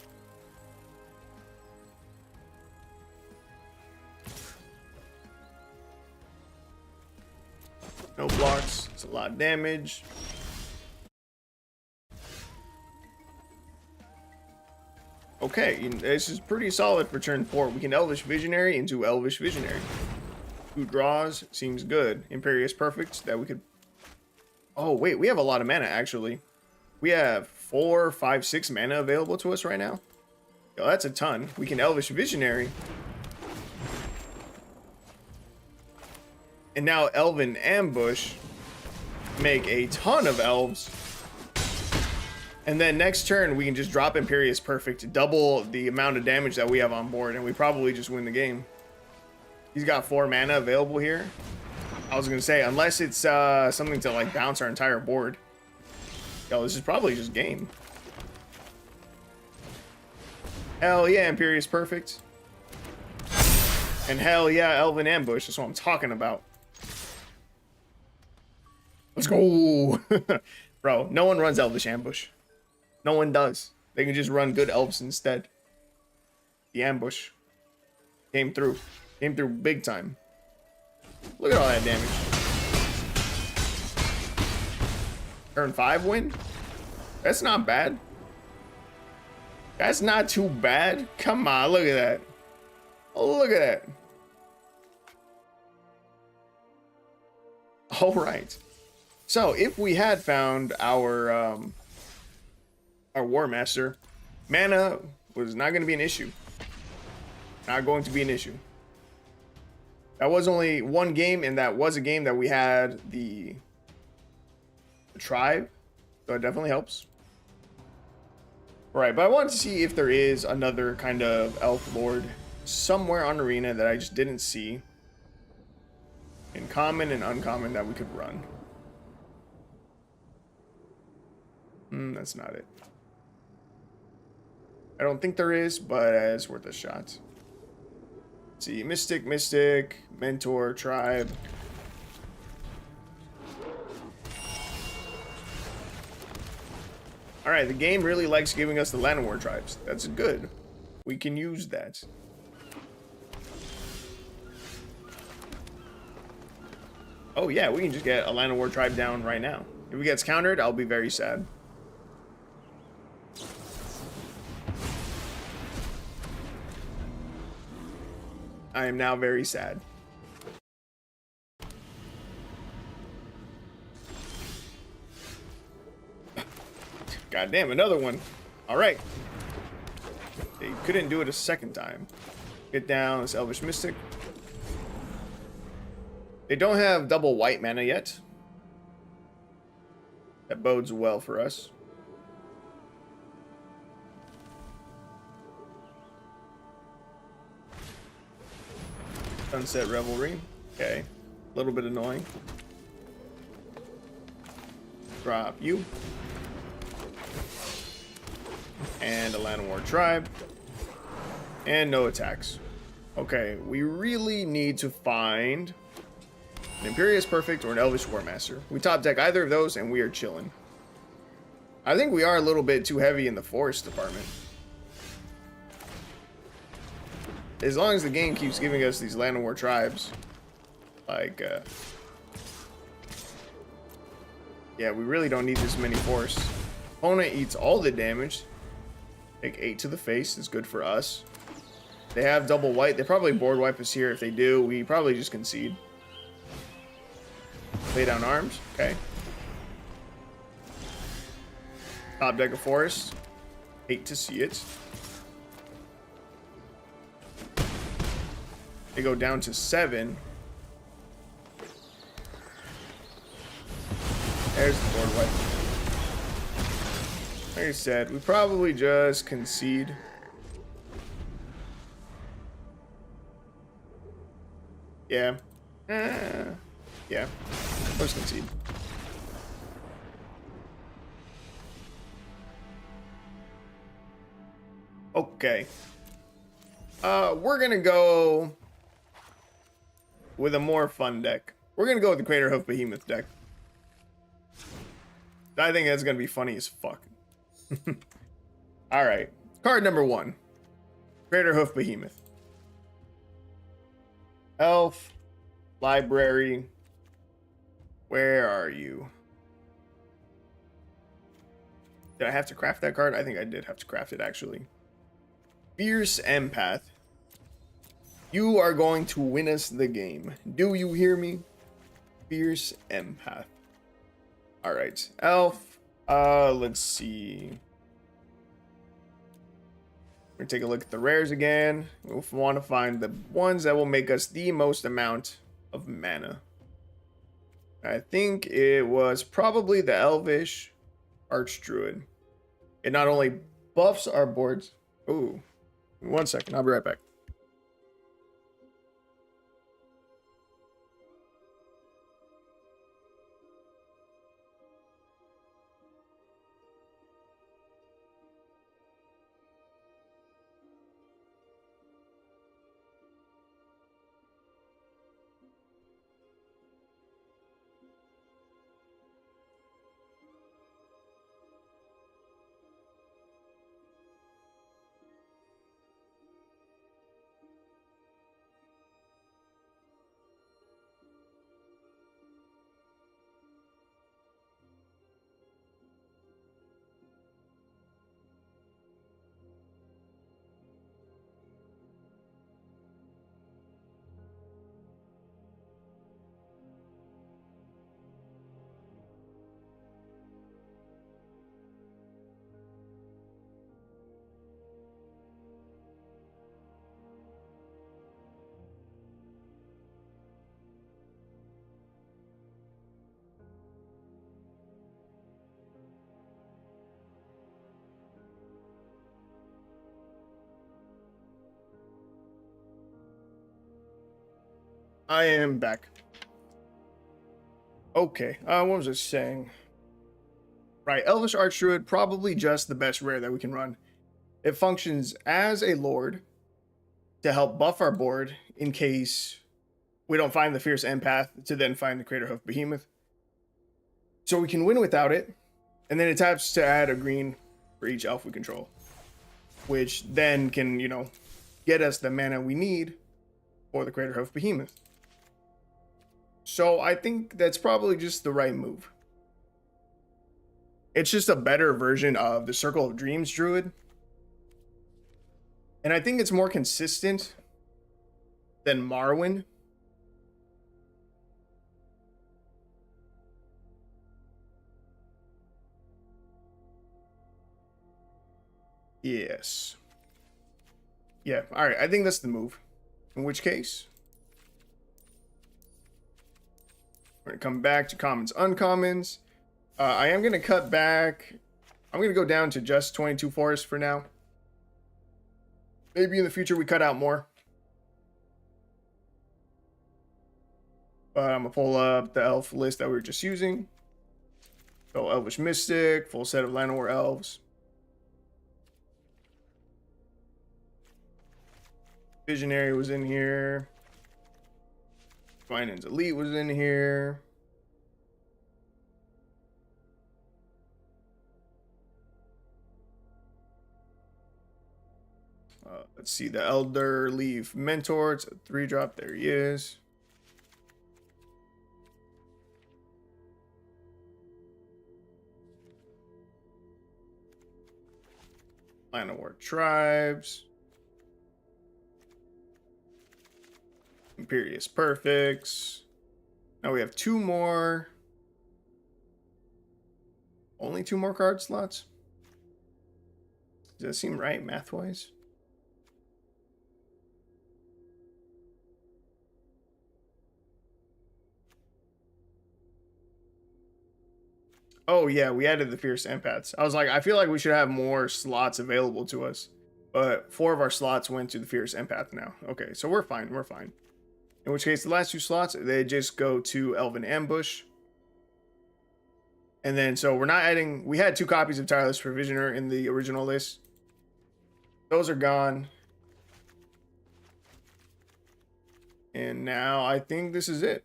No blocks. It's a lot of damage. Okay, this is pretty solid for turn 4. We can Elvish Visionary into Elvish Visionary. 2 draws, seems good. Imperious Perfect, that we could... Oh, wait, we have a lot of mana, actually. We have 4, 5, 6 mana available to us right now. Yo, that's a ton. We can Elvish Visionary. And now Elven Ambush. Make a ton of elves. And then next turn, we can just drop Imperious Perfect, double the amount of damage that we have on board, and we probably just win the game. He's got 4 mana available here. I was going to say, unless it's something to like bounce our entire board. Yo, this is probably just game. Hell yeah, Imperious Perfect. And hell yeah, Elven Ambush. That's what I'm talking about. Let's go. Bro, no one runs Elvish Ambush. No one does. They can just run good elves instead. The ambush came through. Came through big time. Look at all that damage. Turn 5 win? That's not bad. That's not too bad. Come on, look at that. Oh, look at that. All right. So if we had found our War Master, mana was not going to be an issue. Not going to be an issue. That was only one game, and that was a game that we had the tribe, so it definitely helps. All right, but I wanted to see if there is another kind of elf lord somewhere on Arena that I just didn't see in common and uncommon that we could run. That's not it. I don't think there is, but it's worth a shot. Let's see, Mystic, Mentor, Tribe. All right, the game really likes giving us the Llanowar tribes. That's good. We can use that. Oh yeah, we can just get a Llanowar tribe down right now. If it gets countered, I'll be very sad. I am now very sad. God damn, another one. All right. They couldn't do it a second time. Get down this Elvish Mystic. They don't have double white mana yet. That bodes well for us. Sunset Revelry. Okay. A little bit annoying. Drop you. And a Llanowar Tribe. And no attacks. Okay, we really need to find an Imperious Perfect or an Elvish Warmaster. We top deck either of those and we are chilling. I think we are a little bit too heavy in the forest department. As long as the game keeps giving us these Llanowar Tribes, like, yeah, we really don't need this many forests. Opponent eats all the damage. Take 8 to the face is good for us. They have double white. They probably board wipe us here. If they do, we probably just concede. Lay down arms. Okay. Top deck of forest. Hate to see it. They go down to 7. There's the board wipe. Like I said, we probably just concede. Yeah. Yeah. Let's concede. Okay. We're gonna go with a more fun deck. We're gonna go with the Craterhoof Behemoth deck. I think that's gonna be funny as fuck. All right, card number 1, Craterhoof Behemoth. Elf, library. Where are you? Did I have to craft that card? I think I did have to craft it actually. Fierce Empath. You are going to win us the game. Do you hear me? Fierce Empath. All right, Elf. Let's see. We're gonna take a look at the rares again. We want to find the ones that will make us the most amount of mana. I think it was probably the Elvish Archdruid. It not only buffs our boards. Ooh, 1 second. I'll be right back. I am back. Okay, what was I saying? Right, Elvish Archdruid, probably just the best rare that we can run. It functions as a lord to help buff our board in case we don't find the Fierce Empath to then find the Craterhoof Behemoth. So we can win without it, and then it taps to add a green for each elf we control, which then can, you know, get us the mana we need for the Craterhoof Behemoth. So I think that's probably just the right move. It's just a better version of the Circle of Dreams Druid. And I think it's more consistent Then Marwyn. Yes. Yeah, all right. I think that's the move. In which case, we're going to come back to commons, uncommons. I am going to cut back. I'm going to go down to just 22 forests for now. Maybe in the future we cut out more. But I'm going to pull up the elf list that we were just using. So Elvish Mystic, full set of Llanowar elves. Visionary was in here. Finance Elite was in here. Let's see, the Elder Leaf Mentor. It's a 3-drop. There he is. Llanowar Tribes. Imperious Perfects. Now we have 2 more. Only 2 more card slots? Does that seem right, math-wise? Oh, yeah, we added the Fierce Empaths. I was like, I feel like we should have more slots available to us. But 4 of our slots went to the Fierce Empath now. Okay, so we're fine, we're fine. In which case, the last 2 slots, they just go to Elven Ambush. And then, so we're not adding... We had 2 copies of Tireless Provisioner in the original list. Those are gone. And now, I think this is it.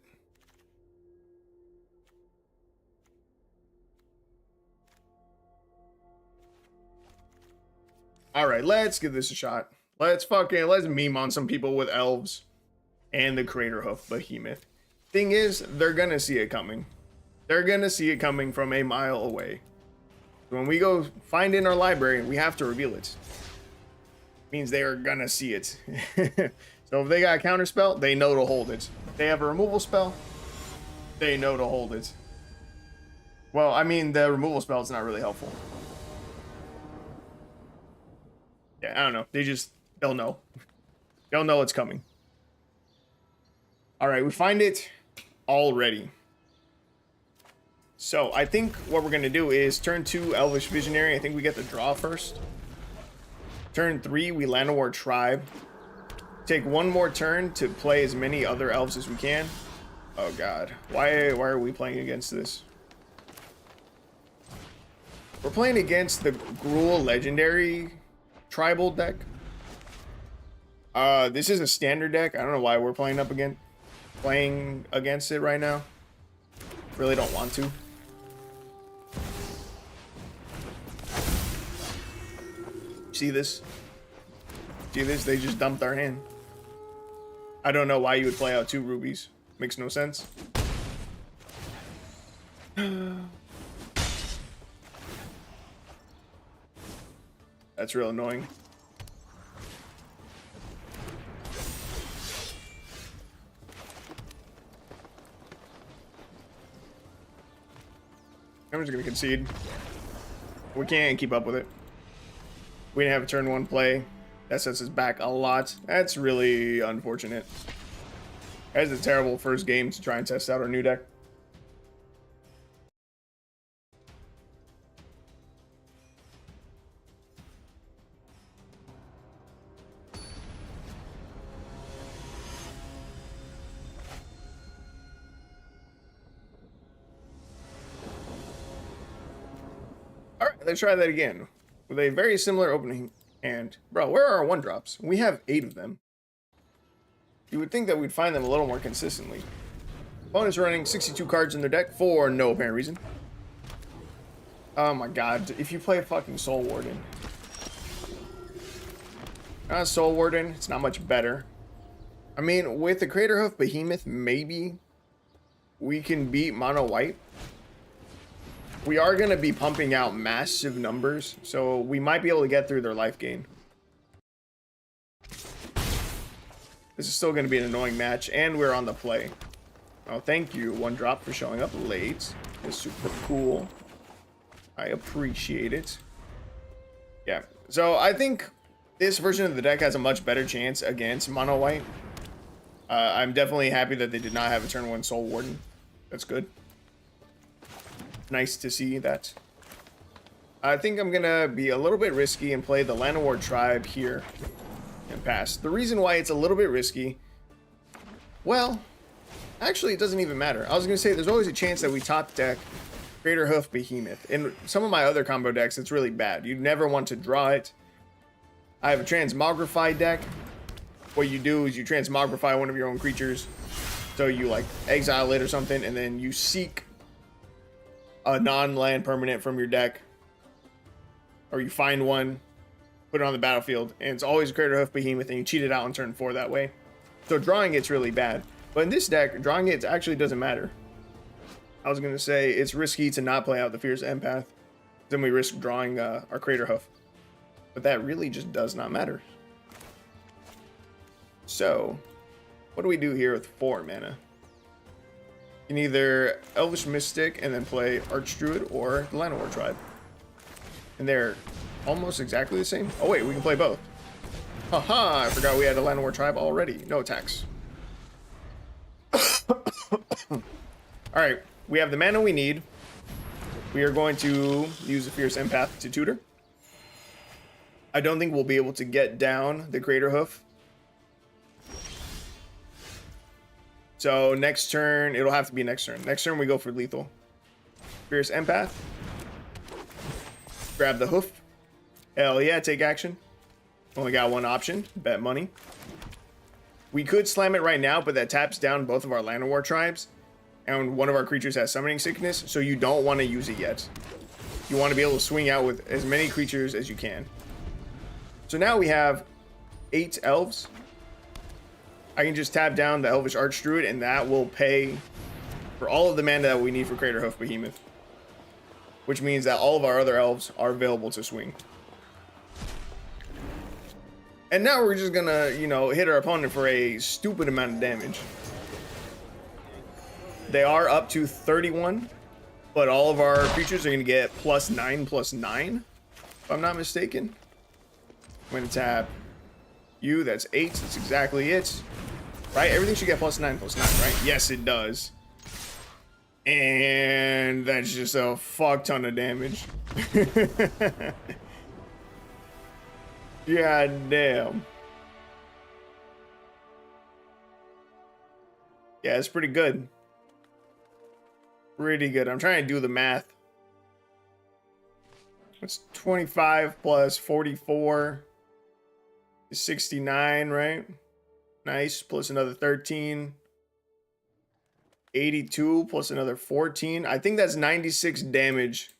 Alright, let's give this a shot. Let's meme on some people with elves. And the Crater Hoof Behemoth. Thing is, they're gonna see it coming. They're gonna see it coming from a mile away. When we go find in our library, we have to reveal it. Means they are gonna see it. So if they got a counter spell, they know to hold it. If they have a removal spell, they know to hold it. Well, I mean, the removal spell is not really helpful. Yeah, I don't know. They'll know. They'll know it's coming. All right, we find it already. So I think what we're going to do is turn 2 Elvish Visionary. I think we get the draw first. Turn 3, we Llanowar Tribe. Take 1 more turn to play as many other elves as we can. Oh god, why are we playing against this? We're playing against the Gruul Legendary Tribal deck. This is a standard deck. I don't know why we're playing against it right now. Really don't want to. See this? See this? They just dumped our hand. I don't know why you would play out 2 rubies. Makes no sense. That's real annoying. I'm just gonna concede. We can't keep up with it. We didn't have a turn 1 play. That sets us back a lot. That's really unfortunate. That is a terrible first game to try and test out our new deck. Alright, let's try that again. With a very similar opening hand. Bro, where are our 1-drops? We have 8 of them. You would think that we'd find them a little more consistently. Opponents running 62 cards in their deck for no apparent reason. Oh my god, if you play a fucking Soul Warden. Not a Soul Warden, it's not much better. I mean, with the Crater Hoof Behemoth, maybe we can beat Mono White. We are going to be pumping out massive numbers, so we might be able to get through their life gain. This is still going to be an annoying match, and we're on the play. Oh, thank you, One Drop, for showing up late. It's super cool. I appreciate it. Yeah, so I think this version of the deck has a much better chance against Mono White. I'm definitely happy that they did not have a turn 1 Soul Warden. That's good. Nice to see that. I think I'm gonna be a little bit risky and play the Llanowar Tribe here and pass. The reason why it's a little bit risky, well, actually it doesn't even matter. I was gonna say there's always a chance that we top deck Greater Hoof Behemoth. In some of my other combo decks, it's really bad. You never want to draw it. I have a Transmogrify deck. What you do is you Transmogrify one of your own creatures. So you like exile it or something, and then you seek a non-land permanent from your deck. Or you find one, put it on the battlefield, and it's always Greater Hoof Behemoth, and you cheat it out on turn 4 that way. So drawing it's really bad. But in this deck, drawing it actually doesn't matter. I was going to say it's risky to not play out the Fierce Empath. Then we risk drawing our Crater Hoof. But that really just does not matter. So, what do we do here with 4 mana? You can either Elvish Mystic and then play Archdruid or the Llanowar Tribe. And they're almost exactly the same. Oh wait, we can play both. Haha, I forgot we had a Llanowar Tribe already. No attacks. Alright, we have the mana we need. We are going to use the Fierce Empath to tutor. I don't think we'll be able to get down the Crater Hoof. So next turn, it'll have to be next turn. Next turn we go for lethal. Fierce Empath. Grab the hoof. Hell yeah, take action. Only got one option, bet money. We could slam it right now, but that taps down both of our Llanowar Tribes. And one of our creatures has Summoning Sickness, so you don't want to use it yet. You want to be able to swing out with as many creatures as you can. So now we have 8 elves. I can just tap down the Elvish Archdruid, and that will pay for all of the mana that we need for Crater Hoof Behemoth. Which means that all of our other elves are available to swing. And now we're just gonna, you know, hit our opponent for a stupid amount of damage. They are up to 31, but all of our creatures are gonna get +9/+9, if I'm not mistaken. I'm gonna tap you, that's 8, that's exactly it. Right, everything should get +9/+9, right? Yes, it does. And that's just a fuck ton of damage. God damn. Yeah, it's pretty good. Pretty good. I'm trying to do the math. It's 25 plus 44 is 69, right? Nice. Plus another 13. 82 plus another 14. I think that's 96 damage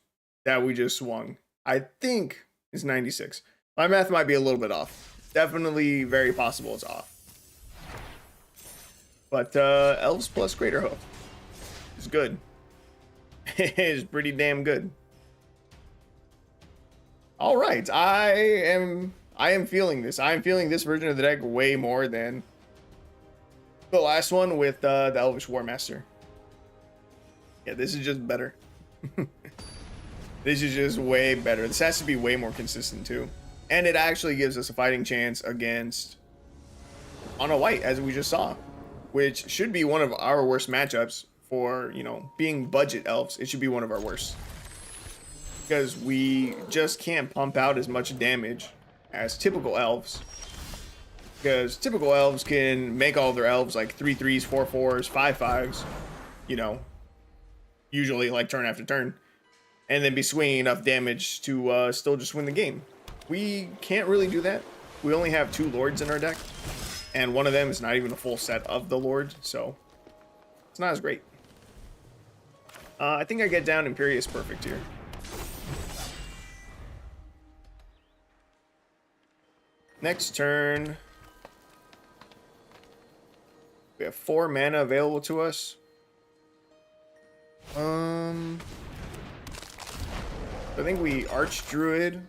that we just swung. I think it's 96. My math might be a little bit off. Definitely very possible it's off. But elves plus Greater Hoof is good. It is pretty damn good. All right, I am feeling this. I am feeling this version of the deck way more than the last one with the Elvish War Master. Yeah, this is just better. This is just way better. This has to be way more consistent too. And it actually gives us a fighting chance against Mono White, as we just saw. Which should be one of our worst matchups for, you know, being budget elves. It should be one of our worst. Because we just can't pump out as much damage as typical elves. Because typical elves can make all their elves like 3/3s, 4/4s, 5/5s, you know, usually like turn after turn, and then be swinging enough damage to still just win the game. We can't really do that. We only have 2 lords in our deck, and one of them is not even a full set of the lord, so it's not as great. I think I get down Imperious Perfect here. Next turn, we have 4 mana available to us. I think we Archdruid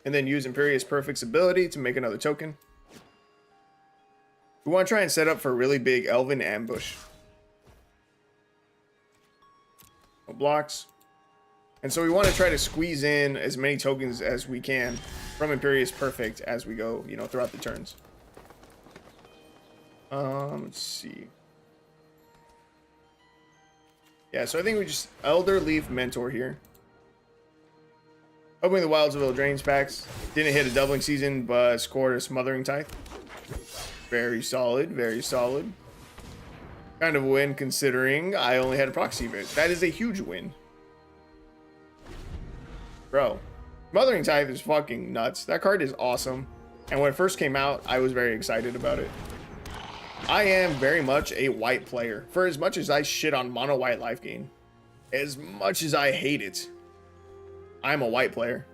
and then use Imperious Perfect's ability to make another token. We want to try and set up for a really big Elven ambush. No blocks. And so we want to try to squeeze in as many tokens as we can from Imperious Perfect as we go, you know, throughout the turns. Let's see. Yeah, so I think we just Elder Leaf Mentor here. Opening the Wilds of Eldraine's packs. Didn't hit a doubling season, but scored a Smothering Tithe. Very solid, very solid. Kind of a win considering I only had a proxy of it. That is a huge win. Bro, Smothering Tithe is fucking nuts. That card is awesome. And when it first came out, I was very excited about it. I am very much a white player. For as much as I shit on mono white life gain, as much as I hate it, I'm a white player.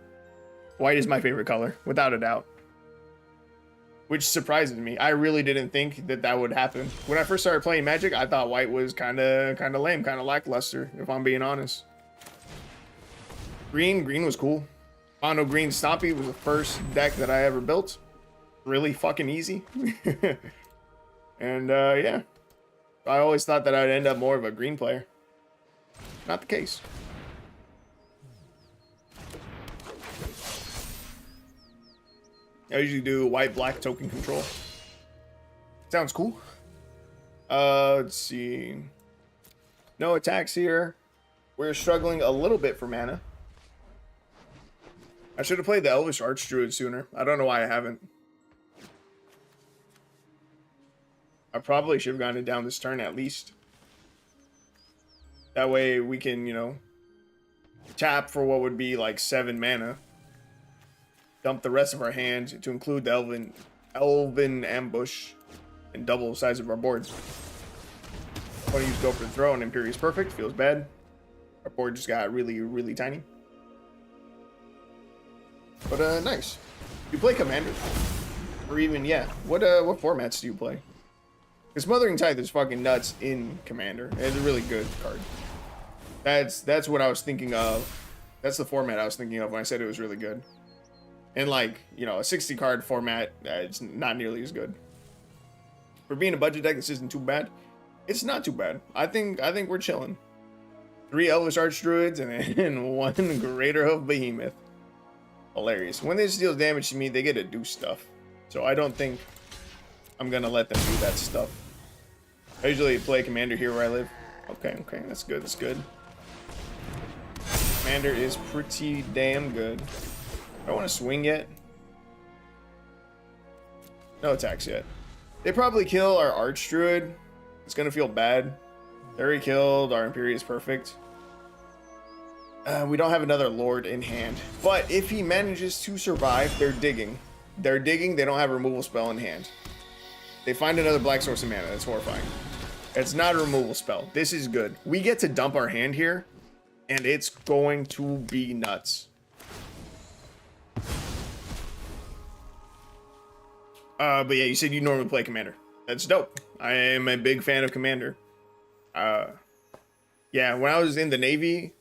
White is my favorite color, without a doubt. Which surprises me. I really didn't think that that would happen. When I first started playing Magic, I thought white was kind of lame, kind of lackluster, if I'm being honest. Green was cool. Mono Green Stompy was the first deck that I ever built. Really fucking easy. And yeah, I always thought that I'd end up more of a green player. Not the case. I usually do white-black token control. Sounds cool. Let's see. No attacks here. We're struggling a little bit for mana. I should have played the Elvish Archdruid sooner. I don't know why I haven't. I probably should have gotten it down this turn at least. That way we can, you know, tap for what would be like 7 mana. Dump the rest of our hand to include the Elven Ambush and double the size of our boards. Want to use Go for the Throw and Imperious Perfect. Feels bad. Our board just got really, really tiny. But nice. You play Commander? Or even, yeah. What formats do you play? Because Smothering Tithe is fucking nuts in Commander. It's a really good card. That's what I was thinking of. That's the format I was thinking of when I said it was really good. And like, you know, a 60 card format, it's not nearly as good. For being a budget deck, this isn't too bad. It's not too bad. I think we're chilling. 3 Elvish Archdruids and 1 Greater Hoof Behemoth. Hilarious. When this deals damage to me, they get to do stuff. So I don't think I'm gonna let them do that stuff. I usually play Commander here where I live. Okay, that's good, that's good. Commander is pretty damn good. I don't want to swing yet. No attacks yet. They probably kill our Archdruid. It's gonna feel bad. They already killed our Imperious Perfect. We don't have another Lord in hand. But if he manages to survive, they're digging. They're digging, they don't have a removal spell in hand. They find another black source of mana. That's horrifying. It's not a removal spell. This is good. We get to dump our hand here, and it's going to be nuts. But yeah, you said you normally play Commander. That's dope. I am a big fan of Commander. Yeah, when I was in the Navy,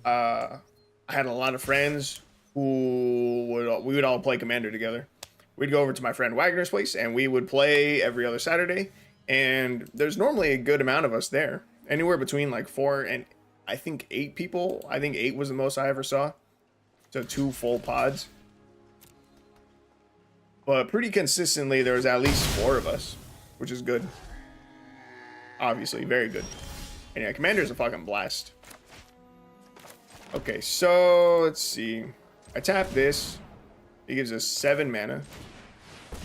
I had a lot of friends who we would all play Commander together. We'd go over to my friend Wagner's place, and we would play every other Saturday. And there's normally a good amount of us there. Anywhere between like 4 and I think 8 people. I think 8 was the most I ever saw. So 2 full pods. But pretty consistently, there was at least 4 of us, which is good. Obviously, very good. And yeah, Commander's a fucking blast. Okay, so let's see. I tap this. It gives us 7 mana.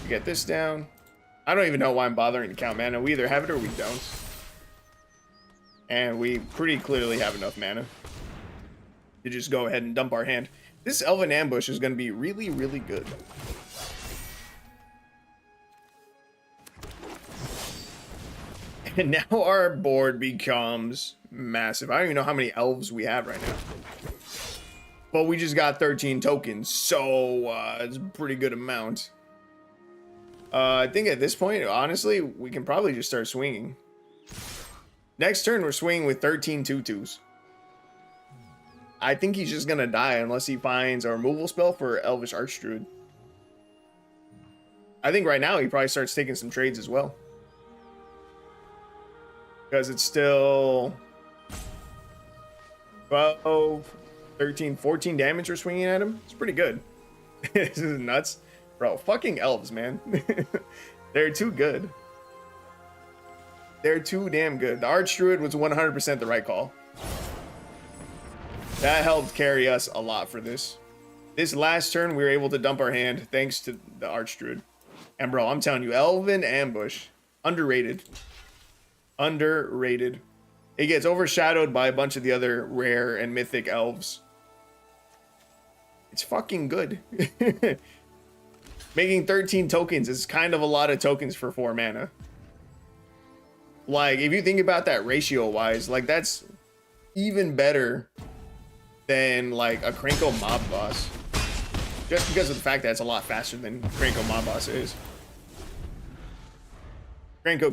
We get this down. I don't even know why I'm bothering to count mana. We either have it or we don't. And we pretty clearly have enough mana to just go ahead and dump our hand. This Elven Ambush is going to be really, really good. And now our board becomes massive. I don't even know how many elves we have right now. But we just got 13 tokens, so it's a pretty good amount. I think at this point, honestly, we can probably just start swinging. Next turn, we're swinging with 13 2/2s. I think he's just going to die unless he finds a removal spell for Elvish Archdruid. I think right now he probably starts taking some trades as well. Because it's still 12, 13, 14 damage we're swinging at him. It's pretty good. This is nuts. Bro, fucking elves, man. They're too good. They're too damn good. The Archdruid was 100% the right call. That helped carry us a lot for this. This last turn, we were able to dump our hand thanks to the Archdruid. And bro, I'm telling you, Elven Ambush, underrated. Underrated. It gets overshadowed by a bunch of the other rare and mythic elves. It's fucking good. Making 13 tokens is kind of a lot of tokens for 4 mana. Like, if you think about that ratio-wise, like, that's even better than, like, a Krenko Mob Boss. Just because of the fact that it's a lot faster than Krenko Mob Boss is. Krenko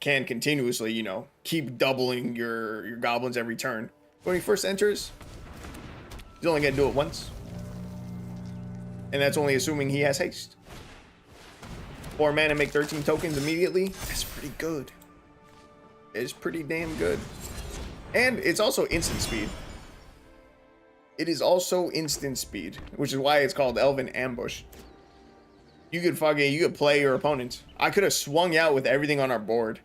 can continuously, you know, keep doubling your goblins every turn. When he first enters, he's only gonna do it once. And that's only assuming he has haste. 4 mana, make 13 tokens immediately. That's pretty good. It's pretty damn good. And it's also instant speed. It is also instant speed, which is why it's called Elven Ambush. You could play your opponent. I could have swung out with everything on our board.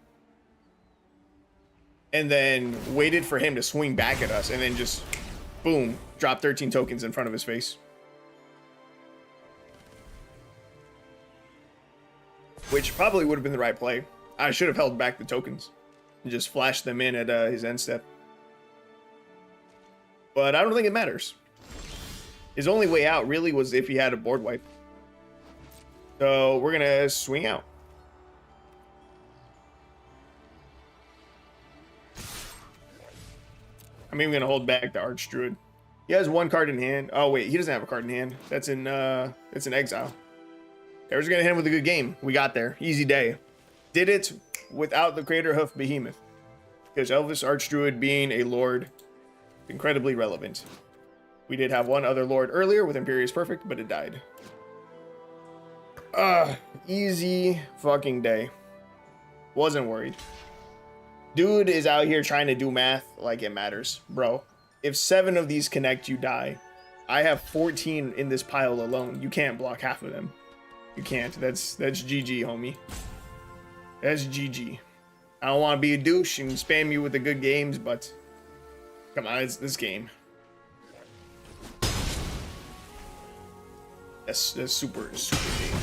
And then waited for him to swing back at us and then just, boom, drop 13 tokens in front of his face. Which probably would have been the right play. I should have held back the tokens and just flashed them in at his end step. But I don't think it matters. His only way out really was if he had a board wipe. So we're gonna swing out. I'm even gonna hold back the Archdruid. He has 1 card in hand. Oh wait, he doesn't have a card in hand. That's in exile. We're just gonna hit him with a good game. We got there. Easy day. Did it without the Crater Hoof Behemoth. Because Elvis Archdruid being a lord, incredibly relevant. We did have one other lord earlier with Imperious Perfect, but it died. Easy fucking day. Wasn't worried. Dude is out here trying to do math like it matters. Bro, if 7 of these connect, you die. I have 14 in this pile alone. You can't block half of them. You can't. That's GG, homie. That's GG. I don't want to be a douche and spam you with the good games, but come on, it's this game. That's super game.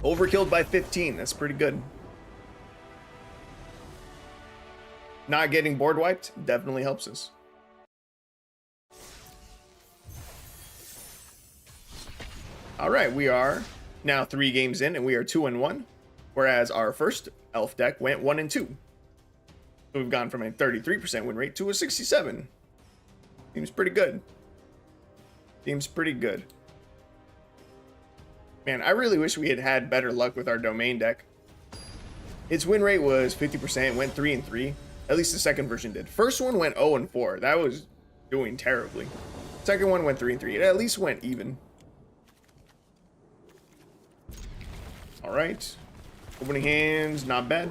Overkilled by 15. That's pretty good. Not getting board wiped definitely helps us. All right, we are now 3 games in, and we are 2-1, whereas our first elf deck went 1-2. So we've gone from a 33% win rate to a 67. Seems pretty good. Seems pretty good. Man, I really wish we had had better luck with our domain deck. Its win rate was 50%, went 3-3. At least the second version did. First one went 0-4. That was doing terribly. Second one went 3-3. It at least went even. All right. Opening hands, not bad.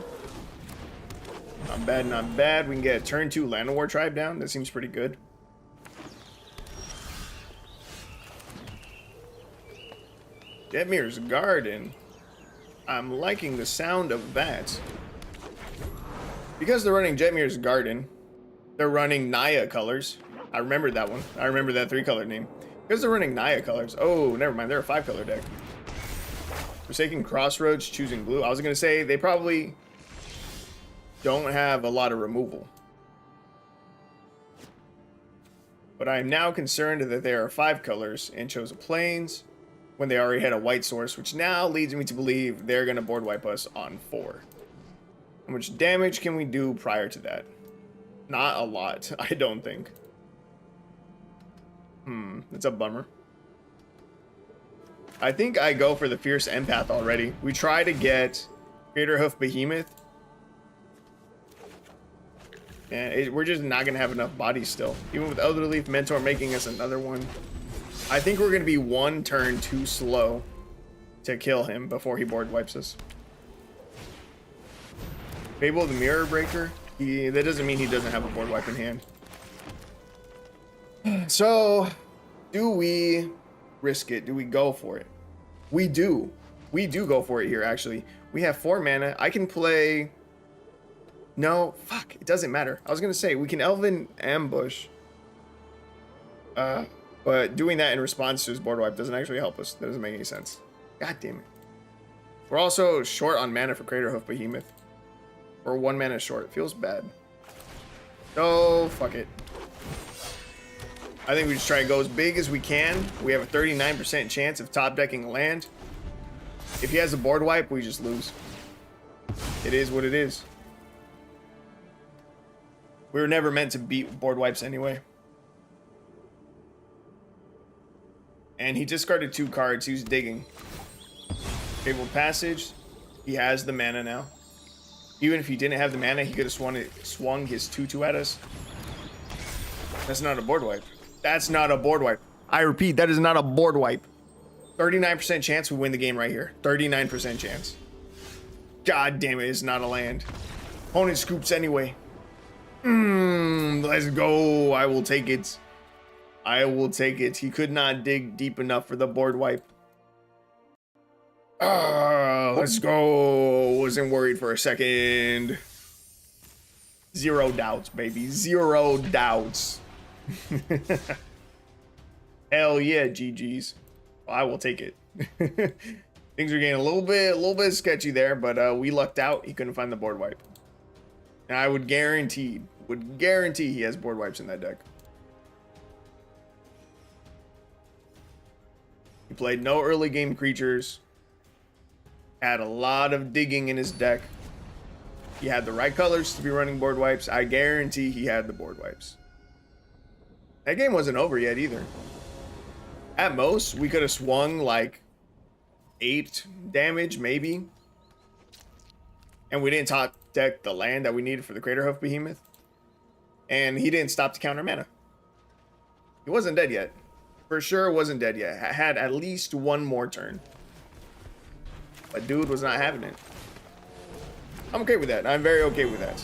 Not bad, not bad. We can get a turn 2 Llanowar Tribe down. That seems pretty good. Detmir's Garden. I'm liking the sound of that. Because they're running Jetmir's Garden, they're running Naya colors. I remember that one. I remember that 3-color name. Because they're running Naya colors. Oh, never mind. They're a 5-color deck. Forsaken Crossroads, choosing blue. I was going to say they probably don't have a lot of removal. But I am now concerned that they are 5 colors and chose a plains when they already had a white source, which now leads me to believe they're going to board wipe us on 4. How much damage can we do prior to that? Not a lot, I don't think. That's a bummer. I think I go for the Fierce Empath already. We try to get Crater Hoof Behemoth. And we're just not going to have enough bodies still. Even with Elderleaf Mentor making us another one. I think we're going to be one turn too slow to kill him before he board wipes us. Fable the Mirror Breaker. That doesn't mean he doesn't have a board wipe in hand. So, do we risk it? Do we go for it? We do. We do go for it here, actually. We have 4 mana. I can play... No, fuck. It doesn't matter. I was going to say, we can Elven Ambush. But doing that in response to his board wipe doesn't actually help us. That doesn't make any sense. God damn it. We're also short on mana for Craterhoof Behemoth. We're 1 mana short. Feels bad. So, fuck it. I think we just try to go as big as we can. We have a 39% chance of top decking land. If he has a board wipe, we just lose. It is what it is. We were never meant to beat board wipes anyway. And he discarded 2 cards. He was digging. Fabled Passage. He has the mana now. Even if he didn't have the mana, he could have swung his 2/2 at us. That's not a board wipe. That's not a board wipe. I repeat, that is not a board wipe. 39% chance we win the game right here. 39% chance. God damn it, it's not a land. Opponent scoops anyway. Let's go. I will take it. I will take it. He could not dig deep enough for the board wipe. Let's go. Wasn't worried for a second. 0 doubts, baby. 0 doubts. Hell yeah, GG's. I will take it. Things are getting a little bit sketchy there, but we lucked out. He couldn't find the board wipe. And I would guarantee he has board wipes in that deck. He played no early game creatures. Had a lot of digging in his deck. He had the right colors to be running board wipes. I guarantee he had the board wipes. That game wasn't over yet either. At most, we could have swung like 8 damage, maybe. And we didn't top deck the land that we needed for the Craterhoof Behemoth. And he didn't stop to counter mana. He wasn't dead yet. For sure wasn't dead yet. Had at least 1 more turn. But dude was not having it. I'm okay with that. I'm very okay with that.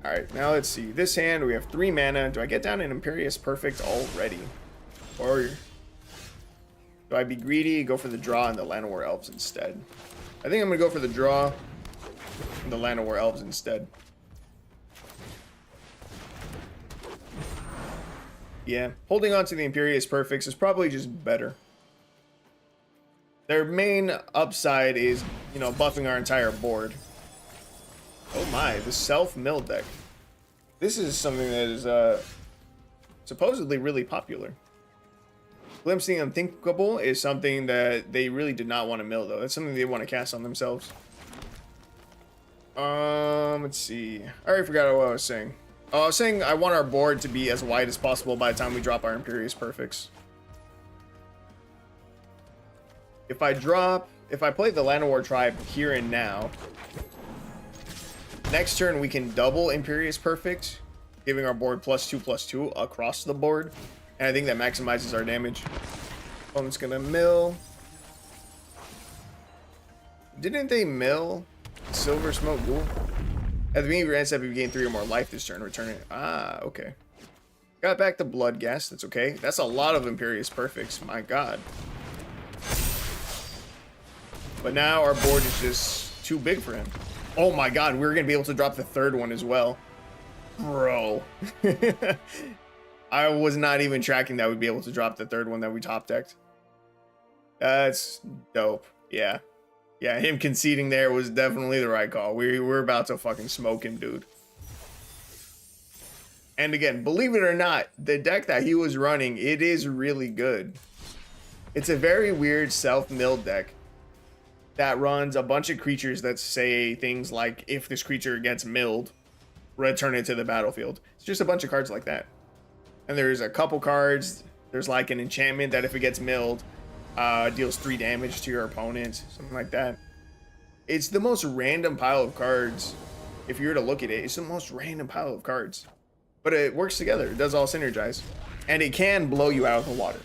Alright, now let's see. This hand, we have 3 mana. Do I get down an Imperious Perfect already? Or do I be greedy, go for the draw and the Llanowar Elves instead? I think I'm going to go for the draw and the Llanowar Elves instead. Yeah, holding on to the Imperious Perfects is probably just better. Their main upside is, you know, buffing our entire board. Oh my, the self-mill deck. This is something that is supposedly really popular. Glimpse the Unthinkable is something that they really did not want to mill, though. That's something they want to cast on themselves. Let's see. I already forgot what I was saying. Oh, I was saying I want our board to be as wide as possible by the time we drop our Imperious Perfects. If I play the Llanowar Tribe here and now, next turn we can double Imperious Perfect, giving our board +2/+2 across the board. And I think that maximizes our damage. Opponent's gonna mill. Didn't they mill Silver Smoke Ghoul? At the beginning of your end step, if you gain 3 or more life this turn, return it. Ah, okay. Got back to Blood Gas. That's okay. That's a lot of Imperious Perfects. My god. But now our board is just too big for him. Oh my god, we're gonna be able to drop the 3rd one as well. Bro. I was not even tracking that we'd be able to drop the 3rd one that we top decked. That's dope. Yeah. Yeah, him conceding there was definitely the right call. We're about to fucking smoke him, dude. And again, believe it or not, the deck that he was running, it is really good. It's a very weird self-milled deck that runs a bunch of creatures that say things like, if this creature gets milled, return it to the battlefield. It's just a bunch of cards like that. And there's a couple cards. There's like an enchantment that if it gets milled, deals 3 damage to your opponent, something like that. It's the most random pile of cards. If you were to look at it, it's the most random pile of cards. But it works together. It does all synergize. and it can blow you out of the water.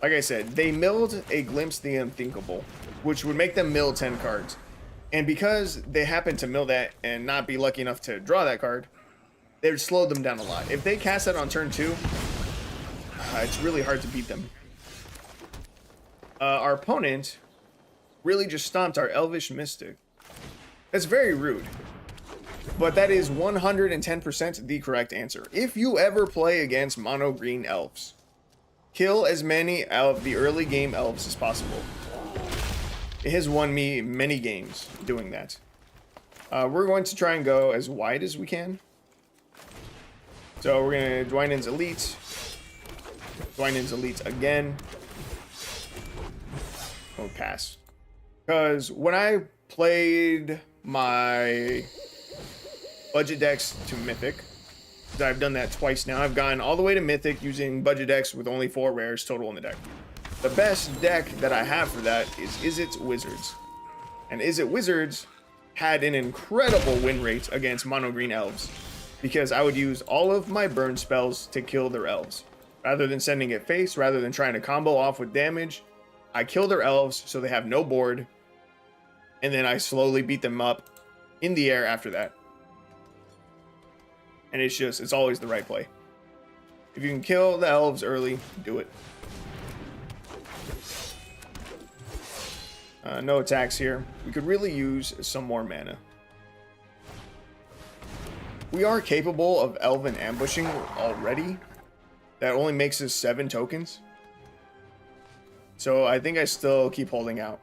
Like I said, they milled a Glimpse the Unthinkable, which would make them mill 10 cards. And because they happen to mill that and not be lucky enough to draw that card, they've slowed them down a lot. If they cast that on turn 2, it's really hard to beat them. Our opponent really just stomped our Elvish Mystic. That's very rude. But that is 110% the correct answer. If you ever play against mono green elves, kill as many of the early game elves as possible. It has won me many games doing that. We're going to try and go as wide as we can. So we're going to Dwynen's Elite. Dwynen's Elite again. Oh, pass. Because when I played my budget decks to Mythic, I've done that twice now. I've gone all the way to Mythic using budget decks with only 4 rares total in the deck. The best deck that I have for that is It Wizards. And It Wizards had an incredible win rate against mono green elves, because I would use all of my burn spells to kill their elves. Rather than sending it face, rather than trying to combo off with damage, I kill their elves so they have no board, and then I slowly beat them up in the air after that. And it's always the right play. If you can kill the elves early, do it. No attacks here. We could really use some more mana. We are capable of elven ambushing already. That only makes us 7 tokens. So I think I still keep holding out.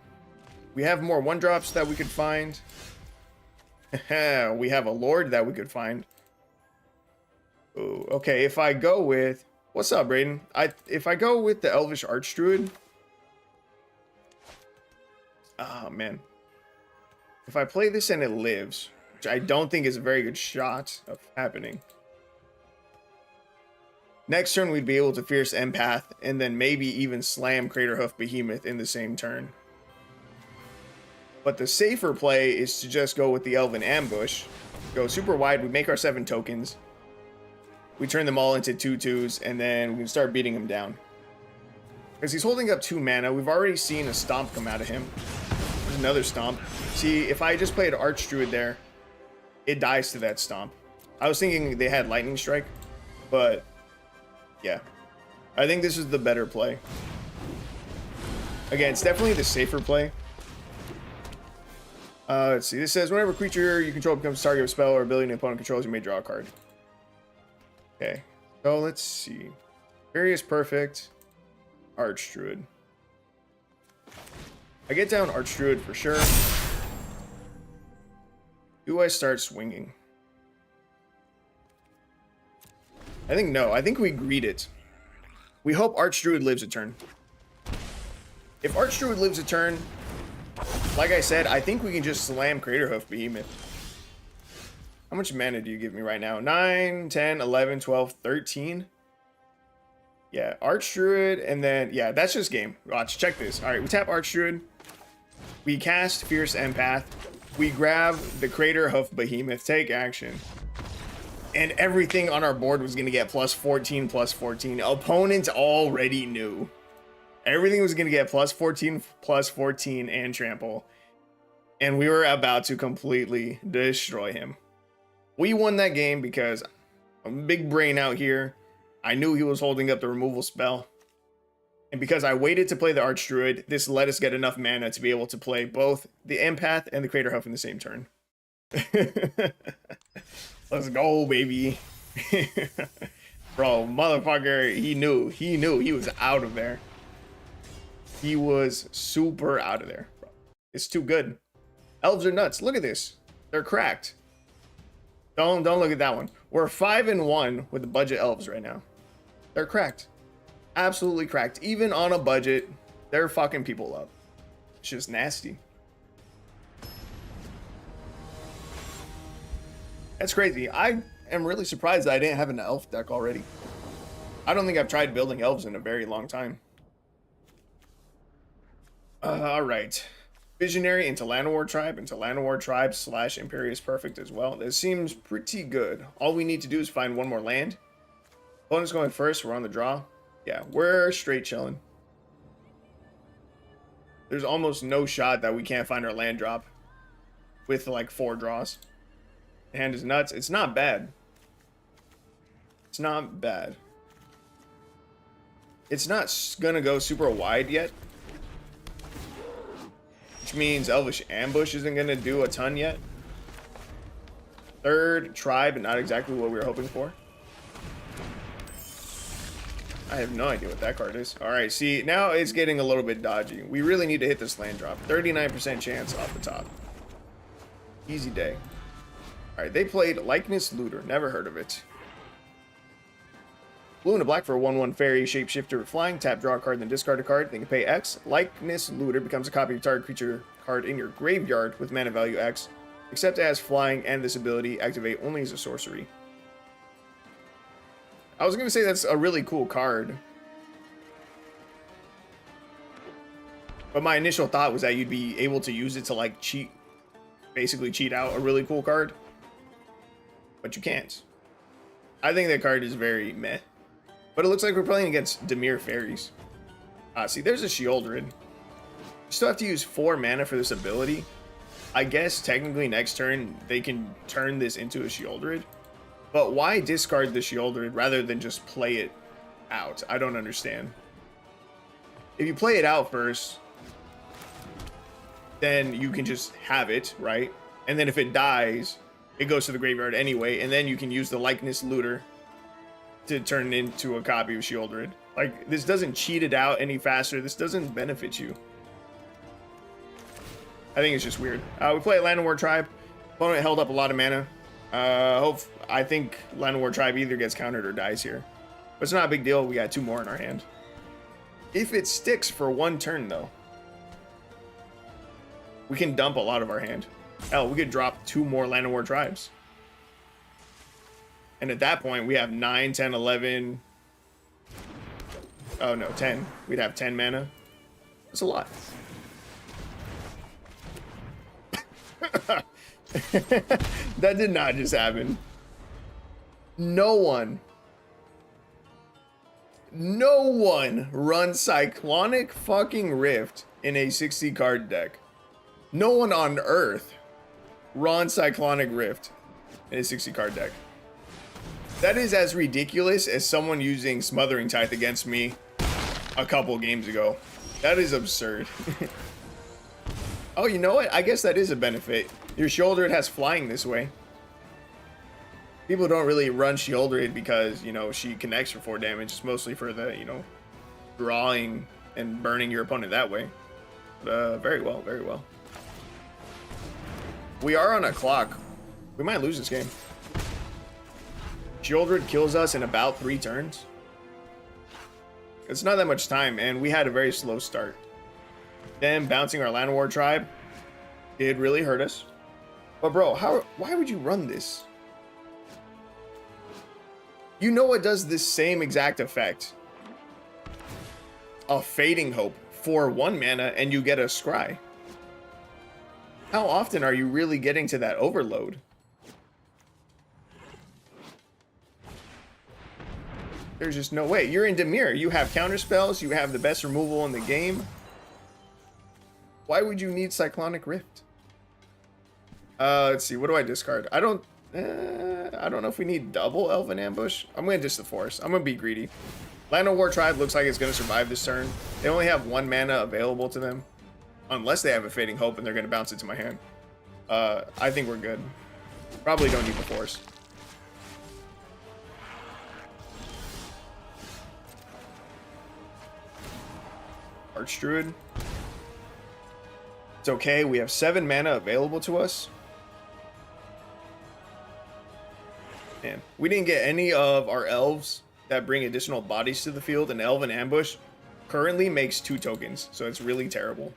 We have more 1-drops that we could find. We have a Lord that we could find. Ooh, okay, if I go with... What's up, Brayden? If I go with the Elvish Archdruid... Oh, man. If I play this and it lives, which I don't think is a very good shot of happening. Next turn, we'd be able to Fierce Empath, and then maybe even slam Craterhoof Behemoth in the same turn. But the safer play is to just go with the Elven Ambush. Go super wide, we make our 7 tokens. We turn them all into 2/2s, and then we can start beating him down. Because he's holding up 2 mana, we've already seen a Stomp come out of him. There's another Stomp. See, if I just played Archdruid there, it dies to that Stomp. I was thinking they had Lightning Strike, but... yeah, I think this is the better play. Again, it's definitely the safer play. Let's see. This says, whenever a creature you control becomes target of a spell or ability an opponent controls, you may draw a card. Okay, so let's see. Various Perfect. Archdruid. I get down Archdruid for sure. Do I start swinging? I think no. I think we greed it. We hope Archdruid lives a turn. If Archdruid lives a turn, like I said, I think we can just slam Craterhoof Behemoth. How much mana do you give me right now? 9, 10, 11, 12, 13. Yeah, Archdruid, and then, yeah, that's just game. Watch, check this. All right, we tap Archdruid. We cast Fierce Empath. We grab the Craterhoof Behemoth, take action. And everything on our board was going to get +14, +14. Opponents already knew. Everything was going to get +14, +14, and trample. And we were about to completely destroy him. We won that game because I'm a big brain out here. I knew he was holding up the removal spell. And because I waited to play the Archdruid, this let us get enough mana to be able to play both the Empath and the Craterhoof in the same turn. Let's go, baby. Bro, motherfucker, he knew he was out of there. He was super out of there, bro. It's too good. Elves are nuts. Look at this. They're cracked. Don't look at that one. We're 5-1 with the budget elves right now. They're cracked. Absolutely cracked. Even on a budget, they're fucking people up. It's just nasty. That's crazy. I am really surprised that I didn't have an elf deck already. I don't think I've tried building elves in a very long time. Alright. Visionary into Llanowar Tribe, into Llanowar Tribe / Imperious Perfect as well. This seems pretty good. All we need to do is find one more land. Opponent's going first. We're on the draw. Yeah, we're straight chilling. There's almost no shot that we can't find our land drop with like 4 draws. The hand is nuts. It's not bad. It's not bad. It's not gonna go super wide yet, which means Elvish Ambush isn't gonna do a ton yet. Third Tribe, but not exactly what we were hoping for. I have no idea what that card is. All right, see, now it's getting a little bit dodgy. We really need to hit this land drop. 39% chance off the top. Easy day. All right, they played Likeness Looter. Never heard of it. Blue and a black for a 1/1 fairy shapeshifter with flying. Tap, draw a card, then discard a card. Then you pay X. Likeness Looter becomes a copy of target creature card in your graveyard with mana value X. Except it has flying and this ability. Activate only as a sorcery. I was going to say that's a really cool card. But my initial thought was that you'd be able to use it to like cheat. Basically cheat out a really cool card. But you can't. I think that card is very meh. But it looks like we're playing against Dimir Fairies. See, there's a Sheoldred. You still have to use 4 mana for this ability. I guess technically next turn they can turn this into a Sheoldred. But why discard the Sheoldred rather than just play it out? I don't understand. If you play it out first, then you can just have it, right? And then if it dies, it goes to the graveyard anyway, and then you can use the Likeness Looter to turn it into a copy of Sheoldred. Like, this doesn't cheat it out any faster. This doesn't benefit you. I think it's just weird. We play Land of War Tribe. Opponent held up a lot of mana. I think Land of War Tribe either gets countered or dies here. But it's not a big deal. We got 2 more in our hand. If it sticks for 1 turn, though, we can dump a lot of our hand. Hell, we could drop 2 more Land of War Tribes. And at that point, we have 9, 10, 11. Oh, no, 10. We'd have 10 mana. That's a lot. That did not just happen. No one runs Cyclonic fucking Rift in a 60 card deck. No one on Earth runs Cyclonic Rift in a 60 card deck. That is as ridiculous as someone using Smothering Tithe against me a couple games ago. That is absurd. Oh, you know what? I guess that is a benefit. Your Sheoldred has flying this way. People don't really run Sheoldred because, you know, she connects for 4 damage. It's mostly for the, you know, drawing and burning your opponent that way. But, very well, very well. We are on a clock. We might lose this game. Sheoldred kills us in about 3 turns. It's not that much time, and we had a very slow start. Them bouncing our Land of War Tribe did really hurt us. But bro, why would you run this? You know it does this same exact effect. A Fading Hope for 1 mana and you get a Scry. How often are you really getting to that overload? There's just no way. You're in Dimir. You have counter spells. You have the best removal in the game. Why would you need Cyclonic Rift? Let's see. What do I discard? I don't know if we need double Elven Ambush. I'm going to dish the Force. I'm going to be greedy. Land of War Tribe looks like it's going to survive this turn. They only have 1 mana available to them. Unless they have a Fading Hope and they're going to bounce it to my hand. I think we're good. Probably don't need the Force. Archdruid. It's okay. We have 7 mana available to us. Man, we didn't get any of our elves that bring additional bodies to the field. An Elven Ambush currently makes 2 tokens, so it's really terrible.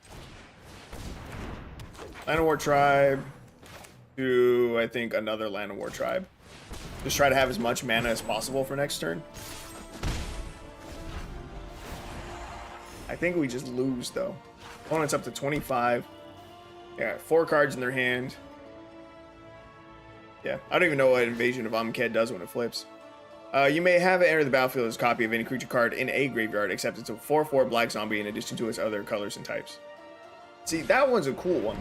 Land of War Tribe to, I think, another Land of War Tribe. Just try to have as much mana as possible for next turn. I think we just lose, though. Opponent's up to 25. Yeah, 4 cards in their hand. Yeah, I don't even know what Invasion of Amonkhet does when it flips. You may have it enter the battlefield as a copy of any creature card in a graveyard, except it's a 4/4 black zombie in addition to its other colors and types. See, that one's a cool one.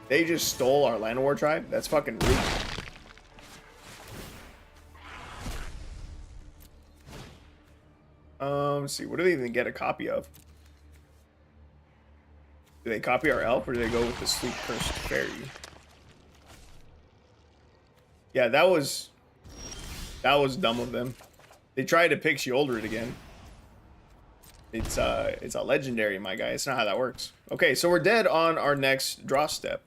They just stole our Llanowar tribe? That's fucking rude. Let's see. What do they even get a copy of? Do they copy our elf, or do they go with the Sleep Cursed Fairy? Yeah, that was dumb of them. They tried to pick Sheoldred again. It's a legendary, my guy. It's not how that works. Okay, so we're dead on our next draw step.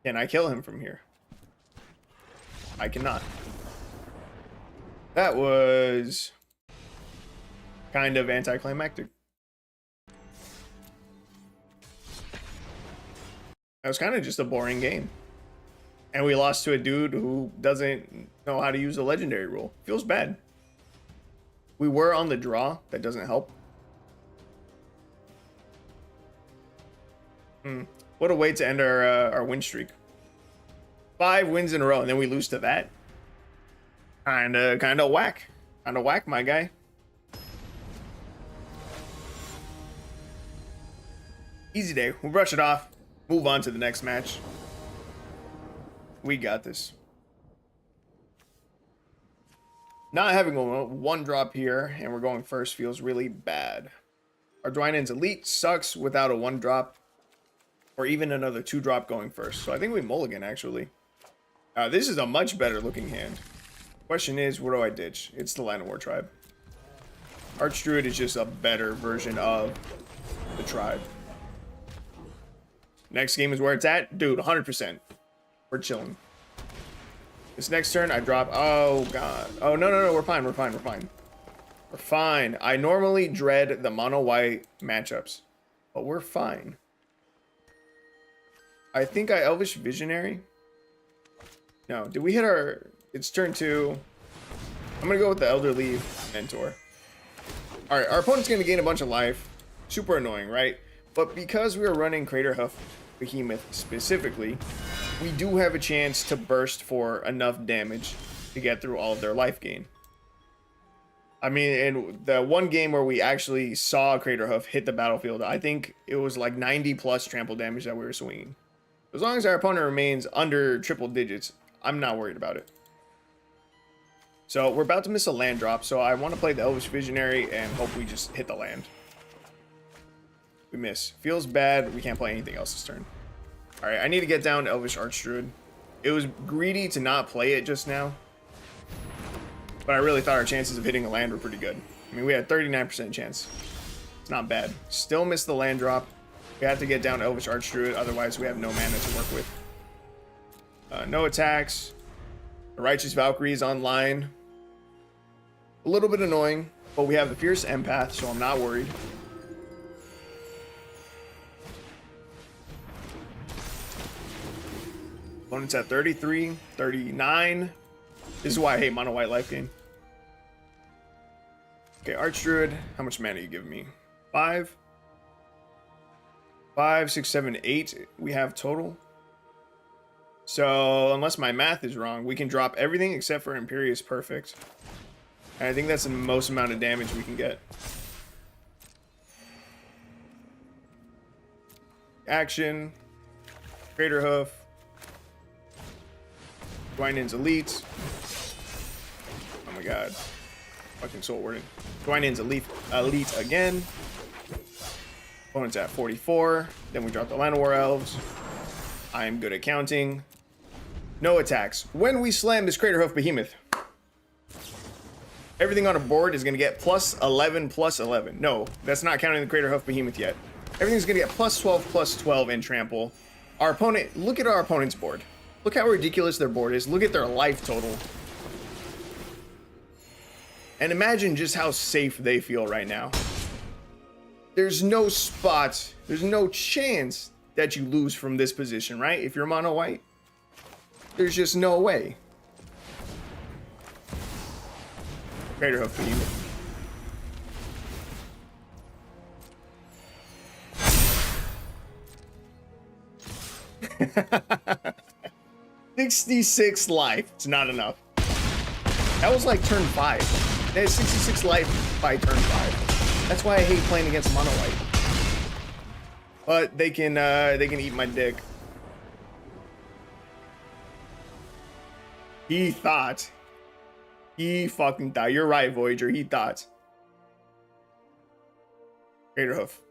Can I kill him from here? I cannot. That was kind of anticlimactic. That was kind of just a boring game. And we lost to a dude who doesn't know how to use the legendary rule. Feels bad. We were on the draw. That doesn't help. What a way to end our win streak. 5 wins in a row, and then we lose to that. Kinda whack. Kinda whack, my guy. Easy day. We'll brush it off. Move on to the next match. We got this. Not having a 1-drop here, and we're going first, feels really bad. Our Dwynen's Elite sucks without a 1-drop, or even another 2-drop going first. So I think we mulligan, actually. This is a much better looking hand. Question is, what do I ditch? It's the Llanowar tribe. Archdruid is just a better version of the tribe. Next game is where it's at. Dude, 100%. We're chilling. This next turn, I drop... Oh, God. Oh, no. We're fine. We're fine. I normally dread the mono-white matchups, but we're fine. I think I Elvish Visionary. No, did we hit our... It's turn 2. I'm going to go with the Elderly Mentor. Alright, our opponent's going to gain a bunch of life. Super annoying, right? But because we are running Craterhoof Behemoth specifically, we do have a chance to burst for enough damage to get through all of their life gain. I mean, in the one game where we actually saw Craterhoof hit the battlefield, I think it was like 90 plus trample damage that we were swinging. As long as our opponent remains under triple digits, I'm not worried about it. So we're about to miss a land drop, so I want to play the Elvish Visionary and hope we just hit the land. We miss. Feels bad. We can't play anything else this turn. Alright, I need to get down to Elvish Archdruid. It was greedy to not play it just now, but I really thought our chances of hitting a land were pretty good. I mean, we had 39% chance. It's not bad. Still missed the land drop. We have to get down to Elvish Archdruid, otherwise we have no mana to work with. No attacks. The Righteous Valkyrie is online. A little bit annoying, but we have the Fierce Empath, so I'm not worried. Opponent's at 33, 39. This is why I hate mono white life gain. Okay, Archdruid. How much mana are you giving me? 5? 5, 6, 7, 8 we have total. So, unless my math is wrong, we can drop everything except for Imperious Perfect. And I think that's the most amount of damage we can get. Action. Craterhoof. Dwynen's Elite. Oh my god. Fucking soul wording. Dwynen's Elite again. Opponent's at 44. Then we drop the Llanowar Elves. I am good at counting. No attacks. When we slam this Craterhoof Behemoth, everything on a board is going to get plus 11, plus 11. No, that's not counting the Craterhoof Behemoth yet. Everything's going to get plus 12, plus 12 in trample. Our opponent, look at our opponent's board. Look how ridiculous their board is. Look at their life total. And imagine just how safe they feel right now. There's no spot, there's no chance that you lose from this position, right? If you're mono white, there's just no way. Craterhoof Behemoth. 66 life. It's not enough. That was like turn 5. They had 66 life by turn 5. That's why I hate playing against mono white. But they can eat my dick. He thought. He fucking thought. You're right, Voyager. He thought. Crater Hoof.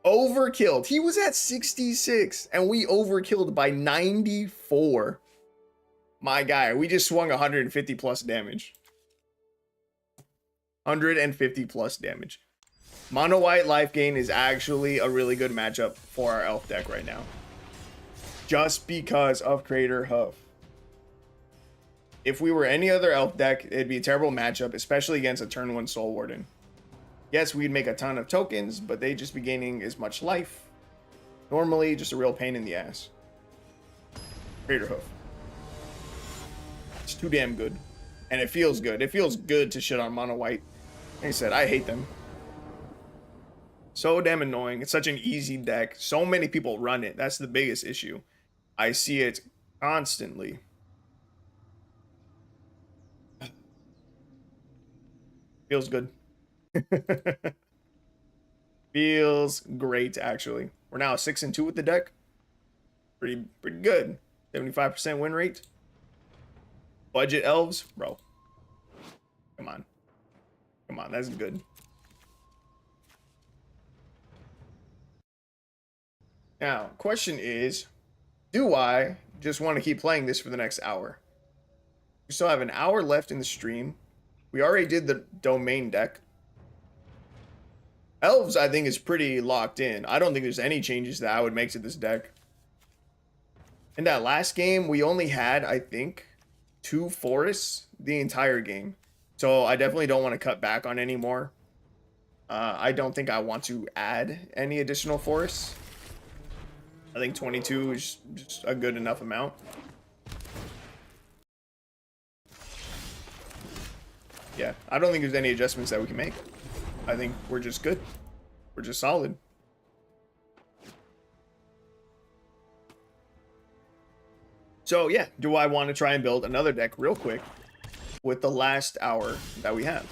Overkilled. He was at 66 and we overkilled by 94. My guy, we just swung 150 plus damage. 150 plus damage. Mono white life gain is actually a really good matchup for our elf deck right now. Just because of Crater Hoof. If we were any other elf deck, it'd be a terrible matchup, especially against a turn 1 Soul Warden. Yes, we'd make a ton of tokens, but they'd just be gaining as much life. Normally, just a real pain in the ass. Crater Hoof. It's too damn good. And it feels good. It feels good to shit on mono white. Like I said, I hate them. So damn annoying. It's such an easy deck. So many people run it. That's the biggest issue. I see it constantly. Feels good. Feels great, actually. We're now 6-2 with the deck. Pretty good. 75% win rate. Budget elves, bro. Come on. Come on, that's good. Now, question is, do I just want to keep playing this for the next hour? We still have an hour left in the stream. We already did the domain deck. Elves, I think, is pretty locked in. I don't think there's any changes that I would make to this deck. In that last game, we only had, I think, 2 forests the entire game. So I definitely don't want to cut back on any more. I don't think I want to add any additional forests. I think 22 is just a good enough amount. Yeah, I don't think there's any adjustments that we can make. I think we're just good. We're just solid. So yeah, do I want to try and build another deck real quick with the last hour that we have?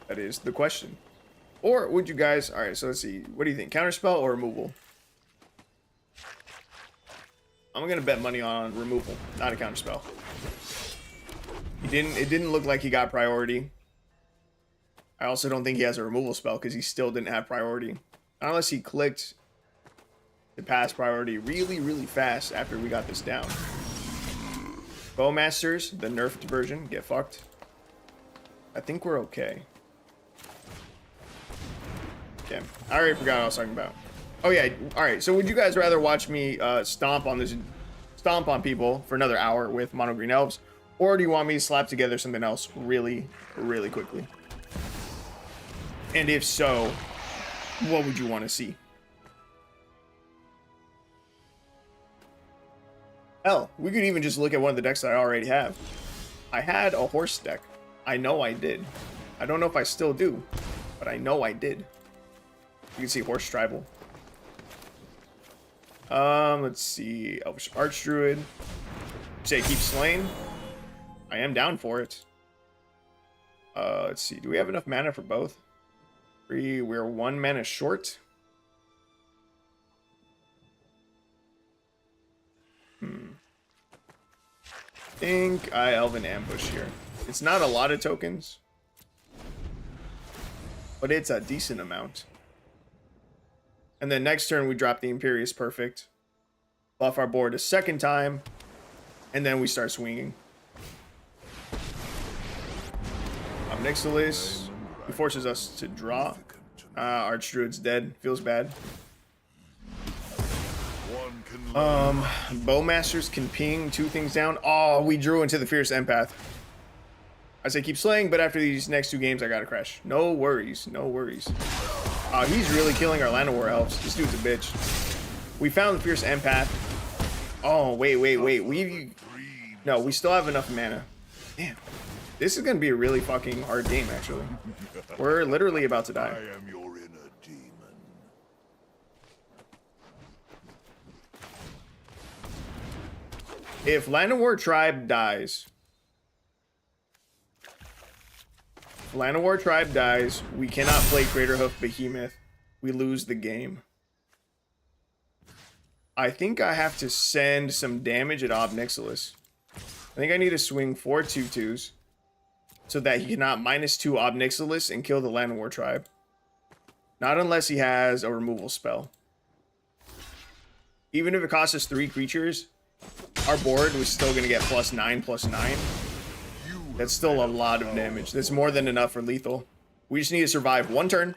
That is the question. Or would you guys... Alright, so let's see. What do you think? Counterspell or removal? I'm going to bet money on removal, not a counterspell. It didn't look like he got priority. I also don't think he has a removal spell because he still didn't have priority. Unless he clicked to pass priority really, really fast after we got this down. Bowmasters, the nerfed version, get fucked. I think we're okay. Damn, I already forgot what I was talking about. Oh yeah, alright, so would you guys rather watch me stomp on people for another hour with mono green elves? Or do you want me to slap together something else really, really quickly? And if so, what would you want to see? Hell, we could even just look at one of the decks that I already have. I had a horse deck. I know I did. I don't know if I still do, but I know I did. You can see horse tribal. Let's see. Elvish Archdruid. Say keep slaying. I am down for it. Let's see. Do we have enough mana for both? We're 1 mana short. I think I Elven Ambush here. It's not a lot of tokens, but it's a decent amount. And then next turn we drop the Imperious Perfect. Buff our board a second time. And then we start swinging. Nixilis. He forces us to draw. Archdruid's dead. Feels bad. Bowmasters can ping 2 things down. Oh, we drew into the Fierce Empath. I say keep slaying, but after these next 2 games, I gotta crash. No worries. No worries. He's really killing our Llanowar elves. This dude's a bitch. We found the Fierce Empath. Oh, wait. No, we still have enough mana. Damn. This is going to be a really fucking hard game, actually. We're literally about to die. I am your inner demon. If Land of War Tribe dies, we cannot play Craterhoof Behemoth. We lose the game. I think I have to send some damage at Ob Nixilis. I think I need to swing 4 2/2s so that he cannot -2 Ob Nixilis and kill the Land of War Tribe. Not unless he has a removal spell. Even if it costs us 3 creatures, our board was still going to get +9/+9. That's still a lot of damage. That's more than enough for lethal. We just need to survive 1 turn.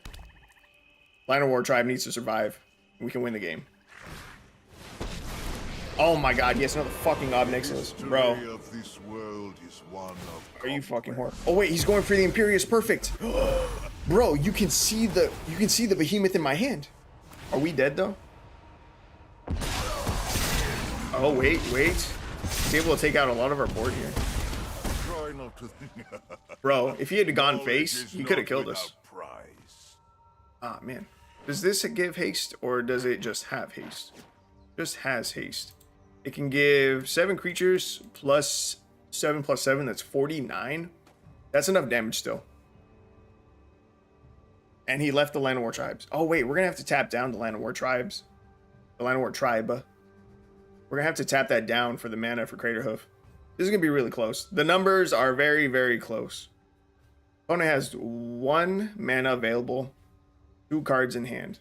Land of War Tribe needs to survive. We can win the game. Oh my god, yes, another fucking Ob Nixilis. Bro. Are you fucking horrible? Oh wait, he's going for the Imperious Perfect. Bro, you can see the behemoth in my hand. Are we dead though? Oh wait. He's able to take out a lot of our board here. Bro, if he had gone face, he could have killed us. Ah man. Does this give haste or does it just have haste? Just has haste. It can give 7 creatures plus 7/7. That's 49. That's enough damage still. And he left the Land of War Tribes. Oh wait, we're gonna have to tap down the Land of War Tribes. The Land of War Tribe. We're gonna have to tap that down for the mana for Craterhoof. This is gonna be really close. The numbers are very, very close. Opponent has 1 mana available, 2 cards in hand.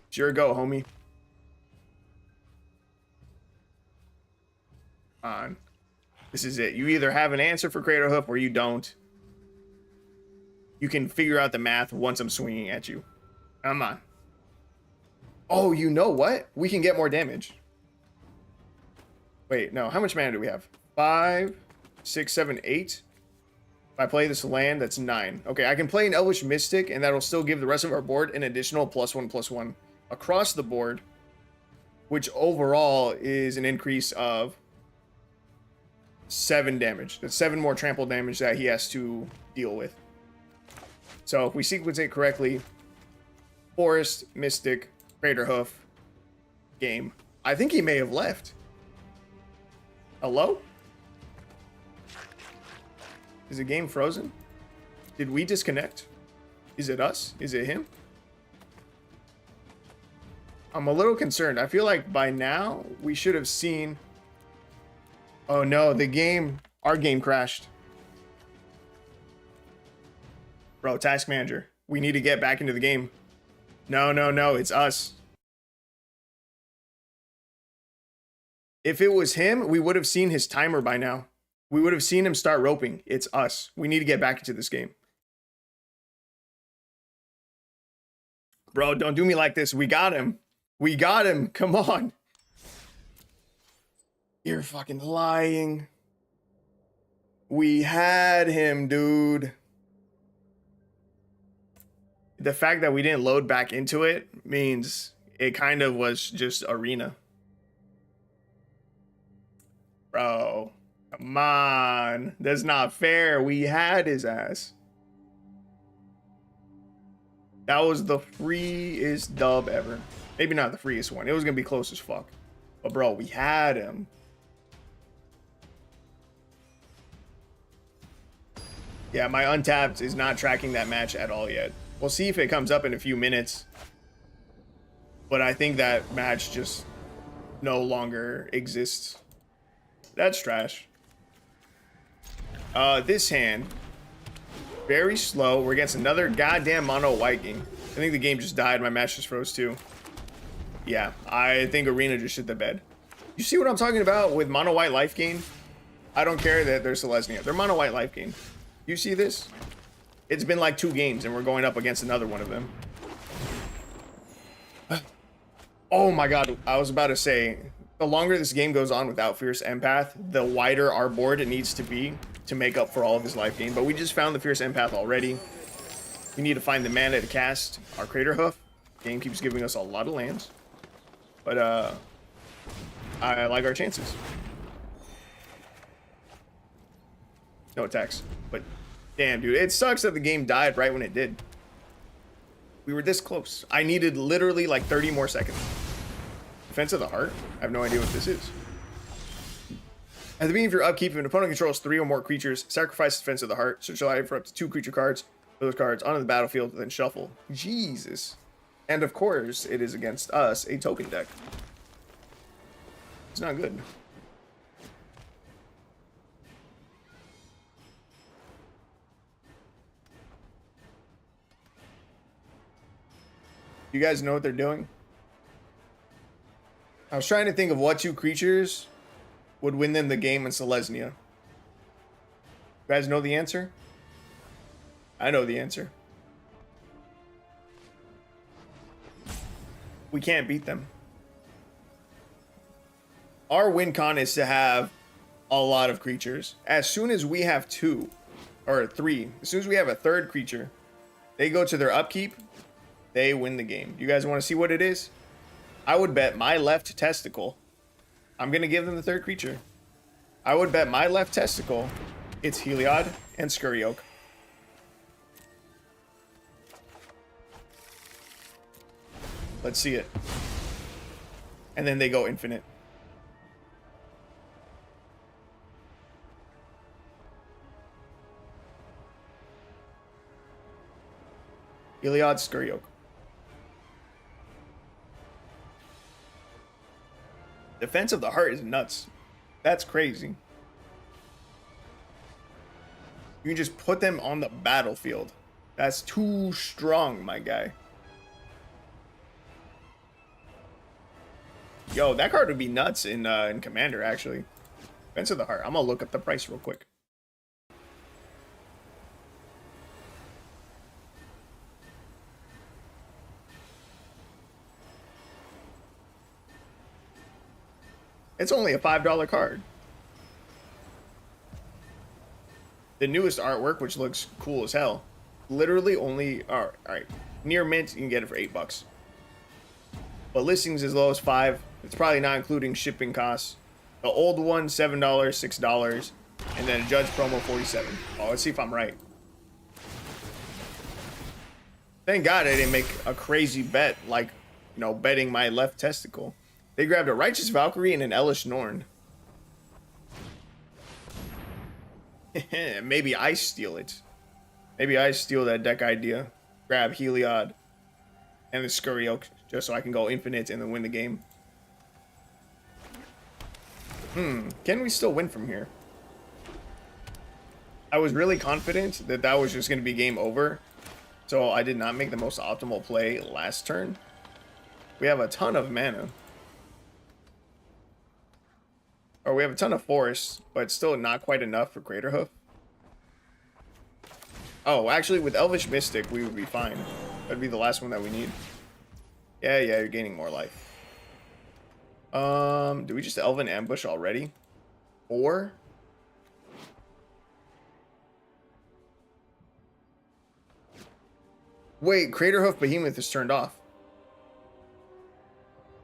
It's your go, homie. On. This is it. You either have an answer for Craterhoof or you don't. You can figure out the math once I'm swinging at you. Come on. Oh, you know what? We can get more damage. Wait, no. How much mana do we have? 5, 6, 7, 8. If I play this land, that's 9. Okay, I can play an Elvish Mystic, and that'll still give the rest of our board an additional +1/+1 across the board, which overall is an increase of 7 damage. That's 7 more trample damage that he has to deal with. So if we sequence it correctly, Forest, Mystic, Craterhoof, game. I think he may have left. Hello? Is the game frozen? Did we disconnect? Is it us? Is it him? I'm a little concerned. I feel like by now we should have seen... Oh no, our game crashed. Bro, Task Manager. We need to get back into the game. No, it's us. If it was him, we would have seen his timer by now. We would have seen him start roping. It's us. We need to get back into this game. Bro, don't do me like this. We got him. We got him. Come on. You're fucking lying. We had him, dude. The fact that we didn't load back into it means it kind of was just arena. Bro, come on. That's not fair. We had his ass. That was the freest dub ever. Maybe not the freest one. It was going to be close as fuck. But bro, we had him. Yeah, my Untapped is not tracking that match at all yet. We'll see if it comes up in a few minutes. But I think that match just no longer exists. That's trash. This hand, very slow. We're against another goddamn mono white game. I think the game just died. My match just froze too. Yeah, I think Arena just shit the bed. You see what I'm talking about with mono white life gain? I don't care that they're Selesnya. They're mono white life gain. You see this? It's been like 2 games and we're going up against another one of them. Oh my god, I was about to say, the longer this game goes on without Fierce Empath, the wider our board it needs to be to make up for all of his life gain. But we just found the Fierce Empath already. We need to find the mana to cast our Craterhoof. Game keeps giving us a lot of lands. But I like our chances. No attacks. But damn, dude, it sucks that the game died right when it did. We were this close. I needed literally like 30 more seconds. Defense of the Heart? I have no idea what this is. At the beginning of your upkeep, if an opponent controls 3 or more creatures, sacrifice Defense of the Heart. Search your library for up to 2 creature cards. Put those cards onto the battlefield, then shuffle. Jesus. And of course, it is against us, a token deck. It's not good. You guys know what they're doing? I was trying to think of what 2 creatures would win them the game in Selesnya. You guys know the answer? I know the answer. We can't beat them. Our win con is to have a lot of creatures. As soon as we have 2 or 3, as soon as we have a 3rd creature, they go to their upkeep, they win the game. You guys want to see what it is? I would bet my left testicle. I'm going to give them the 3rd creature. I would bet my left testicle it's Heliod and Scurry Oak. Let's see it. And then they go infinite. Heliod, Scurry Oak. Defense of the Heart is nuts. That's crazy. You can just put them on the battlefield. That's too strong, my guy. Yo, that card would be nuts in Commander, actually. Defense of the Heart. I'm gonna look up the price real quick. It's only a $5 card. The newest artwork, which looks cool as hell, literally only, all right, near mint, you can get it for $8. But listings as low as $5. It's probably not including shipping costs. The old one, $7, $6, and then a Judge promo, $47. Oh, let's see if I'm right. Thank God I didn't make a crazy bet, like, you know, betting my left testicle. They grabbed a Righteous Valkyrie and an Elish Norn. Maybe I steal it. Maybe I steal that deck idea. Grab Heliod and the Scurry Oak just so I can go infinite and then win the game. Can we still win from here? I was really confident that that was just going to be game over. So I did not make the most optimal play last turn. We have a ton of mana. Or we have a ton of forests, but still not quite enough for Craterhoof. Oh, actually, with Elvish Mystic, we would be fine. That'd be the last one that we need. Yeah, you're gaining more life. Do we just Elven Ambush already? Or... Wait, Craterhoof Behemoth is turned off.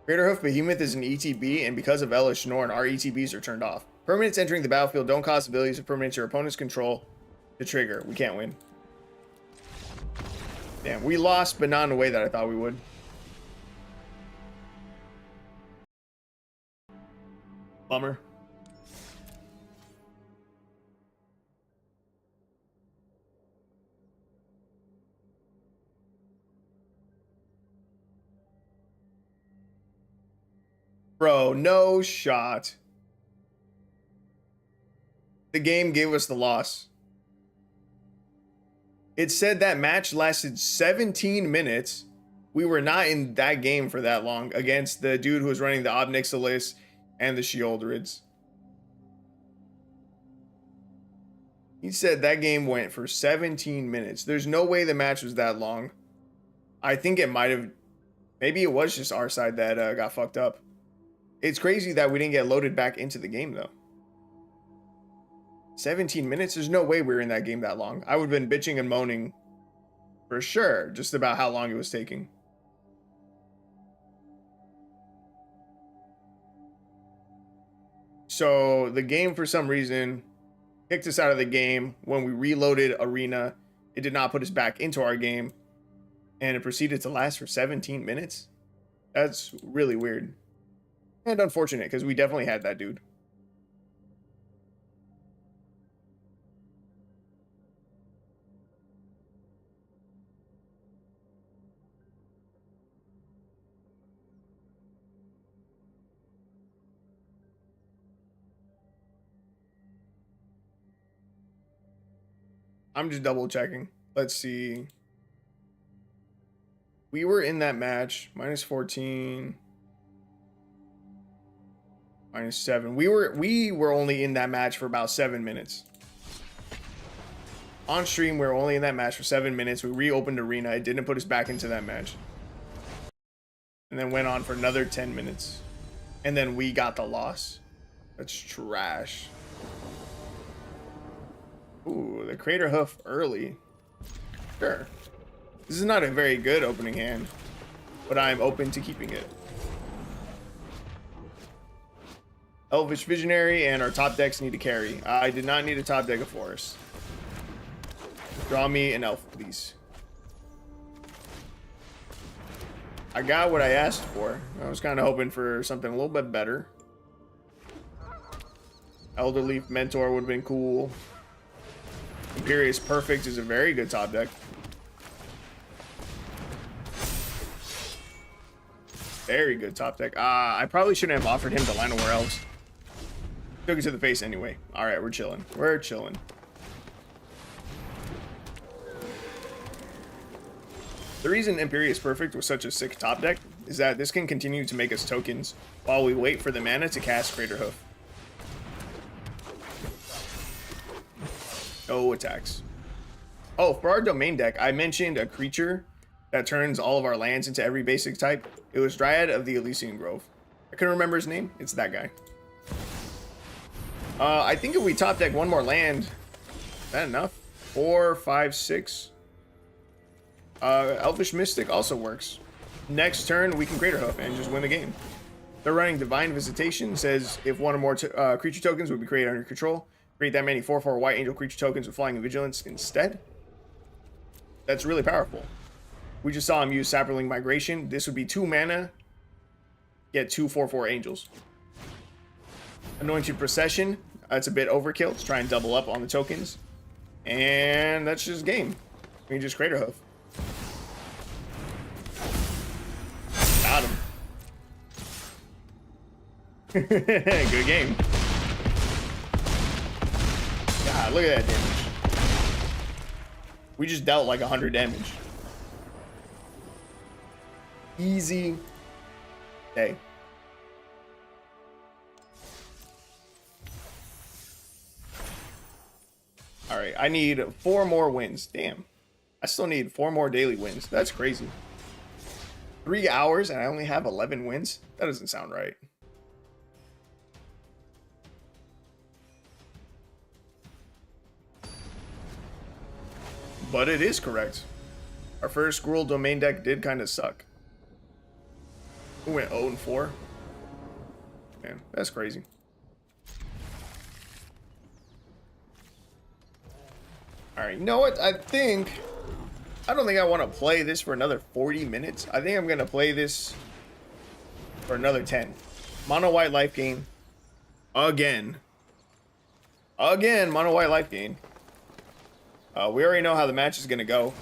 Craterhoof Behemoth is an ETB, and because of Elish Norn, our ETBs are turned off. Permanents entering the battlefield don't cost abilities of permanents your opponents control to trigger. We can't win. Damn, we lost, but not in the way that I thought we would. Bummer. Bro, no shot. The game gave us the loss. It said that match lasted 17 minutes. We were not in that game for that long against the dude who was running the Ob Nixilis and the Sheoldreds. He said that game went for 17 minutes. There's no way the match was that long. I think it might have... Maybe it was just our side that got fucked up. It's crazy that we didn't get loaded back into the game, though. 17 minutes? There's no way we were in that game that long. I would have been bitching and moaning for sure, just about how long it was taking. So the game, for some reason, kicked us out of the game. When we reloaded Arena, it did not put us back into our game. And it proceeded to last for 17 minutes? That's really weird. And unfortunate, because we definitely had that dude. I'm just double checking. Let's see. We were in that match. Minus 14. Minus 7. We were only in that match for about 7 minutes. On stream, we were only in that match for 7 minutes. We reopened Arena. It didn't put us back into that match. And then went on for another 10 minutes. And then we got the loss. That's trash. Ooh, the Crater Hoof early. Sure. This is not a very good opening hand, but I'm open to keeping it. Elvish Visionary and our top decks need to carry. I did not need a top deck of Forest. Draw me an elf, please. I got what I asked for. I was kind of hoping for something a little bit better. Elder Leaf Mentor would have been cool. Imperious Perfect is a very good top deck. Very good top deck. I probably shouldn't have offered him the Llanowar Elves. Took it to the face anyway. Alright, we're chilling. We're chilling. The reason Imperious Perfect was such a sick top deck is that this can continue to make us tokens while we wait for the mana to cast Crater Hoof. No attacks. Oh, for our domain deck, I mentioned a creature that turns all of our lands into every basic type. It was Dryad of the Elysian Grove. I couldn't remember his name. It's that guy. I think if we top deck one more land, is that enough? 4, 5, 6. Elvish Mystic also works. Next turn, we can Crater Hoof and just win the game. They're running Divine Visitation. Says if one or more creature tokens would be created under your control, create that many 4/4 white angel creature tokens with flying and vigilance instead. That's really powerful. We just saw him use Saproling Migration. This would be 2 mana. Get 2 4/4 angels. Anointed Procession. That's a bit overkill. Let's try and double up on the tokens. And that's just game. We can just Crater Hoof. Got him. Good game. God, look at that damage. We just dealt like 100 damage. Easy day. All right, I need 4 more wins. Damn. I still need 4 more daily wins. That's crazy. 3 hours and I only have 11 wins? That doesn't sound right. But it is correct. Our first Gruul domain deck did kind of suck. We went 0-4. Man, that's crazy. Alright, you know what? I don't think I want to play this for another 40 minutes. I think I'm going to play this for another 10. Mono white life gain. Again, mono white life gain. We already know how the match is going to go.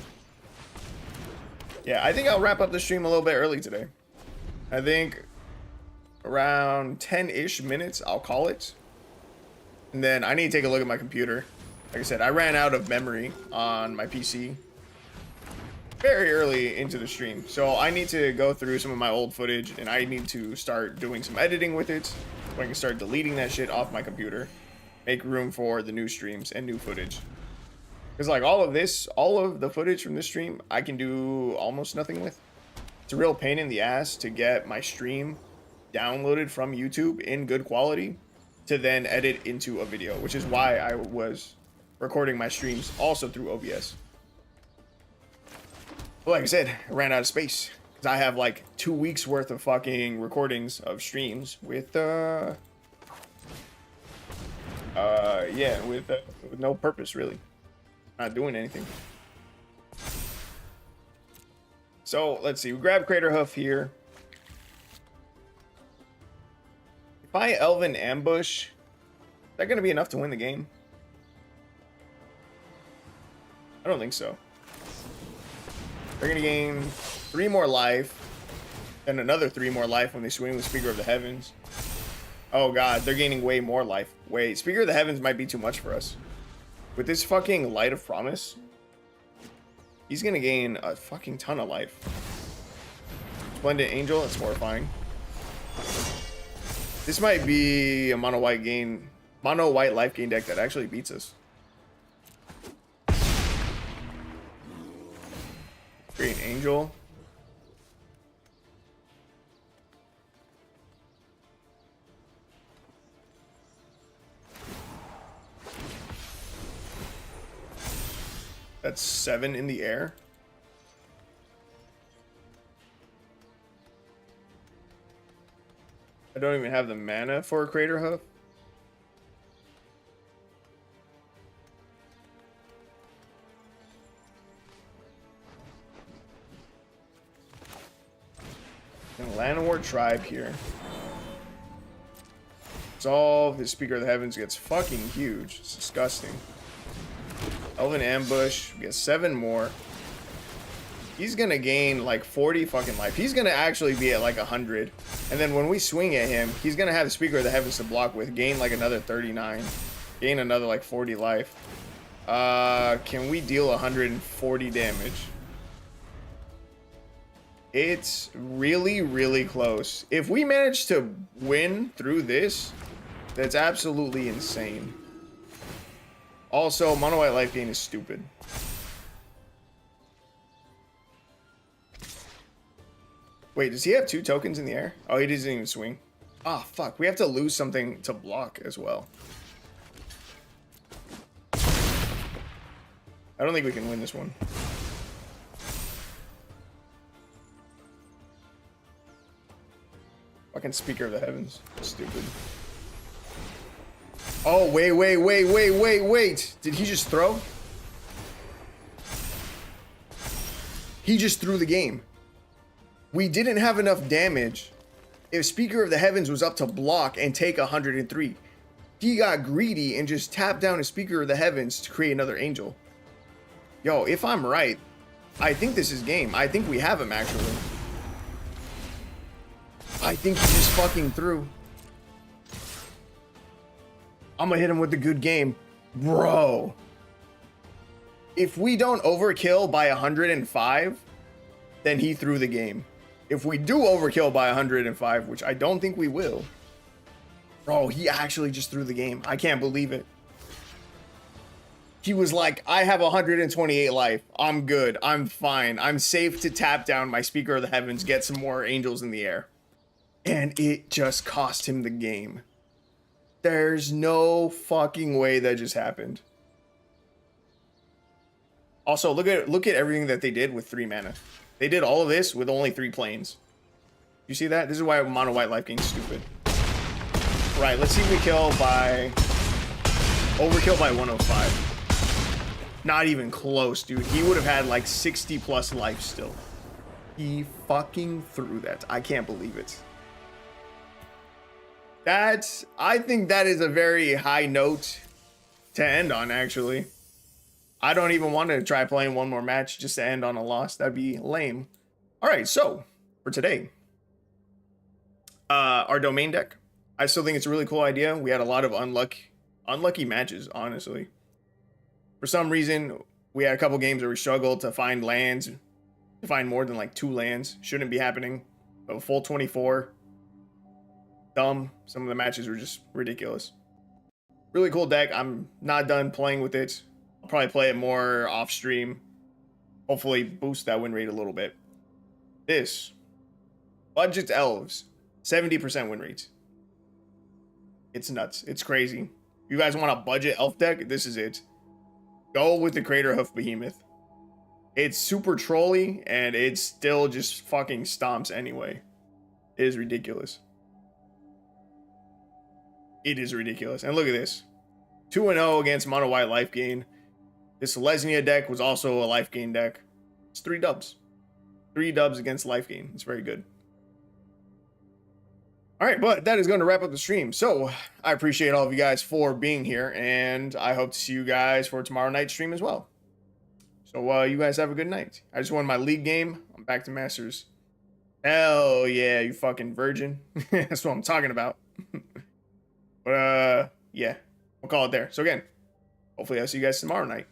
Yeah, I think I'll wrap up the stream a little bit early today. I think around 10-ish minutes, I'll call it. And then I need to take a look at my computer. Like I said, I ran out of memory on my PC very early into the stream. So I need to go through some of my old footage and I need to start doing some editing with it. So I can start deleting that shit off my computer. Make room for the new streams and new footage. Because like all of the footage from this stream, I can do almost nothing with. It's a real pain in the ass to get my stream downloaded from YouTube in good quality to then edit into a video, which is why I was recording my streams also through OBS. But like I said, I ran out of space because I have like 2 weeks worth of fucking recordings of streams with with no purpose really. Not doing anything. So let's see. We grab Crater Hoof here. By Elven Ambush, is that going to be enough to win the game? I don't think so. They're going to gain 3 more life, then another 3 more life when they swing with Speaker of the Heavens. Oh god, they're gaining way more life. Wait, Speaker of the Heavens might be too much for us. With this fucking Light of Promise, he's going to gain a fucking ton of life. Splendid Angel, that's horrifying. This might be a mono white life gain deck that actually beats us. Great Angel. That's 7 in the air. I don't even have the mana for a Crater Hoof. And Llanowar Tribe here. Resolve. His Speaker of the Heavens gets fucking huge. It's disgusting. Elven Ambush gets 7 more. He's gonna gain like 40 fucking life. He's gonna actually be at like 100. And then when we swing at him, he's gonna have the Speaker of the Heavens to block with. Gain like another 39. Gain another like 40 life. Can we deal 140 damage? It's really, really close. If we manage to win through this, that's absolutely insane. Also, mono white life gain is stupid. Wait, does he have 2 tokens in the air? Oh, he doesn't even swing. Ah, oh, fuck. We have to lose something to block as well. I don't think we can win this one. Fucking Speaker of the Heavens. Stupid. Oh, wait. Did he just throw? He just threw the game. We didn't have enough damage. If Speaker of the Heavens was up to block and take 103, he got greedy and just tapped down his Speaker of the Heavens to create another angel. Yo, if I'm right, I think this is game. I think we have him, actually. I think he just fucking threw. I'm gonna hit him with the good game. Bro. If we don't overkill by 105, then he threw the game. If we do overkill by 105, which I don't think we will. Bro, he actually just threw the game. I can't believe it. He was like, I have 128 life. I'm good. I'm fine. I'm safe to tap down my Speaker of the Heavens, get some more angels in the air. And it just cost him the game. There's no fucking way that just happened. Also, look at everything that they did with 3 mana. They did all of this with only 3 planes. You see that? This is why mono white life game's stupid. Right, let's see if we overkill by 105. Not even close, dude. He would have had like 60 plus life still. He fucking threw that. I can't believe it. I think that is a very high note to end on, actually. I don't even want to try playing one more match just to end on a loss. That'd be lame. All right, so for today, our domain deck. I still think it's a really cool idea. We had a lot of unlucky matches, honestly. For some reason, we had a couple games where we struggled to find lands, to find more than like 2 lands. Shouldn't be happening. But a full 24. Dumb. Some of the matches were just ridiculous. Really cool deck. I'm not done playing with it. I'll probably play it more off stream. Hopefully boost that win rate a little bit. This. Budget Elves. 70% win rate. It's nuts. It's crazy. If you guys want a budget elf deck, this is it. Go with the Crater Hoof Behemoth. It's super trolly, and it still just fucking stomps anyway. It is ridiculous. It is ridiculous. And look at this. 2-0 against mono white life gain. This Lesnia deck was also a life gain deck. It's 3 dubs. 3 dubs against life gain. It's very good. All right, but that is going to wrap up the stream. So I appreciate all of you guys for being here, and I hope to see you guys for tomorrow night's stream as well. So you guys have a good night. I just won my league game. I'm back to Masters. Hell yeah, you fucking virgin. That's what I'm talking about. But yeah, we'll call it there. So again, hopefully I'll see you guys tomorrow night.